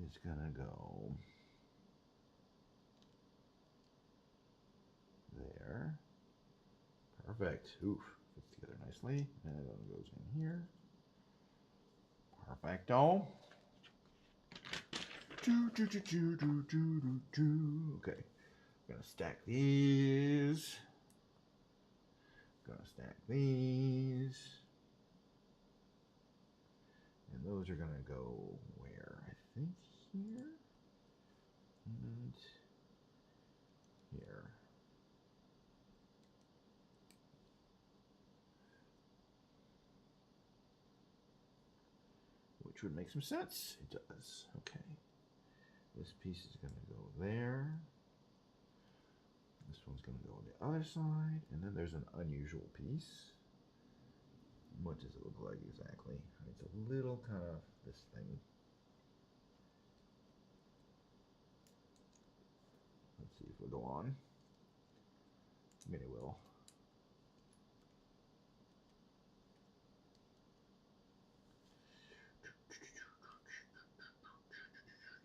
is gonna go there. Perfect. Oof. Fits together nicely. And it goes in here. Perfecto. Okay. Gonna stack these. Gonna stack these. And those are gonna go where? I think here. And here. Which would make some sense. It does. Okay. This piece is going to go there. This one's going to go on the other side. And then there's an unusual piece. What does it look like exactly? It's a little kind of this thing. Let's see if it'll go on. I mean, it will.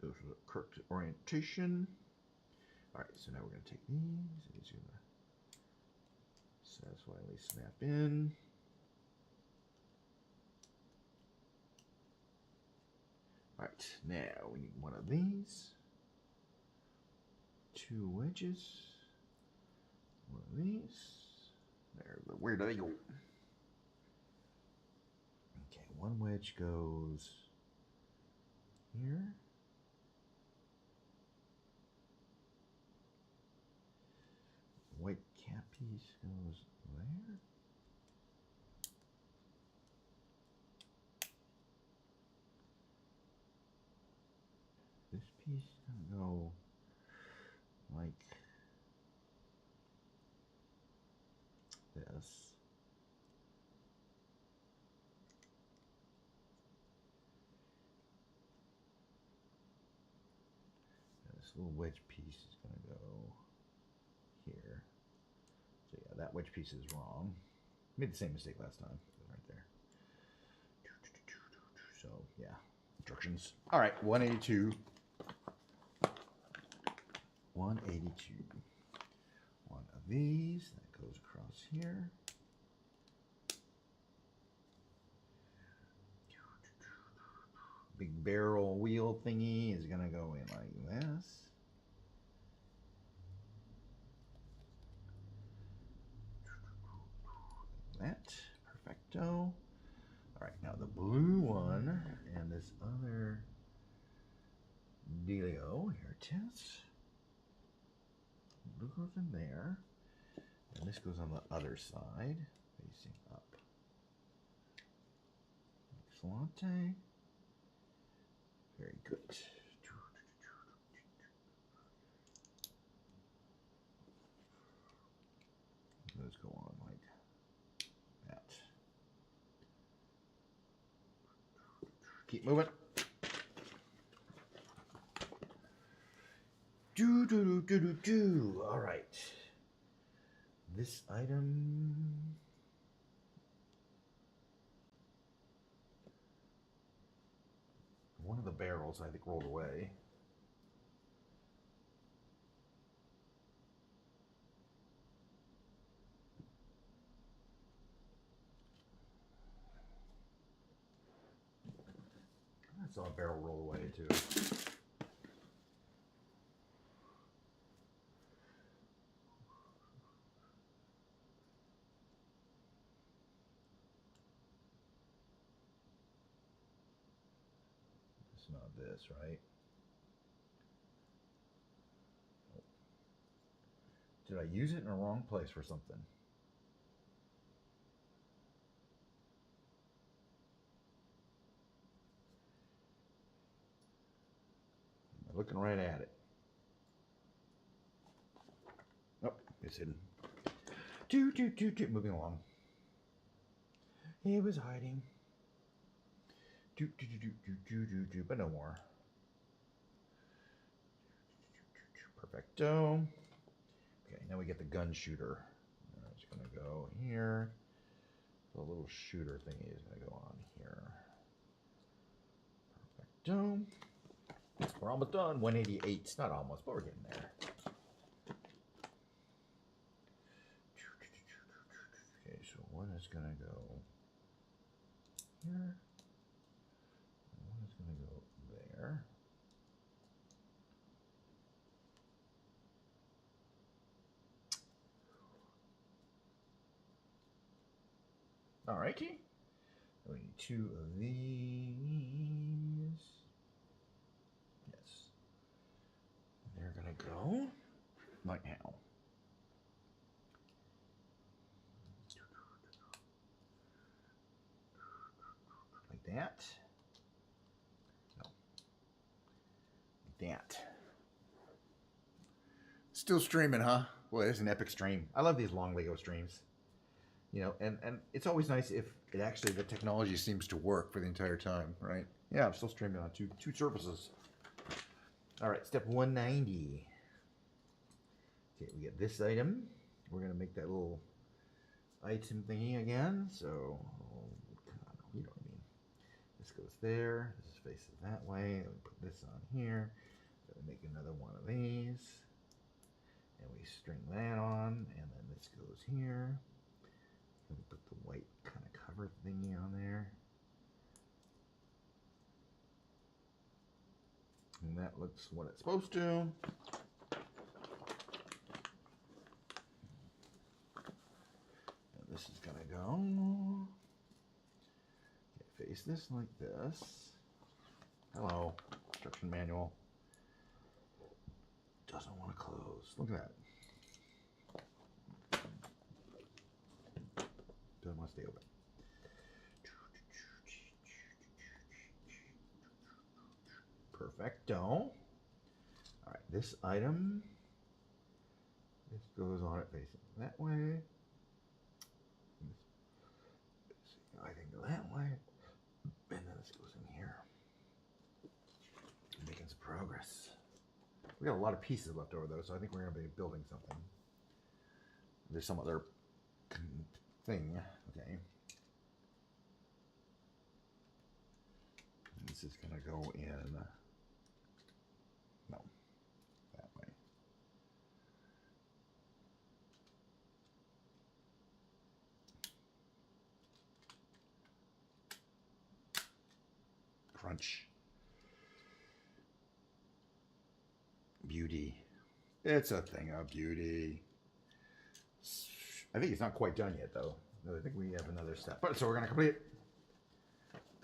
Those are the correct orientation. All right, so now we're going to take these. These are going to satisfyingly snap in. All right, now we need 1 of these. 2 wedges. 1 of these. There, where do they go? Okay, 1 wedge goes here. White cap piece goes there. This piece is gonna go like this. And this little wedge piece is gonna go here. So yeah, that wedge piece is wrong. Made the same mistake last time. Right there. So yeah, instructions. All right, 182. 182. One of these that goes across here. Big barrel wheel thingy is gonna go in like this. That, perfecto. All right, now the blue one and this other dealio, here it is. Blue goes in there, and this goes on the other side, facing up. Excellent. Very good. Those go on like that. Keep moving. Do. All right. This item. One of the barrels, I think, rolled away. I saw a barrel roll away, too. It's not this, right? Did I use it in the wrong place for something? I'm looking right at it. Nope, it's hidden. Moving along. It was hiding. But no more. Perfecto. Okay, now we get the gun shooter. It's gonna go here. The little shooter thingy is gonna go on here. Perfecto. We're almost done. 188. Not almost, but we're getting there. Okay, so one is gonna go here. And one is gonna go there. Alrighty. We need two of these. Yes. They're gonna go right now. Like that. No. Like that. Still streaming, huh? Boy, it's an epic stream. I love these long Lego streams. You know, and it's always nice if it actually, the technology seems to work for the entire time, right? Yeah, I'm still streaming on two surfaces. All right, step 190. Okay, we get this item. We're gonna make that little item thingy again. So, you know what I mean. This goes there. This faces that way. Then we put this on here. Then we make another one of these. And we string that on, and then this goes here. And we put the white kind of cover thingy on there. And that looks what it's supposed to. And this is gonna go. Okay, face this like this. Hello, instruction manual. Doesn't want to close. Look at that. Doesn't want to stay open. Perfecto. All right, this item. This goes on it facing that way. I think go that way. And then this goes in here. Making some progress. We got a lot of pieces left over though, so I think we're going to be building something. There's some other thing. Okay. And this is going to go in. No, that way. crunch. Beauty. It's a thing of beauty. I think it's not quite done yet, though. I think we have another step. But so we're gonna complete it.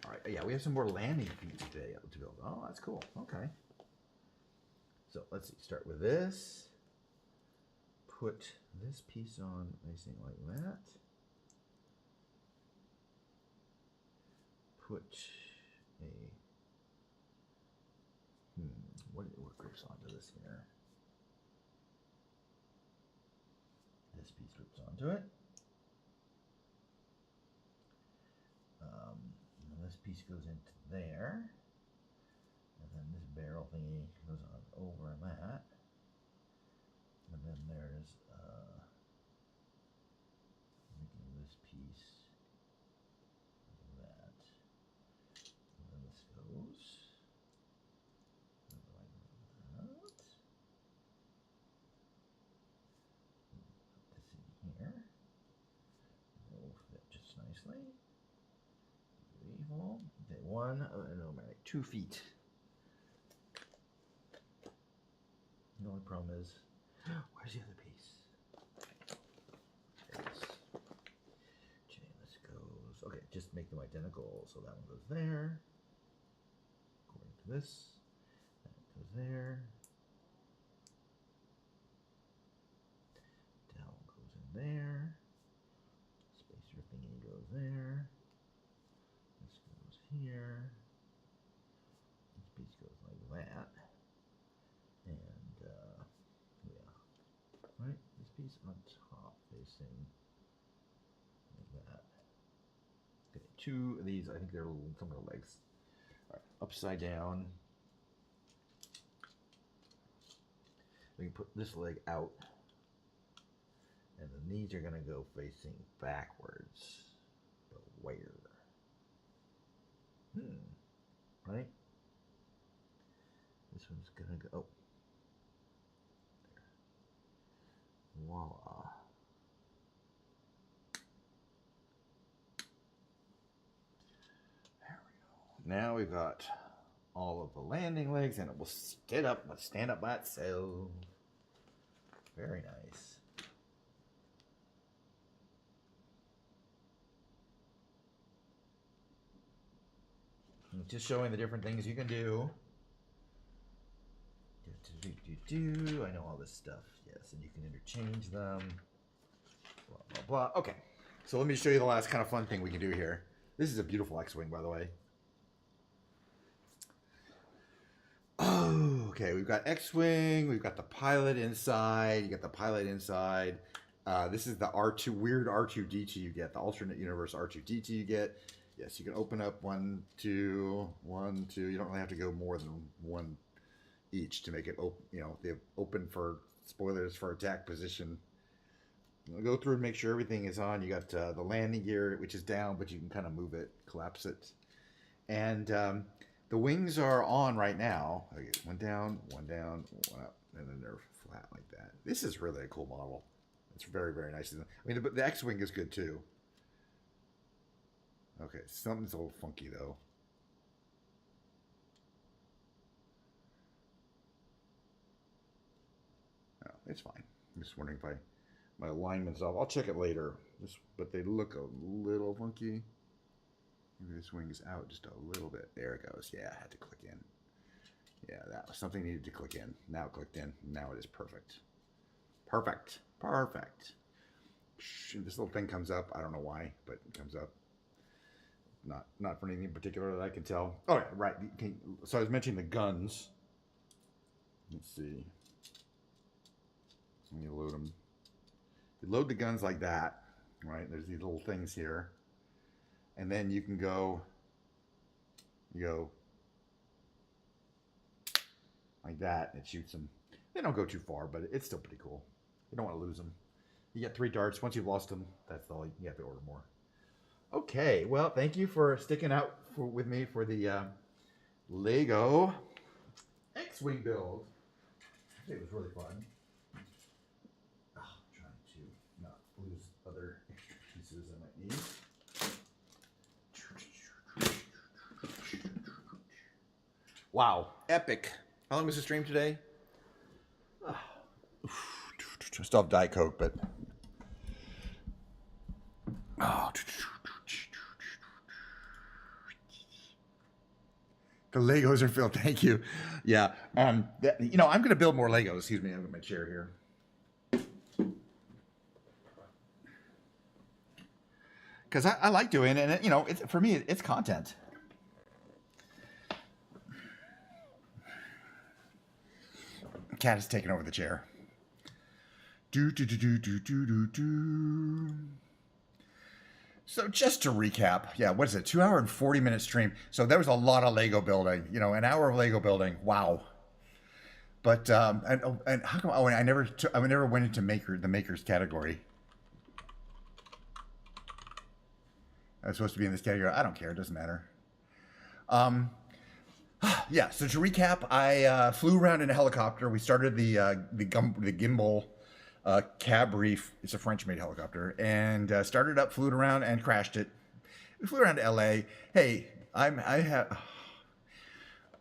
All right. Yeah, we have some more landing feet to build. Oh, that's cool. Okay. So let's see. Start with this. Put this piece on facing like that. Put a what grips onto this here? This piece grips onto it. And this piece goes into there, and then this barrel thingy goes on over that, and then there's making this piece like that, and then this goes like that. Put this in here. It will fit just nicely. Beautiful. Okay, no, like 2 feet. The only problem is, where's the other piece? There it is. Okay, this goes. Okay, just make them identical. So that one goes there. According to this, that goes there. Dowel goes in there. Spacer thingy goes there. This goes here. This piece goes like that. And yeah, right. This piece on top facing like that. Okay, 2 of these. I think they're some of the legs. All right, upside down. We can put this leg out, and then these are gonna go facing backwards. But where? Right. This one's gonna go. Oh. Voila. There we go. Now we've got all of the landing legs, and it will stand up by itself. Very nice. And just showing the different things you can do. I know all this stuff. Yes, and you can interchange them. Blah, blah, blah. Okay, so let me show you the last kind of fun thing we can do here. This is a beautiful X-Wing, by the way. Oh, okay, we've got X-Wing. We've got the pilot inside. You got the pilot inside. This is the R2, weird R2-D2 you get, the alternate universe R2-D2 you get. Yes, you can open up 1, 2, 1, 2. You don't really have to go more than 1 each to make it open. You know, they open for spoilers for attack position. I'll go through and make sure everything is on. You got the landing gear, which is down, but you can kind of move it, collapse it. And the wings are on right now. Okay, 1 down, 1 down, 1 up, and then they're flat like that. This is really a cool model. It's very, very nice. I mean, the X-Wing is good too. Okay, something's a little funky though. Oh, it's fine. I'm just wondering if my alignment's off. I'll check it later. But they look a little funky. Maybe this wing's out just a little bit. There it goes. Yeah, I had to click in. Yeah, that was something needed to click in. Now it clicked in. Now it is perfect. Perfect. Perfect. This little thing comes up. I don't know why, but it comes up. Not for anything particular that I can tell. Oh, yeah, right. So I was mentioning the guns. Let's see. Let me load them. You load the guns like that, right? There's these little things here. And then you can go like that, and it shoots them. They don't go too far, but it's still pretty cool. You don't want to lose them. You get 3 darts. Once you've lost them, that's all. You have to order more. Okay, well, thank you for sticking out with me for the Lego X-Wing build. It was really fun. Oh, I'm trying to not lose other extra pieces I might need. Wow, epic. How long was the stream today? Still have Diet Coke, but oh, the Legos are filled. Thank you. Yeah. You know, I'm going to build more Legos. Excuse me. I've got my chair here. Because I like doing it, and you know, for me, it's content. Cat has taken over the chair. Do do do do do do do do. So just to recap, yeah, what is it? 2 hour and 40-minute stream. So there was a lot of Lego building. You know, an hour of Lego building. Wow. But and how come? Oh, and I never went into the makers category. I was supposed to be in this category. I don't care. It doesn't matter. Yeah. So to recap, I flew around in a helicopter. We started the gimbal cab reef. It's a French-made helicopter, and started up, flew it around, and crashed it. We flew around to LA. Hey,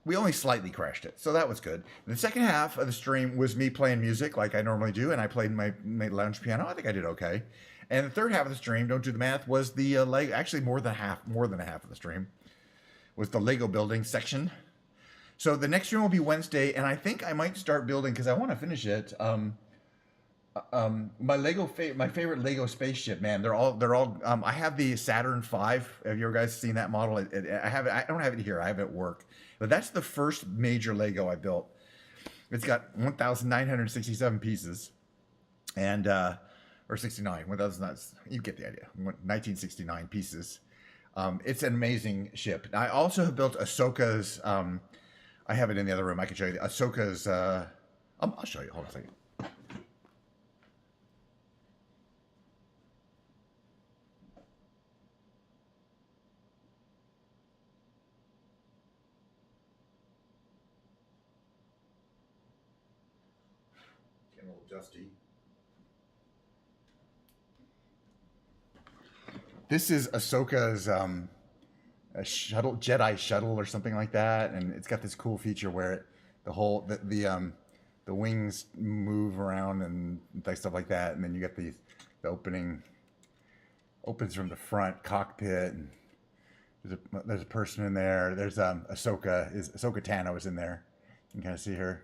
we only slightly crashed it, so that was good. The second half of the stream was me playing music like I normally do, and I played my lounge piano. I think I did okay. And the third half of the stream, don't do the math, was the Lego. Actually, more than a half of the stream was the Lego building section. So the next stream will be Wednesday, and I think I might start building because I want to finish it. My favorite Lego spaceship, man. They're all. I have the Saturn V. Have you guys seen that model? I have it. I don't have it here. I have it at work. But that's the first major Lego I built. It's got 1,967 pieces, and or 69. 1,000. You get the idea. 1969 pieces. It's an amazing ship. I also have built Ahsoka's. I have it in the other room. I can show you Ahsoka's. I'll show you. Hold on a second. Getting a little dusty. This is Ahsoka's a Jedi shuttle or something like that, and it's got this cool feature where the wings move around and stuff like that, and then you get the opening opens from the front cockpit, and there's a person in there. There's Ahsoka Tano is in there. You can kind of see her.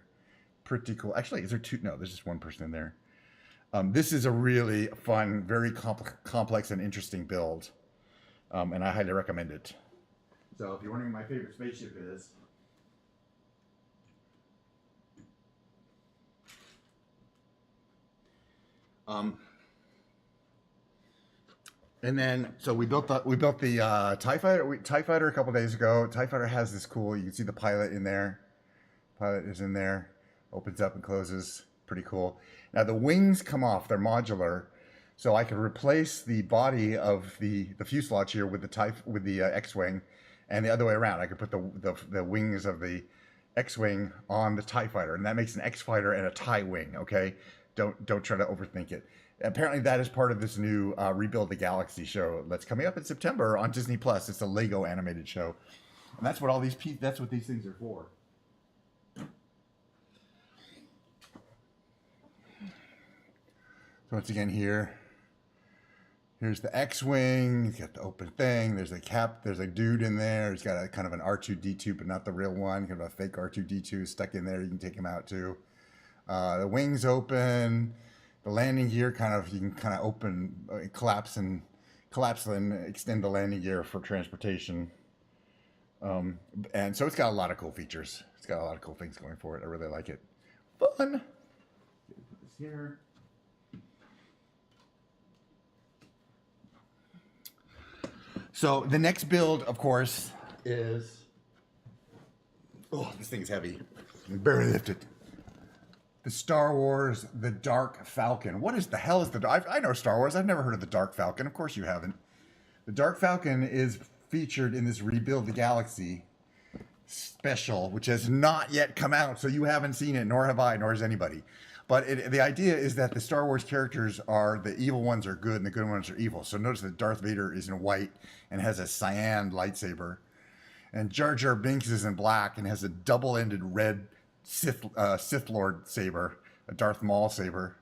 Pretty cool. Actually, is there two? No, there's just one person in there. This is a really fun, very complex and interesting build, and I highly recommend it. So if you're wondering what my favorite spaceship is, and then so we built the TIE Fighter a couple days ago. TIE Fighter has this cool. You can see the pilot in there. Pilot is in there. Opens up and closes. Pretty cool. Now the wings come off. They're modular, so I can replace the body of the fuselage here with the X-wing, and the other way around. I could put the wings of the X-wing on the TIE Fighter, and that makes an X-Fighter and a TIE wing. Okay, don't try to overthink it. Apparently, that is part of this new Rebuild the Galaxy show that's coming up in September on Disney Plus. It's a Lego animated show, and that's what that's what these things are for. Once again here's the X-Wing. He's got the open thing. There's a dude in there. He's got a kind of an R2-D2, but not the real one. Kind of a fake R2-D2 stuck in there. You can take him out too. The wings open. The landing gear you can kind of open, collapse and extend the landing gear for transportation. And so it's got a lot of cool features. It's got a lot of cool things going for it. I really like it. Fun. Put this here. So the next build, of course, is... Oh, this thing is heavy. I barely lift it. The Star Wars, the Dark Falcon. What is the hell is the... I know Star Wars. I've never heard of the Dark Falcon. Of course you haven't. The Dark Falcon is featured in this Rebuild the Galaxy special, which has not yet come out. So you haven't seen it, nor have I, nor has anybody. But the idea is that the Star Wars characters the evil ones are good and the good ones are evil. So notice that Darth Vader is in white and has a cyan lightsaber. And Jar Jar Binks is in black and has a double-ended red Sith Lord saber, a Darth Maul saber.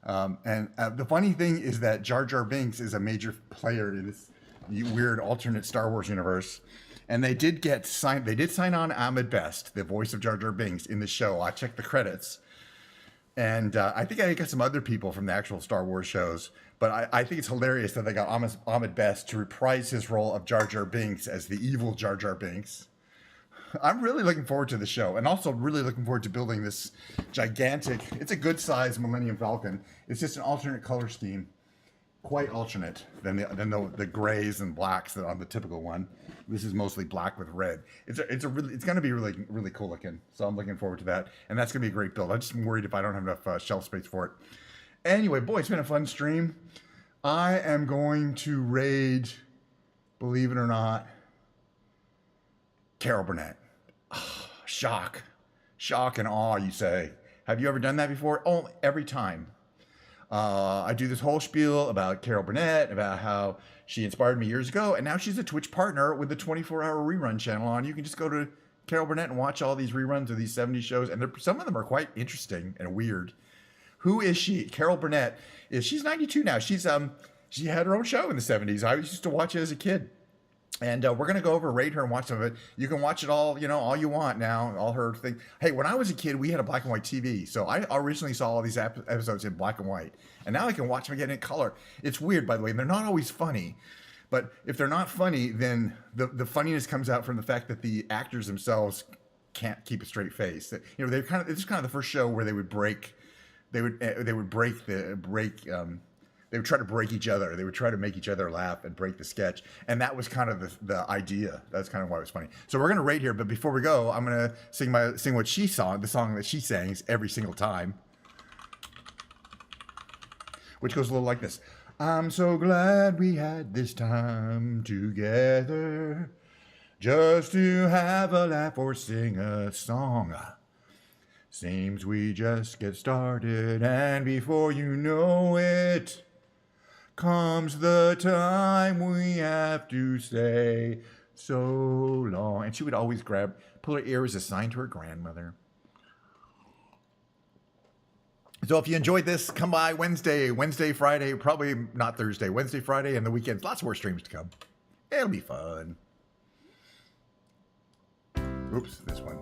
And the funny thing is that Jar Jar Binks is a major player in this weird alternate Star Wars universe. And they did sign on Ahmed Best, the voice of Jar Jar Binks, in the show. I checked the credits. And I think I got some other people from the actual Star Wars shows. But I think it's hilarious that they got Ahmed Best to reprise his role of Jar Jar Binks as the evil Jar Jar Binks. I'm really looking forward to the show, and also really looking forward to building this gigantic, it's a good size Millennium Falcon. It's just an alternate color scheme, quite alternate than the grays and blacks that on the typical one. This is mostly black with red. It's going to be really cool looking. So I'm looking forward to that, and that's going to be a great build. I'm just worried if I don't have enough shelf space for it. Anyway, boy, it's been a fun stream. I am going to raid, believe it or not, Carol Burnett. Oh, shock and awe, you say. Have you ever done that before? Oh, every time. I do this whole spiel about Carol Burnett, about how she inspired me years ago, and now she's a Twitch partner with the 24-hour rerun channel on. You can just go to Carol Burnett and watch all these reruns of these 70s shows, and some of them are quite interesting and weird. Who is she? Carol Burnett she's 92 now. She had her own show in the 70s. I used to watch it as a kid. And we're going to go over, rate her, and watch some of it. You can watch it all, all you want now, all her thing. Hey, when I was a kid, we had a black and white TV. So I originally saw all these episodes in black and white. And now I can watch them again in color. It's weird, by the way. And they're not always funny. But if they're not funny, then the funniness comes out from the fact that the actors themselves can't keep a straight face. This is kind of the first show where they would they would try to break each other. They would try to make each other laugh and break the sketch. And that was kind of the idea. That's kind of why it was funny. So we're going to rate here. But before we go, I'm going to sing what she sang, the song that she sings every single time, which goes a little like this. I'm so glad we had this time together just to have a laugh or sing a song. Seems we just get started, and before you know it, comes the time we have to say so long. And she would always pull her ear as a sign to her grandmother. So if you enjoyed this, come by Wednesday, Friday, probably not Thursday, Wednesday, Friday, and the weekends. Lots more streams to come. It'll be fun. Oops, this one.